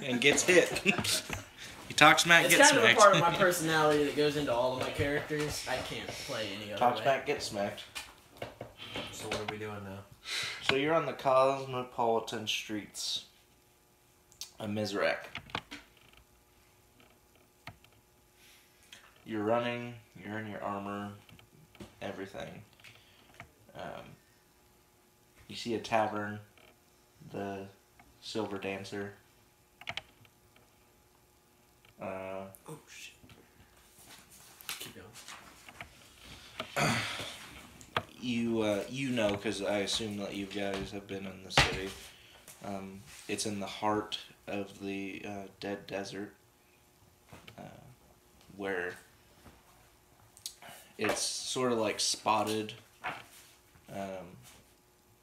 and gets hit. He talks smack, It's gets kind of a smacked. part of my personality that goes into all of my characters. I can't play any other Talk way. smack, get smacked. So what are we doing now? So you're on the cosmopolitan streets of Mizrak. You're running, you're in your armor, everything. You see a tavern, the Silver Dancer. Oh shit. Keep going. You know, because I assume that you guys have been in the city. It's in the heart of the dead desert, where it's sort of like spotted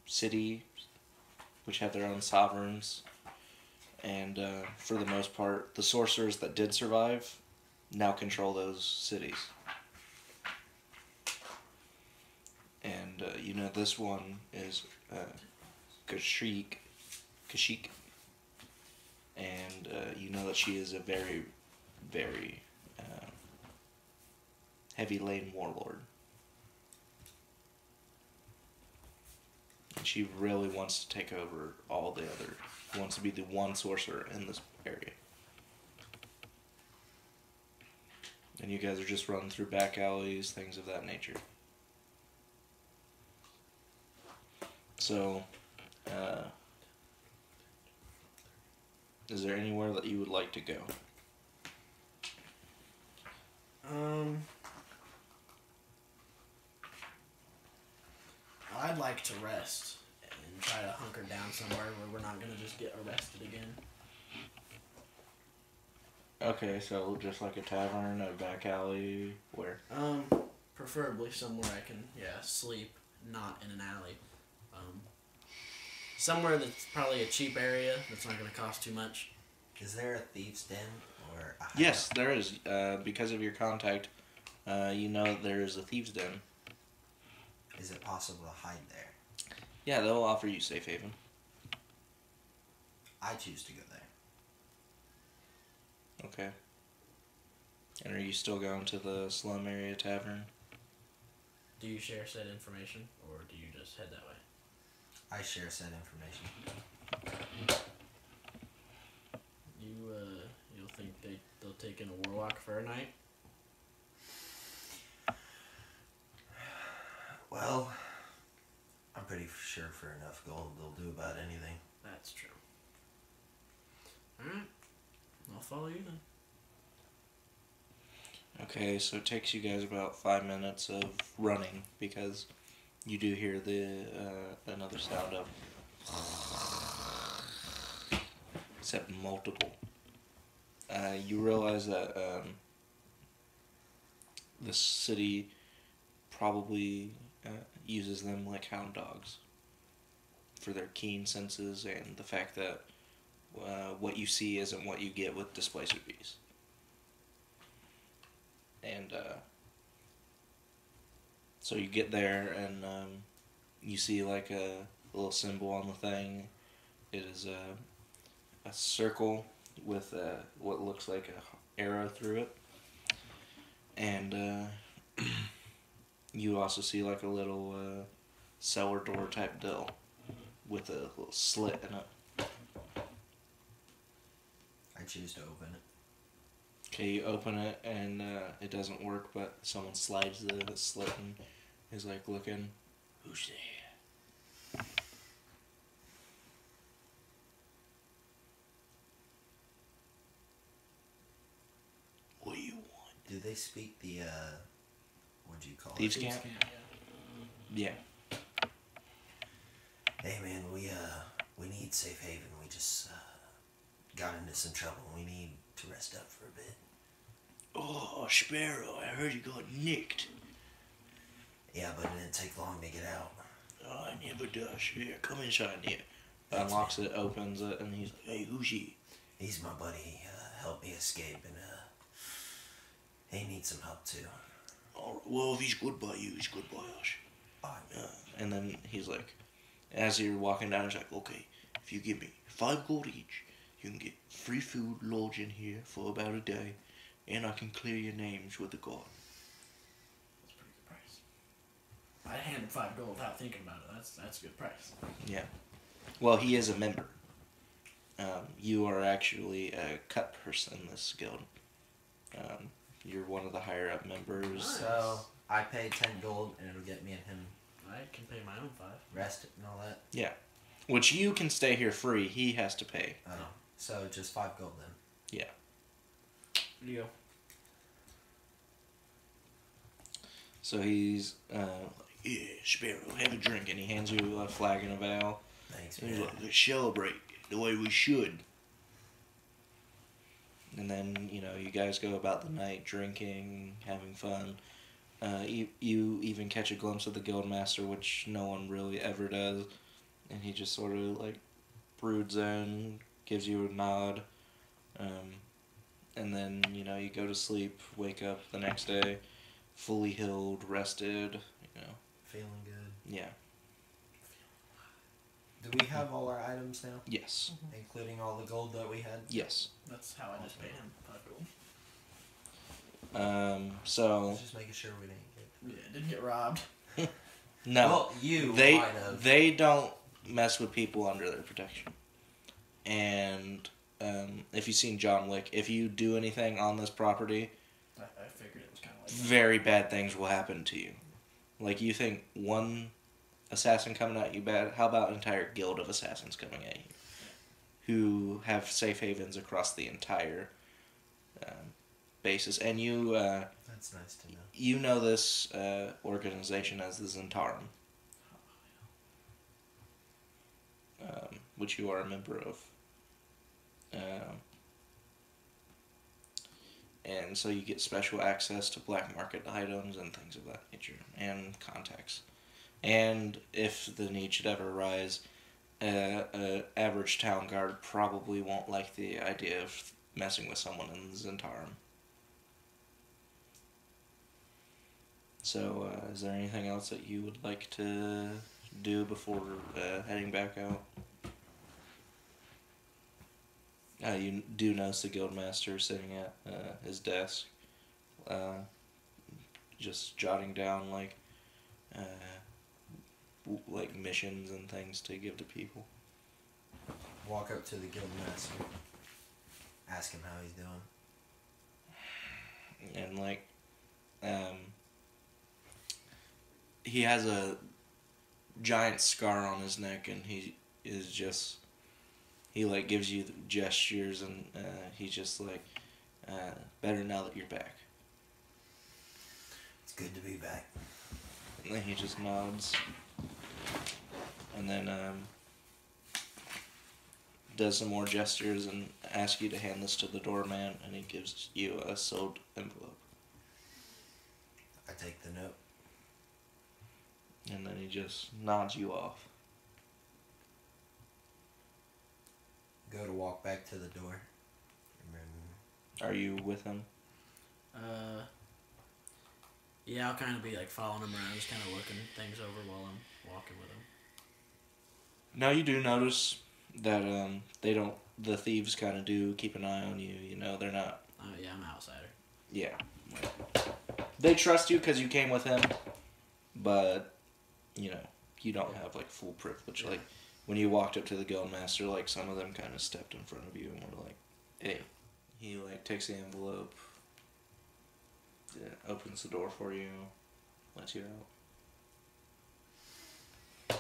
city, which have their own sovereigns, and for the most part, the sorcerers that did survive now control those cities. And you know, this one is Kashyyyk, and you know that she is a very, very heavy laden warlord. And she really wants to take over all the other. Wants to be the one sorcerer in this area. And you guys are just running through back alleys, things of that nature. So, is there anywhere that you would like to go? I'd like to rest and try to hunker down somewhere where we're not gonna just get arrested again. Okay, so just like a tavern, a back alley, where? Preferably somewhere I can, sleep, not in an alley. Somewhere that's probably a cheap area that's not gonna cost too much. Is there a thieves' den or a hideout? Yes, there is. Because of your contact, you know there is a thieves' den. Is it possible to hide there? Yeah, they'll offer you safe haven. I choose to go there. Okay. And are you still going to the slum area tavern? Do you share said information, or do you just head that way? I share said information. You'll think they'll take in a warlock for a night? Well, I'm pretty sure for enough gold they'll do about anything. That's true. Alright. I'll follow you then. Okay, so it takes you guys about 5 minutes of running because you do hear the another sound of except multiple. You realize that the city probably uses them like hound dogs for their keen senses and the fact that what you see isn't what you get with displacer bees. And so you get there and you see like a little symbol on the thing. It is a circle with what looks like a arrow through it. And you also see like a little cellar door type deal with a little slit in it. I choose to open it. Okay, you open it and it doesn't work, but someone slides the slit and is like looking. Who's there? What do you want? Do they speak the what do you call Thieves' it? camp? Yeah. Yeah. Hey man, we need safe haven. We just got into some trouble. We need to rest up for a bit. Oh, Sparrow, I heard you got nicked. Yeah, but it didn't take long to get out. Oh, I never does. Here, come inside here. Thanks, Unlocks it, opens it, and he's like, hey, who's he? He's my buddy. He helped me escape, and he needs some help too. All right, well, if he's good by you, he's good by us. Alright. And then he's like, as you're walking down, he's like, okay, if you give me 5 gold each, you can get free food lodged in here for about a day, and I can clear your names with the guard. That's a pretty good price. I handed 5 gold without thinking about it. That's a good price. Yeah. Well, he is a member. You are actually a cut person in this guild. You're one of the higher up members. Nice. So I pay 10 gold, and it'll get me and him I can pay my own 5. rest and all that. Yeah. Which you can stay here free. He has to pay. Oh, so just 5 gold then. Deal. So he's like, yeah, Sparrow, have a drink. And he hands you a flagon of ale. Thanks, And he's man. like, let's celebrate the way we should. And then, you guys go about the night drinking, having fun. You even catch a glimpse of the guildmaster, which no one really ever does. And he just sort of, broods in, gives you a nod. And then, you go to sleep, wake up the next day, fully healed, rested, Feeling good. Yeah. Do we have all our items now? Yes. Including all the gold that we had? Yes. That's how I just paid him 5 gold. So... Just making sure we didn't get... Yeah, didn't get robbed. No. Well, you they might have. they don't mess with people under their protection. And if you've seen John Wick, if you do anything on this property, I figured it was kind of like very bad things will happen to you. Like, you think one assassin coming at you bad, how about an entire guild of assassins coming at you? Who have safe havens across the entire basis. And you... That's nice to know. You know this organization as the Zentarum, which you are a member of. And so you get special access to black market items and things of that nature, and contacts. And if the need should ever arise, an average town guard probably won't like the idea of messing with someone in the Zentarum. So, is there anything else that you would like to do before heading back out? You do notice the guildmaster sitting at his desk, just jotting down missions and things to give to people. Walk up to the guild master. Ask him how he's doing. And he has a giant scar on his neck, and he is just, he gives you gestures, and he's just better now that you're back. It's good to be back. And then he just nods, and then does some more gestures and asks you to hand this to the doorman, and he gives you a sealed envelope. I take the note. And then he just nods you off. Go to walk back to the door. And then Are you with him? Yeah, I'll kind of be following him around, just kind of looking things over while I'm walking with him. Now you do notice that the thieves kind of do keep an eye on you. They're not. Yeah, I'm an outsider. Yeah. They trust you because you came with him, but you don't have full privilege. Yeah. When you walked up to the guildmaster, some of them kind of stepped in front of you and were like, "Hey, he like takes the envelope, opens the door for you, lets you out.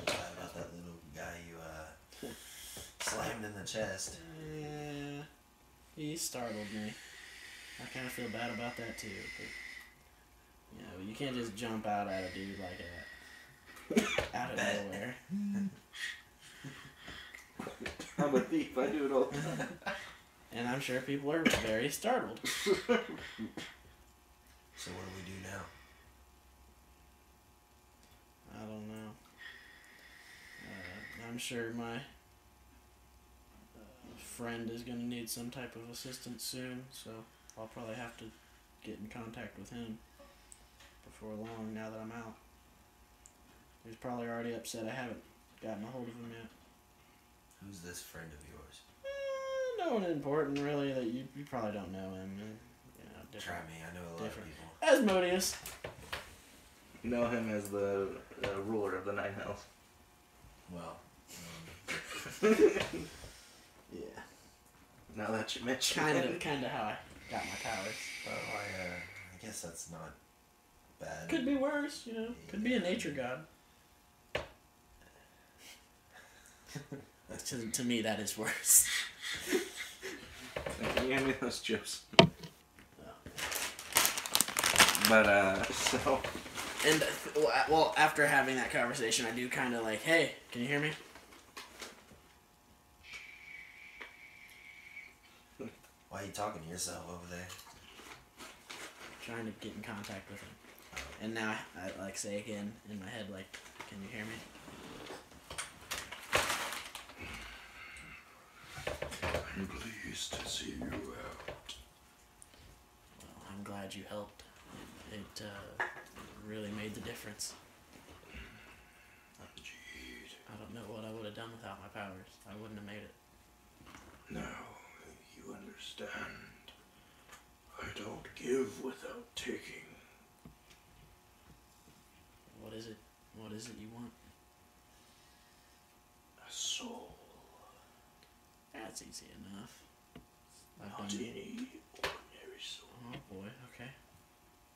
About that little guy you slammed in the chest. Yeah, he startled me. I kind of feel bad about that too. But, you know, you can't just jump out at a dude like that. Out of nowhere. I'm a thief. I do it all the time. And I'm sure people are very startled. So what do we do now? I don't know. I'm sure my friend is going to need some type of assistance soon, so I'll probably have to get in contact with him before long now that I'm out. He's probably already upset I haven't gotten a hold of him yet. Who's this friend of yours? No one important, really. That you probably don't know him. You know, Try different. me. I know a lot different. of people. Asmodeus. You know him as the ruler of the Nine Hells. Well, Yeah. Now that you mention it. Kind of how I got my powers. well, I guess that's not bad. Could be worse, you know. Could be a nature god. To me, that is worse. Can you hand me those chips? But, so... And, well, after having that conversation, I do kind of like, hey, can you hear me? Why are you talking to yourself over there? Trying to get in contact with him. And now I like say again in my head, like, can you hear me? I'm pleased to see you out. Well, I'm glad you helped. It really made the difference. Indeed. I don't know what I would have done without my powers. I wouldn't have made it. Now, you understand. I don't give without taking. What is it? What is it you want? A soul. That's easy enough. I've Not done- any ordinary soul. Oh boy, okay.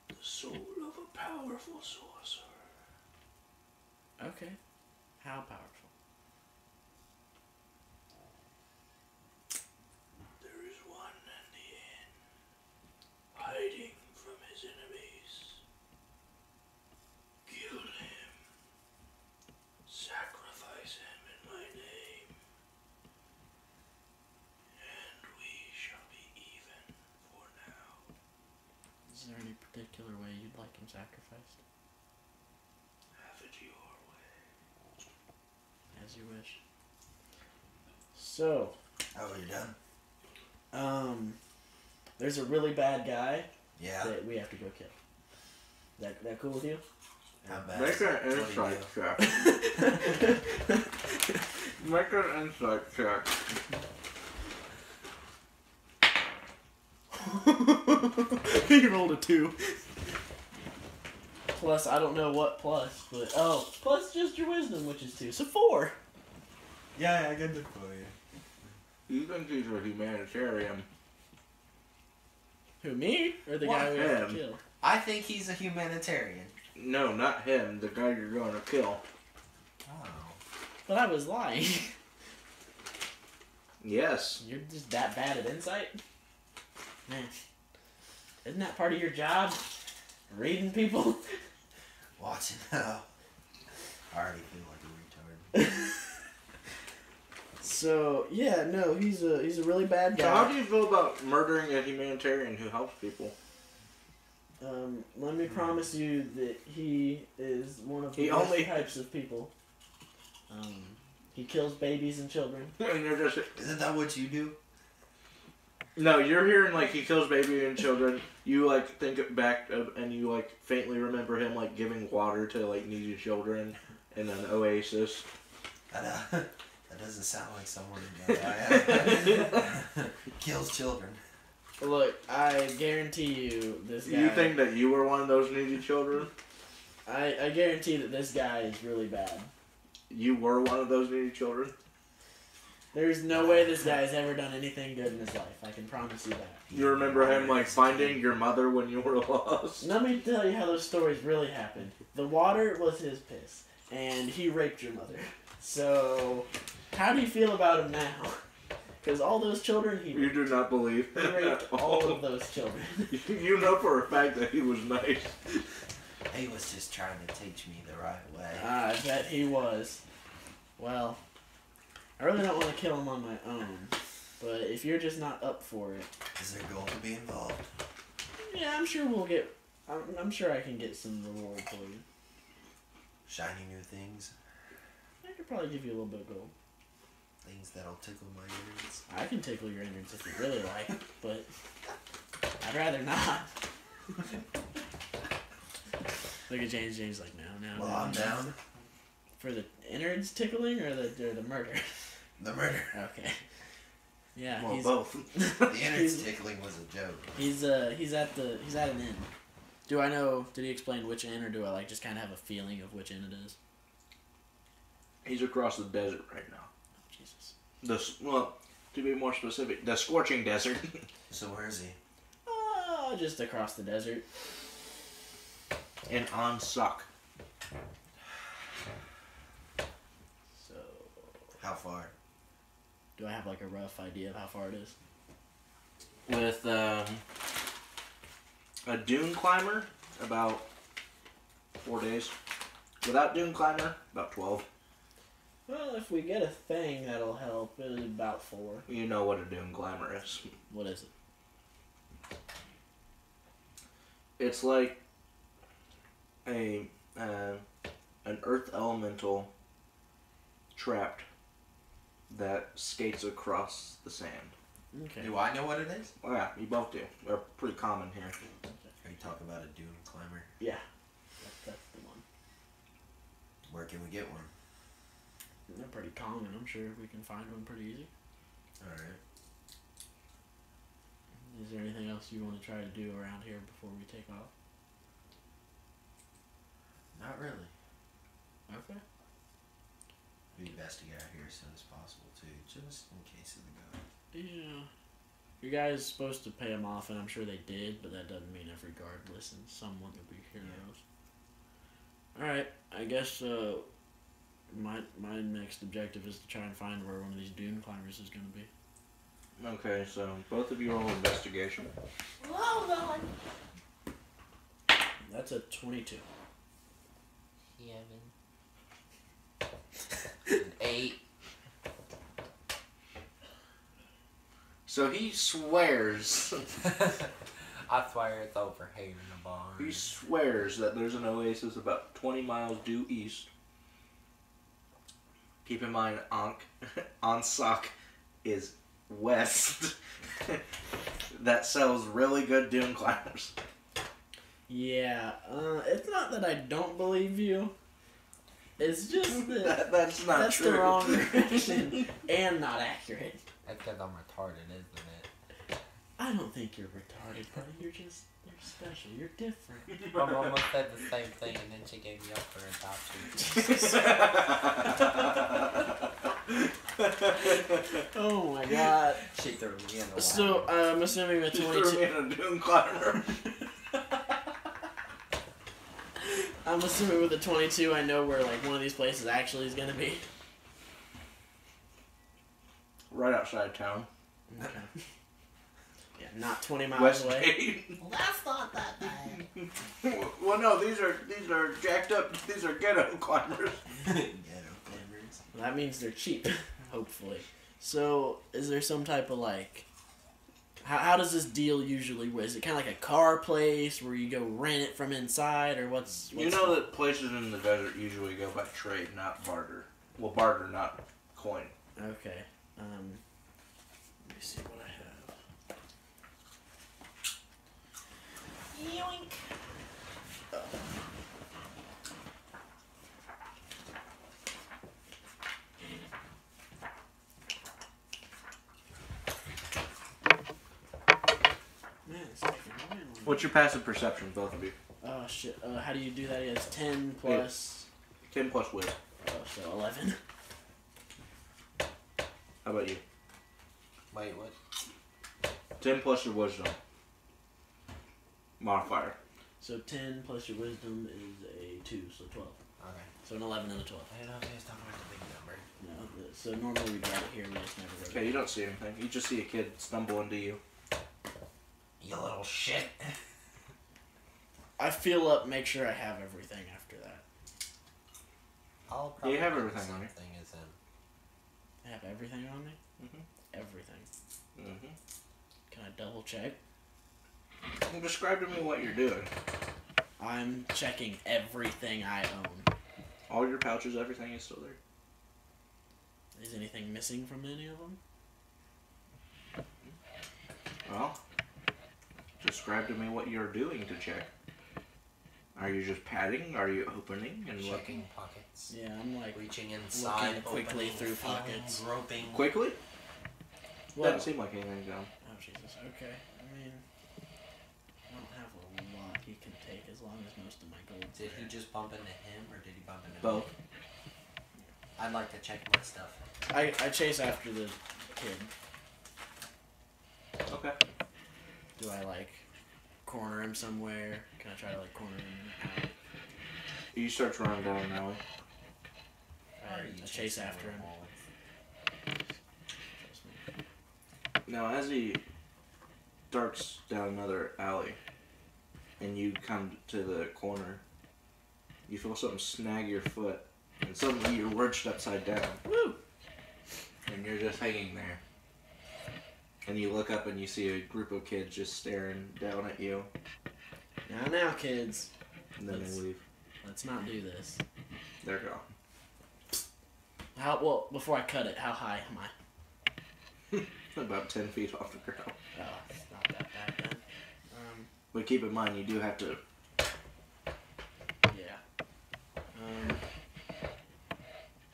The soul of a powerful sorcerer. Okay. How powerful? There is one in the inn, hiding from his enemies. Kill him. Sacrifice him in my name. And we shall be even for now. Is there any particular way you'd like him sacrificed? Have it your way. As you wish. So, Oh, you're done? there's a really bad guy Yeah. that we have to go kill. That cool with you? How bad? Make an What do you insight do? check. Make an insight check. He rolled a 2. Plus, I don't know what plus, but plus just your wisdom, which is 2, so 4. Yeah, I get it for you. You think he's a humanitarian? Who, me? Or the What? guy we have to Him. kill? I think he's a humanitarian. No, not him. The guy you're going to kill. Oh. But I was lying. Yes. You're just that bad at insight? Man, isn't that part of your job? Reading people? Watch it now. I already feel like a retard. So, yeah, no, he's a really bad So how guy. do you feel about murdering a humanitarian who helps people? Let me promise you that he is one of the He best only- types of people. He kills babies and children. And you're just... Isn't that what you do? No, you're hearing, like, he kills baby and children. You, like, think it back and you, like, faintly remember him, like, giving water to, like, needy children in an oasis. That doesn't sound like someone that kills children. Look, I guarantee you this guy... You think that you were one of those needy children? I guarantee that this guy is really bad. You were one of those needy children? There's no way this guy's ever done anything good in his life. I can promise you that. You remember him like finding your mother when you were lost? Let me tell you how those stories really happened. The water was his piss, and he raped your mother. So, how do you feel about him now? Because all those children, he You do not believe he raped all of those children. You know for a fact that he was nice. He was just trying to teach me the right way. I bet he was. Well, I really don't want to kill him on my own, but if you're just not up for it, Is there gold to be involved? yeah, I'm sure we'll get. I'm sure I can get some reward for you. Shiny new things? I could probably give you a little bit of gold. Things that'll tickle my ears? I can tickle your innards if you really like, but I'd rather not. Look at James. James like, no. Well, I'm down. For the innards tickling or the murder? The murder. Okay. Yeah, Well, he's both. The innards tickling was a joke. he's at an inn. Do I know? Did he explain which inn, or do I like just kind of have a feeling of which inn it is? He's across the desert right now. Jesus. Well, to be more specific, the scorching desert. So where is he? Just across the desert. And on suck. So, How far? do I have like a rough idea of how far it is? With a dune climber, about 4 days. Without dune climber, about 12. Well, if we get a thing that'll help, it'll be about 4. You know what a dune climber is. What is it? It's like an earth elemental trapped that skates across the sand. Okay. Do I know what it is? Well, yeah, you both do. They're pretty common here. Are you talking about a dune climber? Yeah, that's the one. Where can we get one? They're pretty common. I'm sure we can find one pretty easy. Alright. Is there anything else you want to try to do around here before we take off? Not really. Okay. It'd be best to get out here as soon as possible, too, just in case of the god. Yeah. You guys supposed to pay them off, and I'm sure they did, but that doesn't mean every guard listens. Some want to be heroes. Alright, I guess my next objective is to try and find where one of these dune climbers is going to be. Okay, so both of you roll investigation. Hold on. That's a 22. 7. An 8. So he swears, I swear it's over here in the barn. he swears that there's an oasis about 20 miles due east. Keep in mind, Ansak is west. That sells really good dune climbers. Yeah, it's not that I don't believe you. It's just that That's not that's true. the wrong direction and not accurate. That's because I'm retarded, isn't it? I don't think you're retarded, buddy. You're special. You're different. My mama said the same thing and then she gave me up for adoption. Oh my god. She threw me in the So, I'm assuming the She threw me 22. in a dune climber. I'm assuming with the 22, I know where like one of these places actually is gonna be. Right outside town. Okay. Yeah, not 20 miles West away. Gate. Well, that's not that bad. Well, no, these are jacked up. These are ghetto climbers. Ghetto climbers. Well, that means they're cheap, hopefully. So, is there some type of like? How does this deal usually work? Is it kind of like a car place where you go rent it from inside, or what's You know that places in the desert usually go by trade, not barter. Well, barter, not coin. Okay. Let me see what I have. Yoink. Man, it's taking a while. What's your passive perception, both of you? Oh shit! How do you do that? It's 10 plus. 10 plus wit. Oh, so 11. How about you? Wait, what? 10 plus your wisdom. Modifier. So 10 plus your wisdom is a 2, so 12. Okay. So an 11 and a 12. I don't know if he was talking about the big number. No, so normally we write it here, we just never wrote Okay, it. you don't see anything. You just see a kid stumble into you. You little shit. I fill up, make sure I have everything after that. I'll Yeah, you have do everything on you. something as him. I have everything on me? Mhm. Everything. Mm-hmm. Can I double check? Describe to me what you're doing. I'm checking everything I own. All your pouches, everything is still there. Is anything missing from any of them? Well, describe to me what you're doing to check. Are you just patting? Are you opening and Checking looking pockets. Yeah, I'm like Reaching inside, looking quickly opening, through feeling, pockets. groping. quickly? Well, Doesn't seem like anything's down. oh Jesus. Okay. I mean, I don't have a lot he can take as long as most of my gold's Did there. he just bump into him, or did he bump into Both. me? I'd like to check my stuff. I chase after the kid. Okay. Do I like corner him somewhere? Can I try to like corner him out? You start to run down an alley. Or you I chase him after with him. a wall? Trust me. Now, as he darts down another alley, and you come to the corner, you feel something snag your foot, and suddenly you're lurched upside down. Woo! And you're just hanging there. And you look up and you see a group of kids just staring down at you, Now, kids. and then Let's- they leave. Let's not do this. They're gone. Well, before I cut it, how high am I? About 10 feet off the ground. Oh, it's not that bad then. But keep in mind, you do have to. Yeah.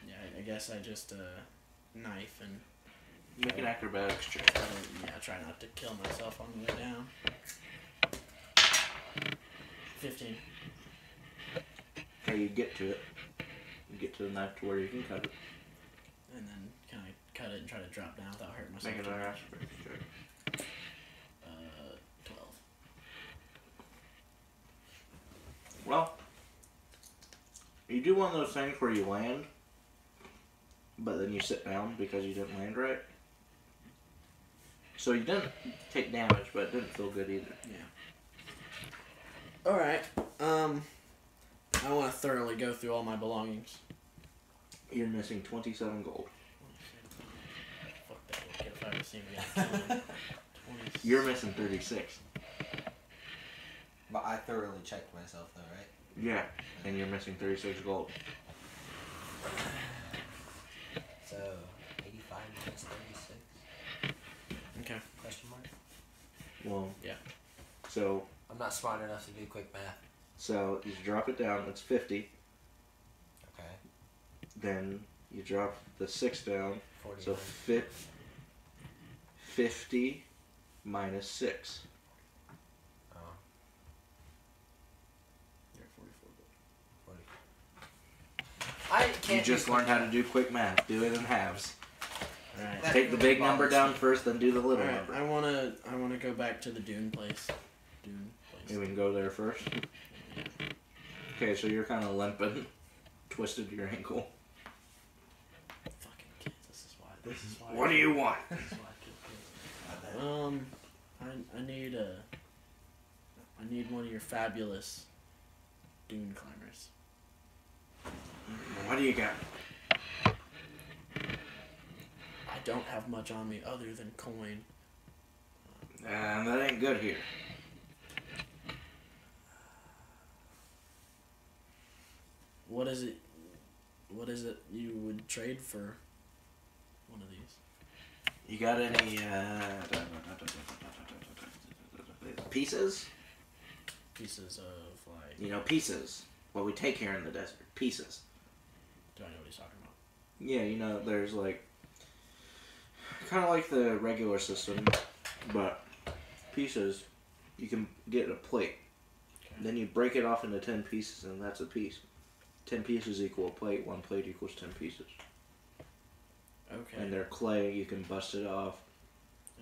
Yeah, I guess I just knife and Make an acrobatics check. try not to kill myself on the way down. 15. Okay, you get to it. You get to the knife to where you can cut it. And then can I cut it and try to drop down without hurting myself? Make too another much? acrobatics check. 12. Well, you do one of those things where you land, but then you sit down because you didn't land right. So you didn't take damage, but it didn't feel good either. Yeah. Alright. I want to thoroughly go through all my belongings. You're missing 27 gold. Fuck that little kid if I ever see him again. Kill him. 20. You're missing 36. But I thoroughly checked myself, though, right? Yeah, and you're missing 36 gold. So, 85 minus 36? Okay. Question mark? Well, Yeah. So I'm not smart enough to do quick math. you drop it down. It's 50. Okay. Then you drop the 6 down. 49. So 50 minus 6. Oh, You're 44 gold. 40. I can't. You just do learned quick how to math. do quick math. Do it in halves. Alright. That Take the really big number bothers down me. first, then do the little Alright, number. I wanna go back to the Dune place. Dune You place. can go there first. Okay, so you're kind of limping, twisted your ankle. Fucking kids. This is why. What do you want? This is why I kill kids. I need one of your fabulous Dune climbers. What do you got? I don't have much on me other than coin. That ain't good here. What is it? What is it you would trade for one of these? You got any pieces? Pieces of like. You know, pieces. What we take here in the desert. Pieces. Do I know what he's talking about? Yeah, you know, there's like kind of like the regular system, but pieces. You can get a plate. Okay. Then you break it off into 10 pieces, and that's a piece. 10 pieces equal a plate. 1 plate equals 10 pieces. Okay. And they're clay. You can bust it off.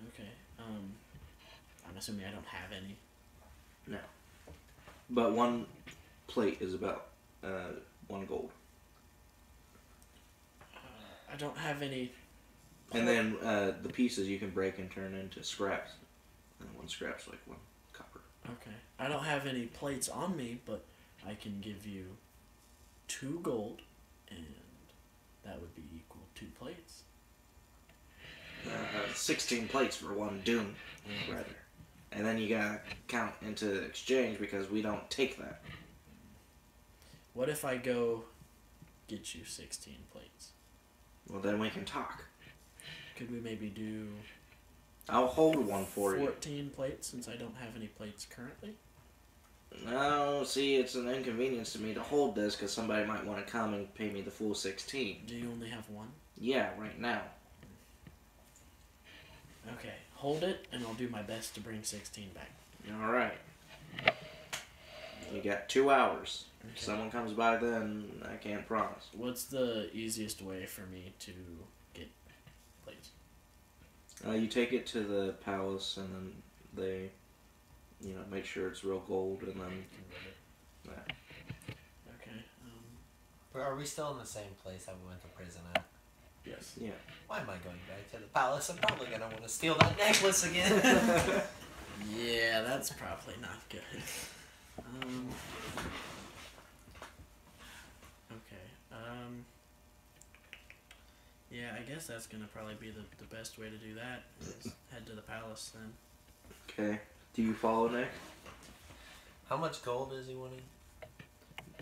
Okay. I'm assuming I don't have any. But one plate is about 1 gold. I don't have any. And then the pieces you can break and turn into scraps. And 1 scrap's like 1 copper. Okay. I don't have any plates on me, but I can give you 2 gold, and that would be equal 2 plates. 16 plates for 1 dune, rather. And then you gotta count into exchange because we don't take that. What if I go get you 16 plates? Well, then we can talk. Could we maybe do I'll hold 1 for you. 14 plates since I don't have any plates currently? No, see, it's an inconvenience to me to hold this because somebody might want to come and pay me the full 16. Do you only have 1? Yeah, right now. Okay, hold it, and I'll do my best to bring 16 back. Alright. You got 2 hours. Okay. If someone comes by then, I can't promise. What's the easiest way for me to get plates? You take it to the palace and then they, make sure it's real gold and then... Convert it. Yeah. Okay, But are we still in the same place that we went to prison at? yes. Yeah. Why am I going back to the palace? I'm probably gonna want to steal that necklace again. Yeah, that's probably not good. Okay. Yeah, I guess that's gonna probably be the best way to do that. Is head to the palace then. Okay. Do you follow Nick? How much gold is he wanting?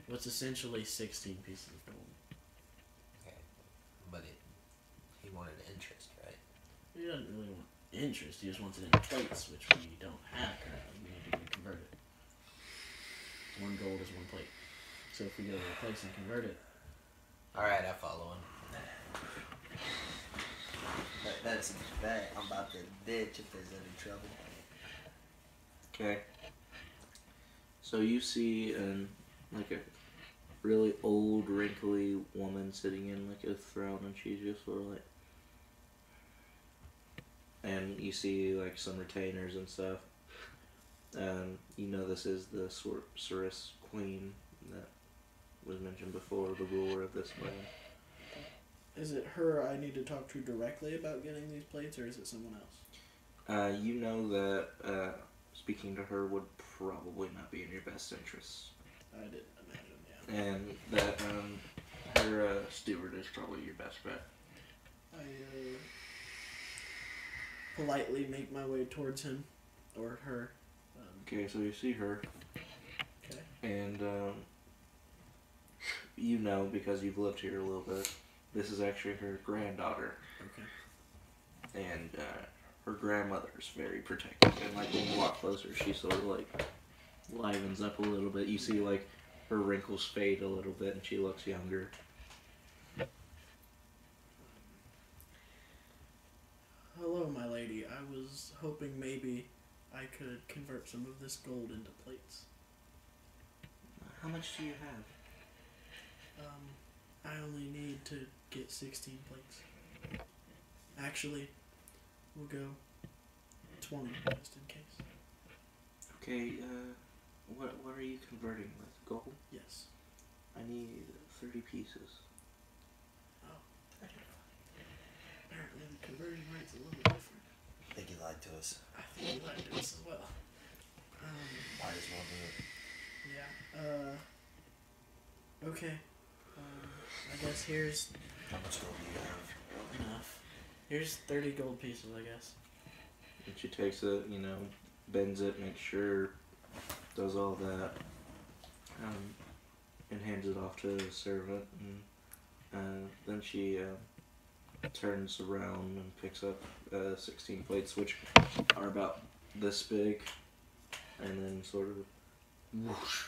What's essentially 16 pieces of gold. Okay, but he wanted interest, right? He doesn't really want interest. He just wants it in plates, which we don't have currently. We need to convert it. 1 gold is 1 plate. So if we go to the place and convert it, All right, I follow him. That's bad. I'm about to ditch if there's any trouble. Okay. So you see a really old, wrinkly woman sitting in like a throne, and she's just sort of like. And you see like some retainers and stuff. This is the Sorceress Queen that was mentioned before, the ruler of this land. is it her I need to talk to directly about getting these plates, or is it someone else? You know that speaking to her would probably not be in your best interests. I didn't imagine, yeah. And that her steward is probably your best bet. I politely make my way towards him, or her. Okay, so you see her, Okay. and because you've lived here a little bit, this is actually her granddaughter, Okay. and her grandmother is very protective. And like when you walk closer, she sort of like livens up a little bit. You see like her wrinkles fade a little bit, and she looks younger. Hello, my lady. I was hoping maybe I could convert some of this gold into plates. How much do you have? I only need to get 16 plates. Actually, we'll go 20 just in case. Okay, what are you converting with? Gold? Yes. I need 30 pieces. Apparently the conversion rate's a little different. I think he lied to us. I think he lied to us as well. Might as well do it. Yeah. Okay. I guess here's How much gold do you have? enough. Here's 30 gold pieces, I guess. And she takes it, bends it, makes sure, does all that, and hands it off to the servant. And then she turns around and picks up 16 plates, which are about this big, and then sort of whoosh,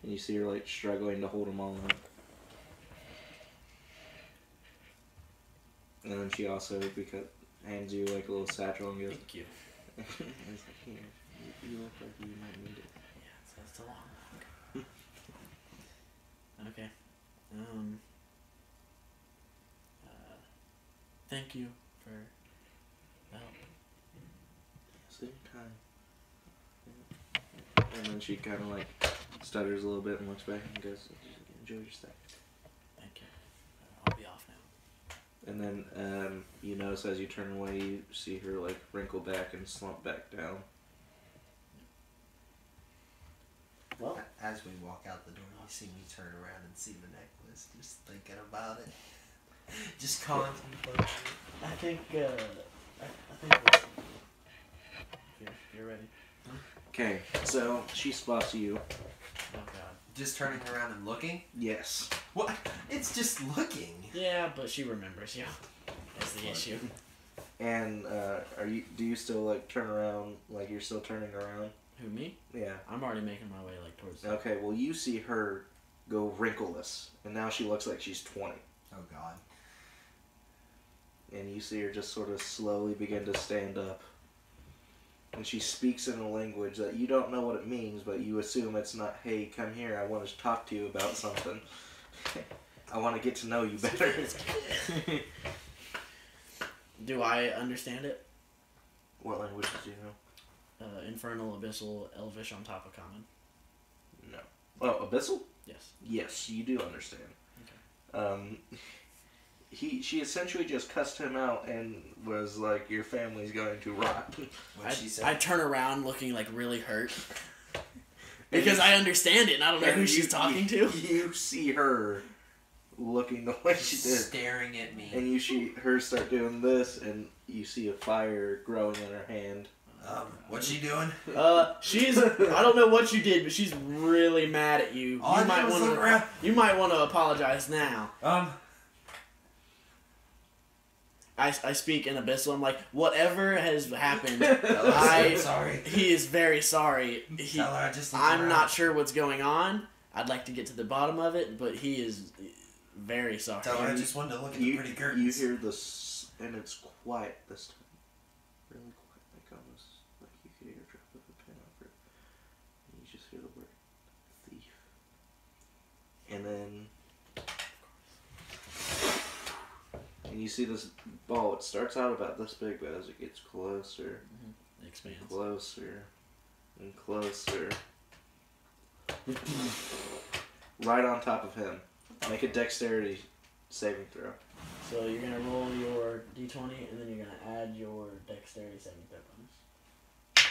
and you see her like struggling to hold them all up. And then she also hands you like a little satchel and goes, Thank you. and it's like, here, you look like you might need it. Yeah, that's a long walk. Okay. thank you for the help. Same time. And then she kind of like stutters a little bit and looks back and goes, "Enjoy your stay." Thank you. I'll be off now. And then you notice as you turn away, you see her like wrinkle back and slump back down. Well, As we walk out the door, you see me turn around and see the necklace, just thinking about it. Just contemplating. I think that's, you're ready. Okay, so she spots you. Oh god. Just turning around and looking? Yes. What? It's just looking. Yeah, but she remembers you. That's the issue. And do you still like turn around, like you're still turning around? Who, me? Yeah. I'm already making my way like towards. Okay, well you see her go wrinkleless, and now she looks like she's 20. Oh God. And you see her just sort of slowly begin to stand up. And she speaks in a language that you don't know what it means, but you assume it's not, "Hey, come here, I want to talk to you about something. I want to get to know you better." Do I understand it? What language do you know? Infernal, Abyssal, Elvish on top of Common. No. Oh, Abyssal? Yes. Yes, you do understand. Okay. She essentially just cussed him out and was like, "Your family's going to rot." I turn around looking like really hurt. Because I understand it and I don't know who she's talking to. You see her looking the way she did. Staring at me. And you see her start doing this, and you see a fire growing in her hand. What's she doing? She's. I don't know what you did, but she's really mad at you. All I did was look around. You might want to apologize now. I speak in Abyssal. I'm like, whatever has happened, I'm sorry. He is very sorry. Tell her I just looked I'm around. not sure what's going on. I'd like to get to the bottom of it, but he is very sorry. Tell her I just wanted to look at the pretty You curtains. hear this, and it's quiet this time. Really quiet, like almost like you could hear a drop of a pen over it. And you just hear the word thief. And then... And you see this ball. It starts out about this big, but as it gets closer, It expands. closer, and closer, right on top of him. Make a dexterity saving throw. So you're gonna roll your d20, and then you're gonna add your dexterity saving throw bonus.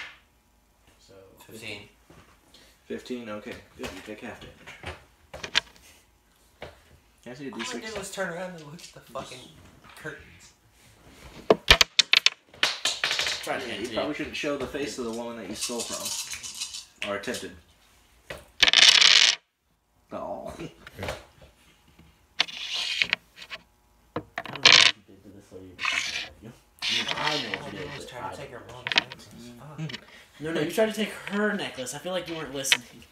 So 15. 15. Okay, good. You take half damage. Can I see a All I did d6? was turn around and look at the fucking curtains. Try to Yeah, hit you you. probably shouldn't show the face of the woman that you stole from, or attempted. Oh. I don't know what you did to this lady. I know what you did. was but trying I to take her don't. mom's necklace. No, you tried to take her necklace. I feel like you weren't listening.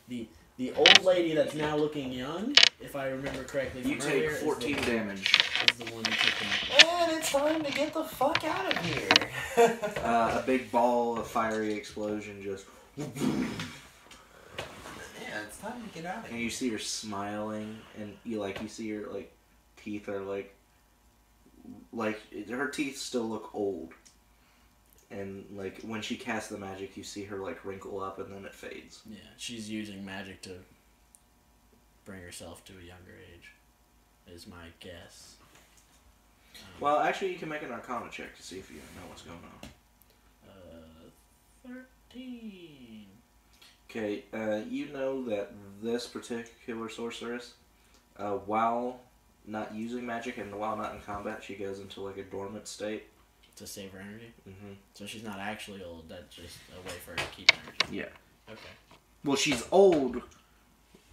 The old lady that's now looking young, if I remember correctly from You take earlier, 14 damage. is the one who took the necklace. And it's time to get the fuck out of here. A big ball of fiery explosion just... Yeah, it's time to get out of And here. you see her smiling, and you see her like teeth are like her teeth still look old, and like when she casts the magic, you see her like wrinkle up, and then it fades. Yeah, she's using magic to bring herself to a younger age, is my guess. Well, actually, you can make an Arcana check to see if you know what's going on. 13. Okay, you know that this particular sorceress, while not using magic and while not in combat, she goes into like a dormant state. To save her energy? Mm-hmm. So she's not actually old, that's just a way for her to keep energy. Yeah. Okay. Well, she's old.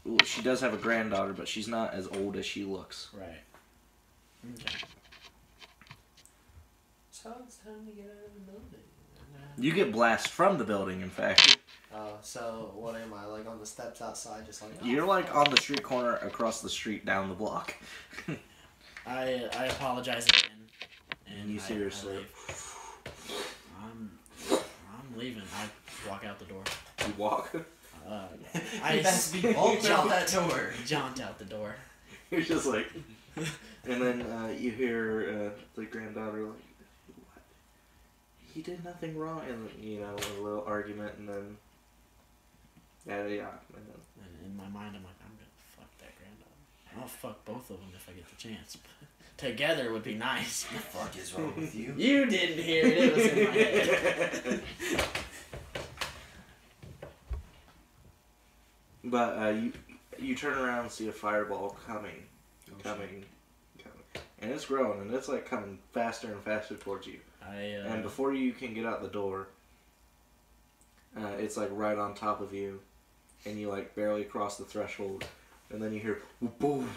Well, she does have a granddaughter, but she's not as old as she looks. Right. Okay. So it's time to get out of the building. You get blast from the building, in fact. So what am I, like on the steps outside, just like... You're like on the street corner across the street down the block. I apologize again. And You seriously- leave. I'm leaving. I walk out the door. You walk. I best be bolted out that door. jaunt out the door. You're just like... And then you hear the granddaughter like, "What? He did nothing wrong," and you know, a little argument, and then yeah. And And in my mind, I'm like, I'm gonna fuck that granddaughter. I'll fuck both of them if I get the chance. Together would be nice. What the fuck is wrong with you? You didn't hear it. It was in my head. But you turn around and see a fireball coming, and it's growing, and it's like coming faster and faster towards you. And before you can get out the door, it's like right on top of you, and you like barely cross the threshold, and then you hear boom,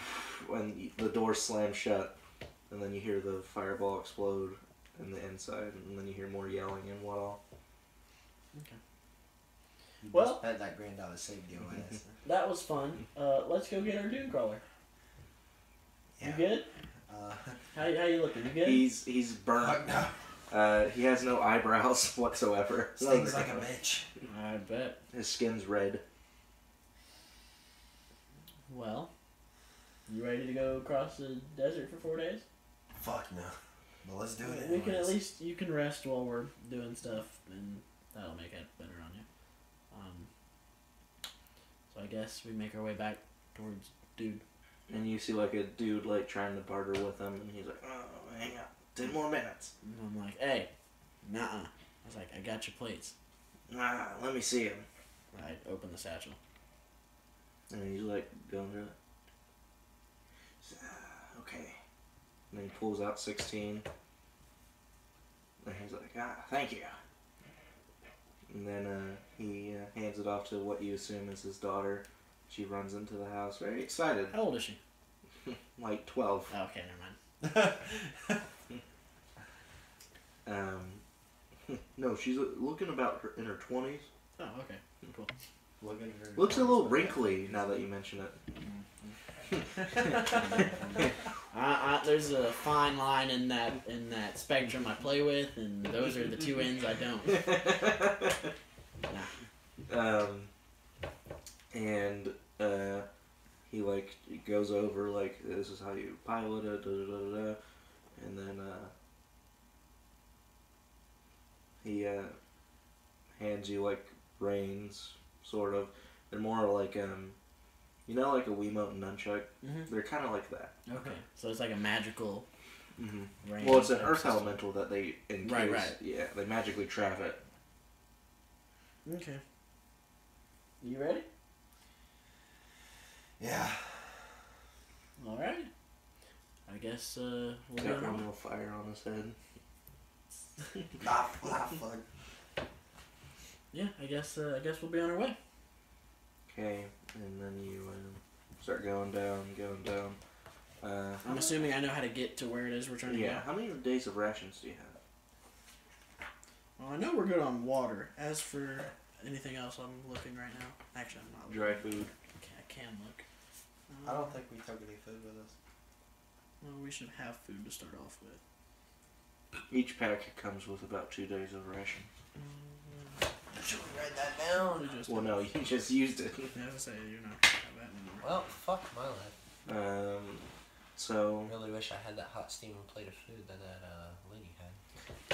and the door slams shut, and then you hear the fireball explode in the inside, and then you hear more yelling and what all. Okay. You Well- just bet that granddaughter saved your ass. That was fun. Let's go get our dune crawler. Yeah. You good? How you looking? You good? He's burnt. Fuck no. He has no eyebrows whatsoever. Stings like a bitch. I bet. His skin's red. Well, you ready to go across the desert for 4 days? Fuck no. But let's do it. We can at anyways. least you can rest while we're doing stuff, and that'll make it better on you. So I guess we make our way back towards dude. And you see like a dude like trying to barter with him, and he's like, "Oh, hang on, 10 more minutes. And I'm like, hey, nuh-uh. I was like, I got your plates. Let me see him." I open the satchel. And he's like going to it. Okay. And then he pulls out 16. And he's like, thank you. And then he hands it off to what you assume is his daughter. She runs into the house, very excited. How old is she? Like 12. Oh, okay, never mind. No, she's looking about in her 20s. Oh, okay, cool. Looking at her. Looks a little wrinkly now that you mention it. There's a fine line in that spectrum I play with, and those are the two ends I don't. Nah. And he like goes over like, this is how you pilot it, and then he hands you like reins, sort of. They're more like you know, like a Wiimote and nunchuck. Mhm. They're kind of like that. Okay, so it's like a magical. Mm-hmm. Range Well, it's an type earth system. elemental that they encase. Right. Yeah, they magically trap it. Okay. You ready? Yeah. All right. I guess we'll be Got on a our way. little fire on his head. Fuck. Yeah, I guess we'll be on our way. Okay, and then you start going down. I'm assuming I know how to get to where it is we're trying to Yeah, go. how many days of rations do you have? Well, I know we're good on water. As for anything else, I'm looking right now. Actually, I'm not looking. Dry food. I can look. I don't think we took any food with us. Well, we should have food to start off with. Each pack comes with about 2 days of ration. Should we write that down? We just Well, no, you just used it. Yeah, I was say you're not gonna have that anymore. Well, fuck my life. So I really wish I had that hot steaming plate of food that Lenny had.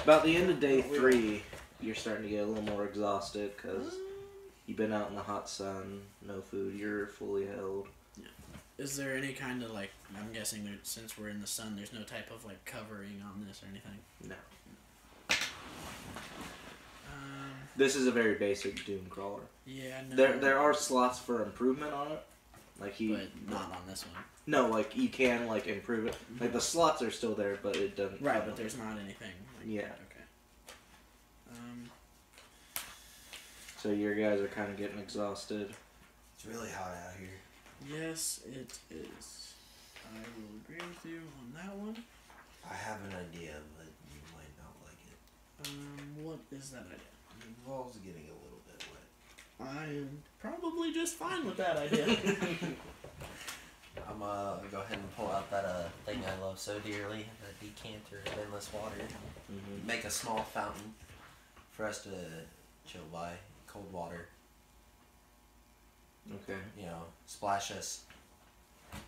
about the end of day 3, you're starting to get a little more exhausted because you've been out in the hot sun, no food, you're fully held. Is there any kind of like? I'm guessing that since we're in the sun, there's no type of like covering on this or anything. No. This This is a very basic Doom crawler. Yeah, no. There are slots for improvement on it. Like but not on this one. No, like you can like improve it. Like the slots are still there, but it doesn't. Right, come but with there's it. not anything. Like, Yeah. Okay. So your guys are kind of getting exhausted. It's really hot out here. Yes, it is. I will agree with you on that one. I have an idea, but you might not like it. What is that idea? The wall's getting a little bit wet. I am probably just fine with that idea. I'm gonna go ahead and pull out that thing I love so dearly, the decanter of endless water. Mm-hmm. Make a small fountain for us to chill by, cold water. Okay. You know, splash us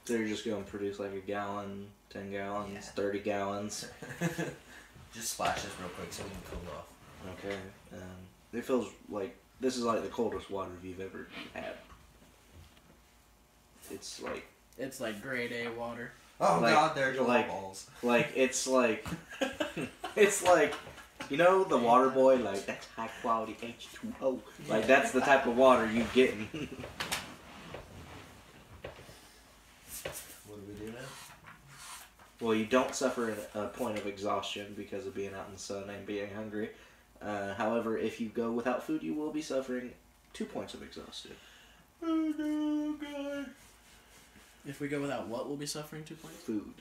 They're just going to produce like a gallon, 10 gallons, Yeah. 30 gallons. Just splash this real quick so we can cool off. Okay. It feels like this is like the coldest water you've ever had. It's It's grade A water. Oh Like- god, there's like- balls. it's like you know the water boy, like that's high quality H2O. Like that's the type of water you getting. What do we do now? Well, you don't suffer a point of exhaustion because of being out in the sun and being hungry. However, if you go without food, you will be suffering 2 points of exhaustion. Oh no, God. If we go without what, we'll be suffering 2 points? Food.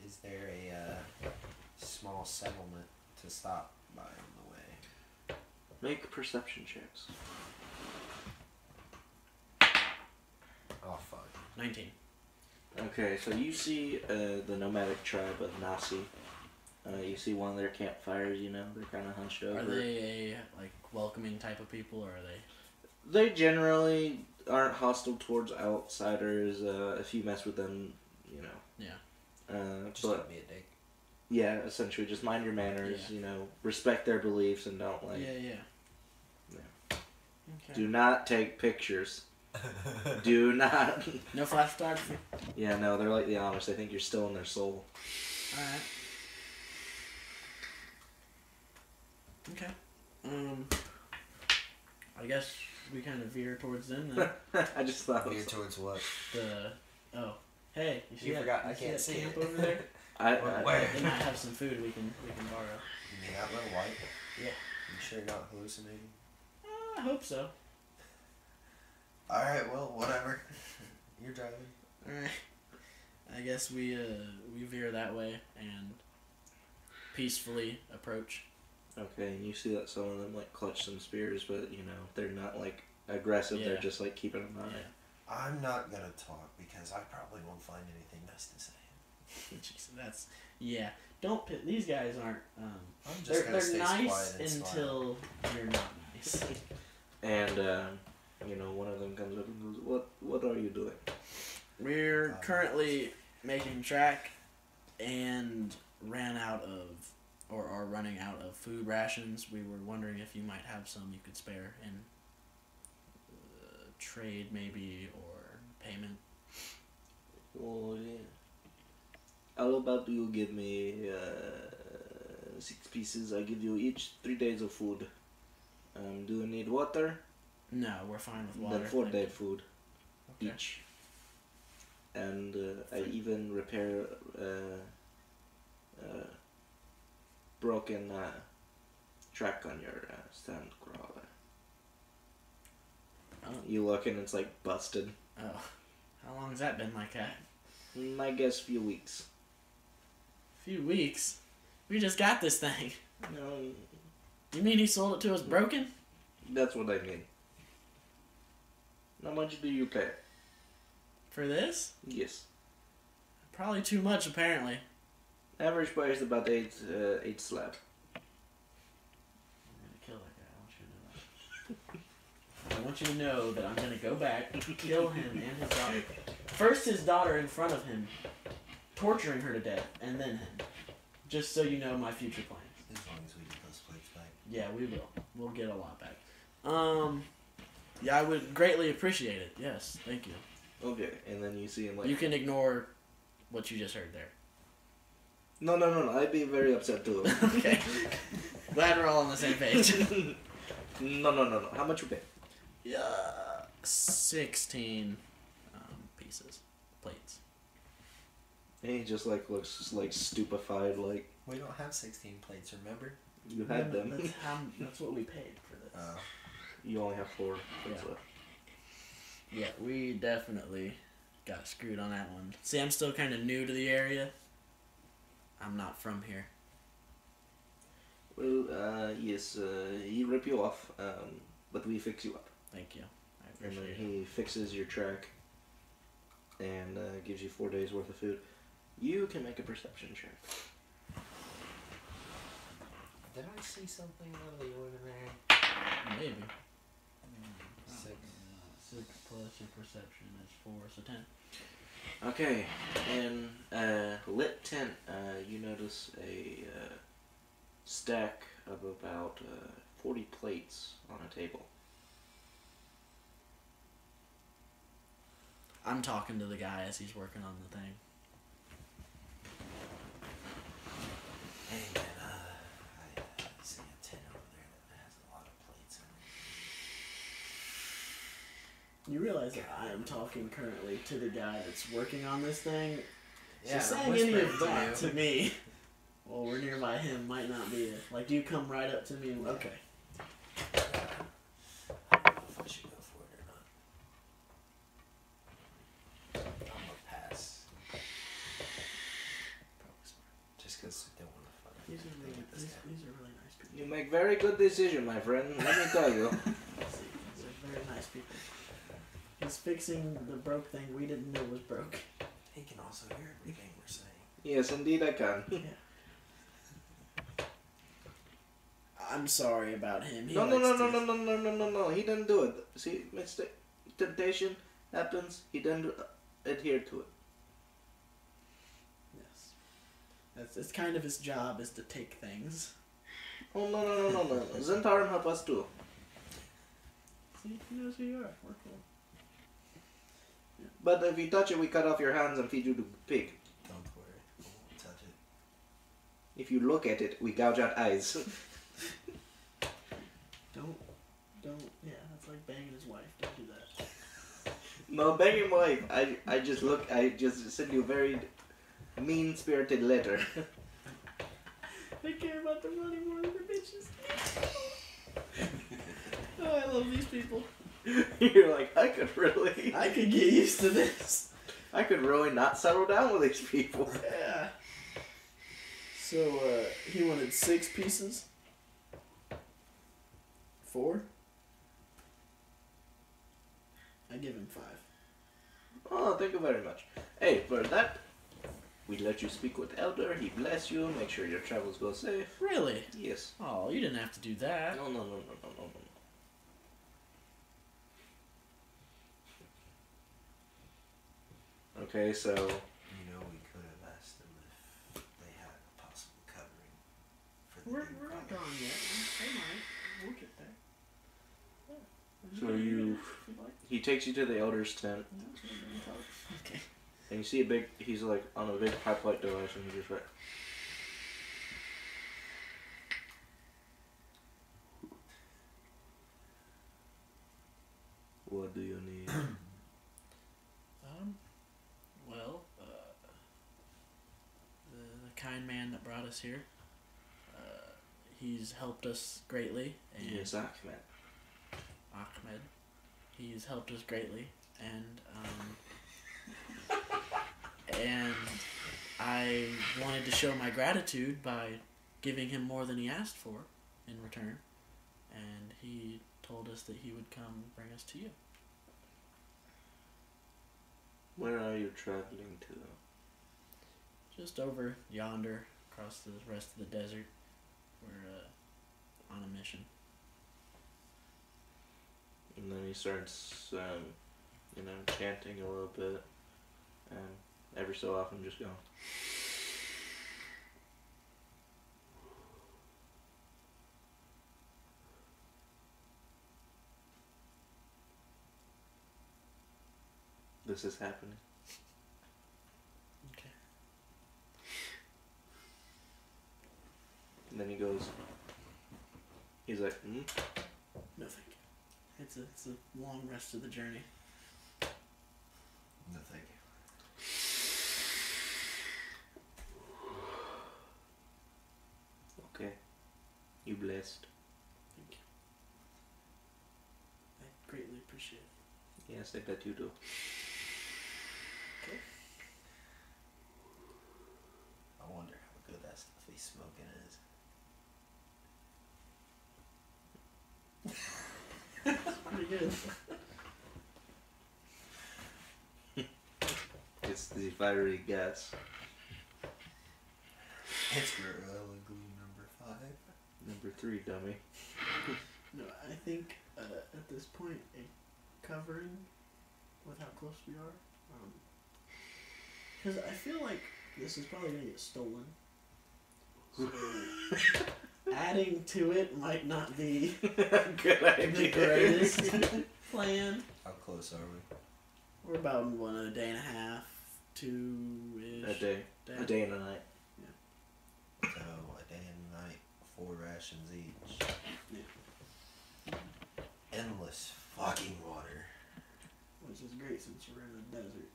Is there a small settlement to stop by on the way? Make perception checks. Oh fuck. 19. Okay, so you see the nomadic tribe of Nasi. You see one of their campfires, you know, they're kind of hunched over. Are they a welcoming type of people, or are they? They generally aren't hostile towards outsiders. If you mess with them, you know. Yeah. Just But don't be a dick. yeah, essentially, just mind your manners. Yeah. You know, respect their beliefs and don't Yeah. Yeah. Okay. Do not take pictures. Do not. No flash photography. Yeah, no, they're like the Amish. They think you're still in their soul. All right. Okay. I guess we kind of veer towards them then. I just thought. Veer towards what? Hey, you see You that? forgot, I you can't that see camp it. over there? Where? They might have some food we can borrow. You mean that little white? Yeah. You sure you're not hallucinating? I hope so. Alright, well, whatever. You're driving. All right. I guess we veer that way and peacefully approach. Okay, and you see that some of them like clutch some spears, but you know they're not like aggressive. They're Yeah. just like keeping an eye. I'm not gonna talk because I probably won't find anything nice to say. Jeez, that's Don't pit. These guys aren't. I'm just gonna They're stay nice quiet and smile. until you're not nice. And you know, one of them comes up and goes, "What are you doing?" We're currently making track and are running out of food rations. We were wondering if you might have some you could spare in trade maybe or payment. Oh yeah. How about you give me 6 pieces? I give you each 3 days of food. Do you need water? No, we're fine with water. Then 4 thank day you. food Okay. each. And I even repair broken track on your sand crawler. Oh. You look and it's like busted. Oh. How long has that been like that? I guess few weeks. Few weeks. We just got this thing. No, You mean he sold it to us broken? that's what I mean. How much do you pay? For this? Yes. Probably too much, apparently. Average price about 8 slab. I'm gonna kill that guy. I want you to know that I'm gonna go back, kill him and his daughter. First his daughter in front of him, torturing her to death, and then him. Just so you know my future plans. As long as we get those plates back. Yeah, we will. We'll get a lot back. Yeah, I would greatly appreciate it. Yes, thank you. Okay, and then you see him like... You can ignore what you just heard there. No, I'd be very upset too. Okay. Glad we're all on the same page. No. How much you pay? Yeah, 16 pieces, plates. And he just like looks like stupefied, like We don't have 16 plates, remember? you had them. That's what we paid for this. You only have 4 plates Yeah. left. Yeah, we definitely got screwed on that one. See, I'm still kind of new to the area. I'm not from here. Well, yes, he rip you off, but we fix you up. Thank you. I And then appreciate it. he fixes your track and gives you 4 days worth of food. You can make a perception check. Did I see something out of the ordinary? Maybe. 6. 6 plus your perception is 4, so 10. Okay, in lit tent, you notice a stack of about 40 plates on a table. I'm talking to the guy as he's working on the thing. Hey man, I see a tin over there that has a lot of plates in it. You realize that I am talking currently to the guy that's working on this thing. Yeah, So I'm saying any whispering of to that you. to me, well, we're nearby him, might not be it. Like, do you come right up to me and, okay. I don't know if I should go for it or not. I'm gonna pass. Probably smart. Just because I don't want to fight. These are really, these are really nice people. You make very good decision, my friend. Let me tell you. See, these are very nice people. He's fixing the broke thing we didn't know was broke. He can also hear everything we're saying. Yes, indeed I can. I'm sorry about him. He No. likes He didn't do it. See, mistake, temptation happens. He didn't adhere to it. Yes. It's kind of his job is to take things. Oh no. Zentarum help us too. See, he knows who you are. We're cool. But if you touch it, we cut off your hands and feed you to pig. Don't worry, I won't touch it. If you look at it, we gouge out eyes. Don't, yeah, that's like banging his wife. Don't do that. No, bang your wife. I just send you a very mean-spirited letter. They care about the money more than the bitches. Oh, I love these people. You're like, I could really get used to this. not settle down with these people. Yeah. So, he wanted 6 pieces. 4? I give him 5. Oh, thank you very much. Hey, for that, we let you speak with Elder. He bless you. Make sure your travels go safe. Really? Yes. Oh, you didn't have to do that. No. Okay, so You know, we could have asked them if they had a possible covering for the new We're not product. gone yet. They might. We'll get there. Yeah. So you- If you'd like. he takes you to the Elder's tent, Yeah, that's what I'm gonna talk. Okay. and you see a big. He's like on a big pipe light device, and he's just like. What do you need? Well, the kind man that brought us here, he's helped us greatly. And Yes, Ahmed. Ahmed, he's helped us greatly, and and I wanted to show my gratitude by giving him more than he asked for in return, and he told us that he would come bring us to you. Where are you traveling to? Just over yonder, across the rest of the desert. We're on a mission. And then he starts, chanting a little bit, and every so often just going. This is happening. Okay. And then he goes. He's like, No, thank you. It's a long rest of the journey. No, thank you. okay, you blessed. Thank you. I greatly appreciate it. Yes, I bet you do. I wonder how good that stuff he's smoking is. Pretty good. It's the fiery gas. It's Gorilla Glue number 5. Number 3, dummy. No, I think at this point it covering with how close we are. Because I feel like this is probably gonna get stolen. So adding to it might not be Good the idea. greatest plan. How close are we? We're about a day and a half, 2-ish. A day. A day and a night. So a day and a night, 4 rations each. Endless fucking water. Which is great since we're in the desert.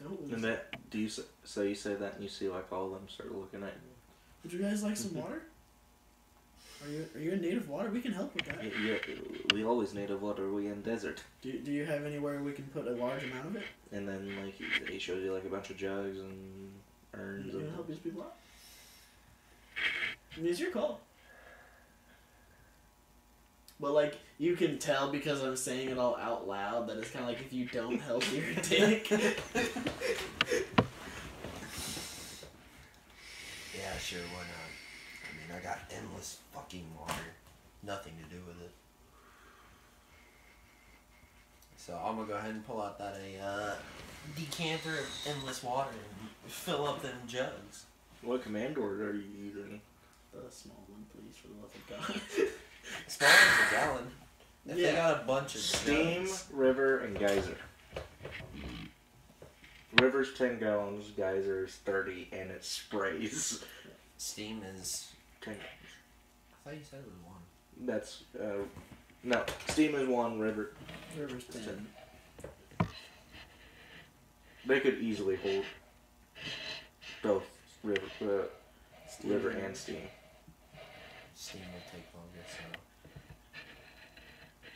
Don't lose And that, so you say that and you see like all of them start looking at you. Would you guys like some water? Are you in need of water? We can help with that. Yeah, we always need of water. We in desert. Do you have anywhere we can put a large amount of it? And then like he shows you like a bunch of jugs and urns. You And gonna help these people out? I mean, it's your call. But like, you can tell because I'm saying it all out loud that it's kind of like if you don't help, you're a dick. Yeah, sure, why not? I mean, I got endless fucking water. Nothing to do with it. So I'm gonna go ahead and pull out that decanter of endless water and fill up them jugs. What command order are you using? A small one, please, for the love of God. Small as a gallon. If they Yeah. got a bunch of Steam, jugs. river, and geyser. River's 10 gallons, geyser's 30, and it sprays. Steam is. 10. I thought you said it was 1. That's no. Steam is 1. River. River's 10. They could easily hold both river and steam. Steam would take longer, so.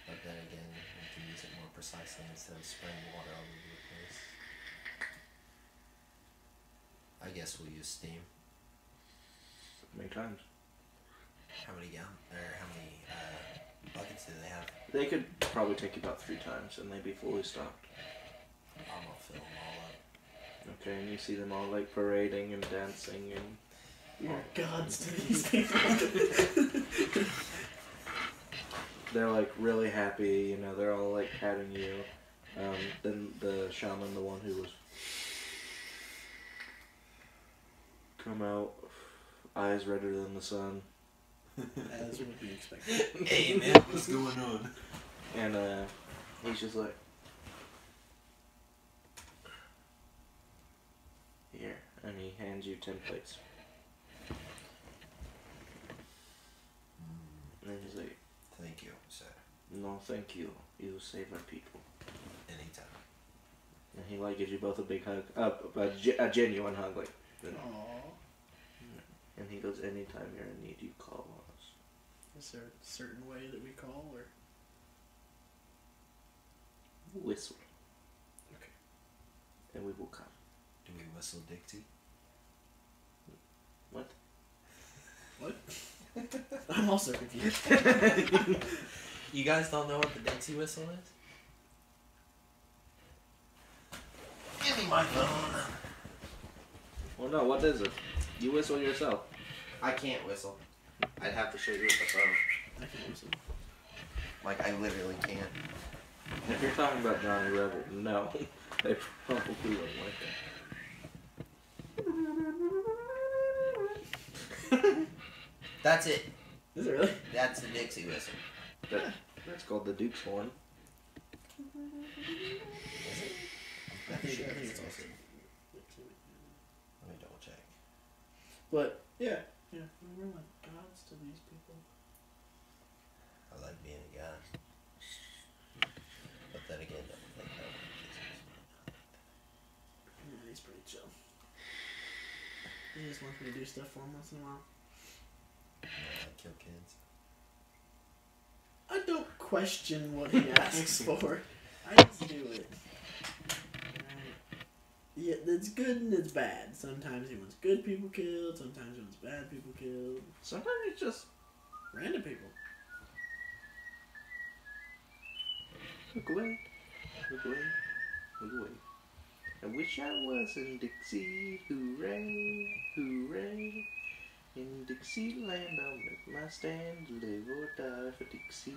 But then again, we can use it more precisely instead of spraying water all over the place. I guess we'll use steam. Many times. How many buckets do they have? They could probably take you about 3 times, and they'd be fully stocked. I'm gonna fill them all up. Okay, and you see them all like parading and dancing and. You're gods to these people. They're like really happy, you know, they're all like patting you. Then the shaman, the one who was come out, eyes redder than the sun, As would be expected. Hey man, what's going on? and he's just like, here, and he hands you 10 plates. And he's like, Thank you, sir. no, thank you. You saved our people. Anytime. And he like gives you both a big hug, a genuine hug, like. Aww. And he goes, anytime you're in need, you call us. Is there a certain way that we call, or? Whistle. Okay. And we will come. Do we whistle Dixie? What? What? I'm also confused. You guys don't know what the Dixie whistle is? Give me my phone. Well, no, what is it? You whistle yourself. I can't whistle. I'd have to show you with the phone. I can listen. Like, I literally can't. If you're talking about Johnny Rebel, no. They probably wouldn't like it. That's it. Is it really? That's the Dixie whistle. That's called the Duke's horn. Is it? I think it's also. Let me double check. But yeah, we're like gods to these people. I like being a guy. But then again, I don't think that one Yeah, he's pretty chill. He just wants me to do stuff for him once in a while. I kill kids. I don't question what he asks for. I just do it. Right. Yeah, it's good and it's bad. Sometimes he wants good people killed. Sometimes he wants bad people killed. Sometimes it's just Random people. look away, look away, look away. I wish I was in Dixie, hooray, hooray. In Dixieland I'll make my stand, live or die for Dixie.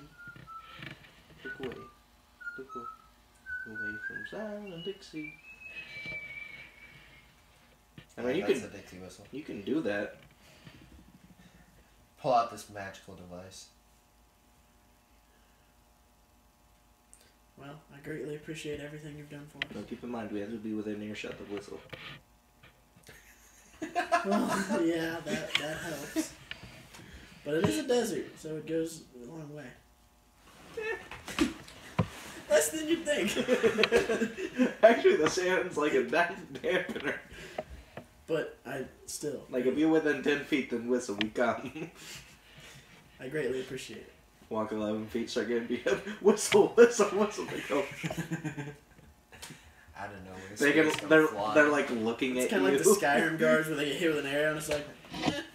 Look away, away from Silent Dixie. I mean, That's a Dixie whistle. you can do that. Pull out this magical device. Well, I greatly appreciate everything you've done for us. Now keep in mind, we have to be within earshot of the whistle. Well, yeah, that helps. But it is a desert, so it goes a long way. Less than you'd think. Actually, the sand's like a dampener. But I still. Like, if you're within 10 feet, then whistle, we come. I greatly appreciate it. Walk 11 feet, start getting beat up. Whistle, whistle, whistle. They go. I don't know. They're like looking It's at kind you. of like the Skyrim guards where they get hit with an arrow and it's like,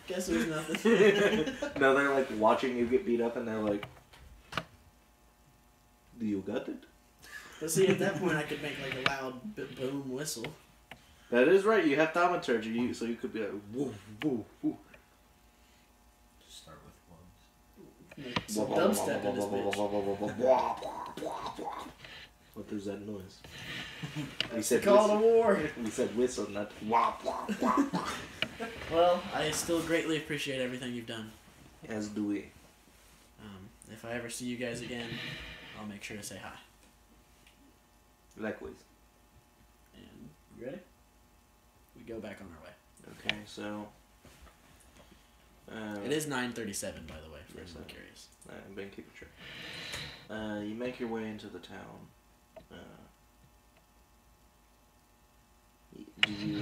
guess there's nothing. No, they're like watching you get beat up and they're like, do you got it? But see, at that point I could make like a loud boom whistle. That is right, you have thaumaturgy, so you could be like, woo, woo, woo. Just start with ones. Make some dubstep in this bitch. What is that noise? We said Call to whistle. war. We said whistle, not wah, wah, wah, wah. Well, I still greatly appreciate everything you've done. As do we. If I ever see you guys again, I'll make sure to say hi. Likewise. And you ready? We go back on our way. Okay, so. It is 9:37, by the way, for Yes, anyone sir. curious. I've been keeping track. You make your way into the town. Do you,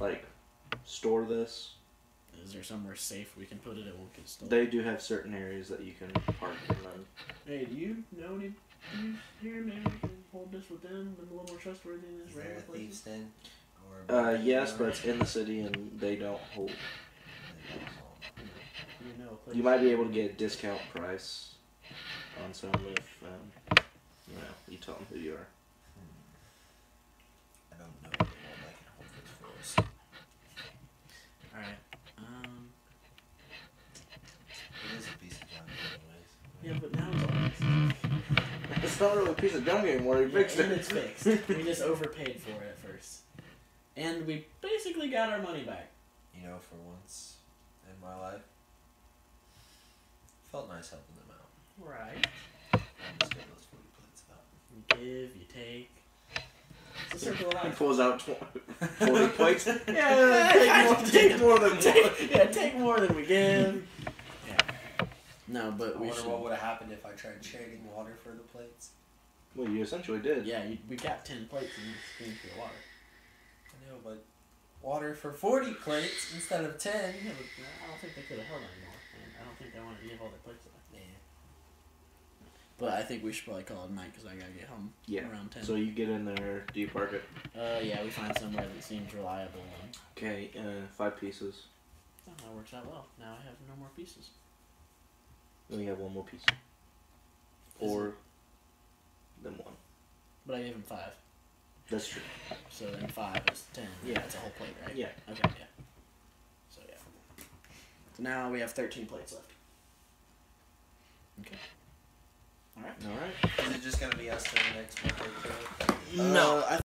like, store this? Is there somewhere safe we can put it? It won't get stolen. They do have certain areas that you can park in them. Hey, do you know any here? Maybe we can hold this with them. Them a little more trustworthy than Is this there a regular thieves' place. den? Or Yes, but it's in the city and they don't hold. You know a place. You might be able to get a discount price on some if, you tell them who you are. I don't know. They won't make it hold this for us. All right. It is a piece of junk, anyways. Yeah, but now it's all fixed. It's not really a piece of junk anymore. You fixed and it. it's fixed. We just overpaid for it at first, and we basically got our money back. You know, for once in my life, felt nice helping them out. Right. I'll just get those 40 plates out. You give, you take. It's a circle of He life. pulls out 40 plates. Yeah, take more than one. Take more than we give. Yeah. No, but I we wonder should. what would have happened if I tried trading water for the plates. Well, you essentially did. Yeah, we got 10 plates and it's going for the water. I know, but water for 40 plates instead of 10. Yeah, but I don't think they could have held anymore. And I don't think they wanted to give all their plates away. Yeah. But I think we should probably call it a night because I gotta get home around 10. So you get in there. Do you park it? Yeah, we find somewhere that seems reliable. And Okay, 5 pieces. oh, that works out well. Now I have no more pieces. Then you have one more piece. Is Or it? then 1. But I gave him 5. That's true. So then 5 is 10. Yeah. That's a whole plate, right? Yeah. Okay, yeah. So yeah. So now we have 13 plates left. Okay. Alright. Alright. Is it just gonna be us for the next month or two? No, I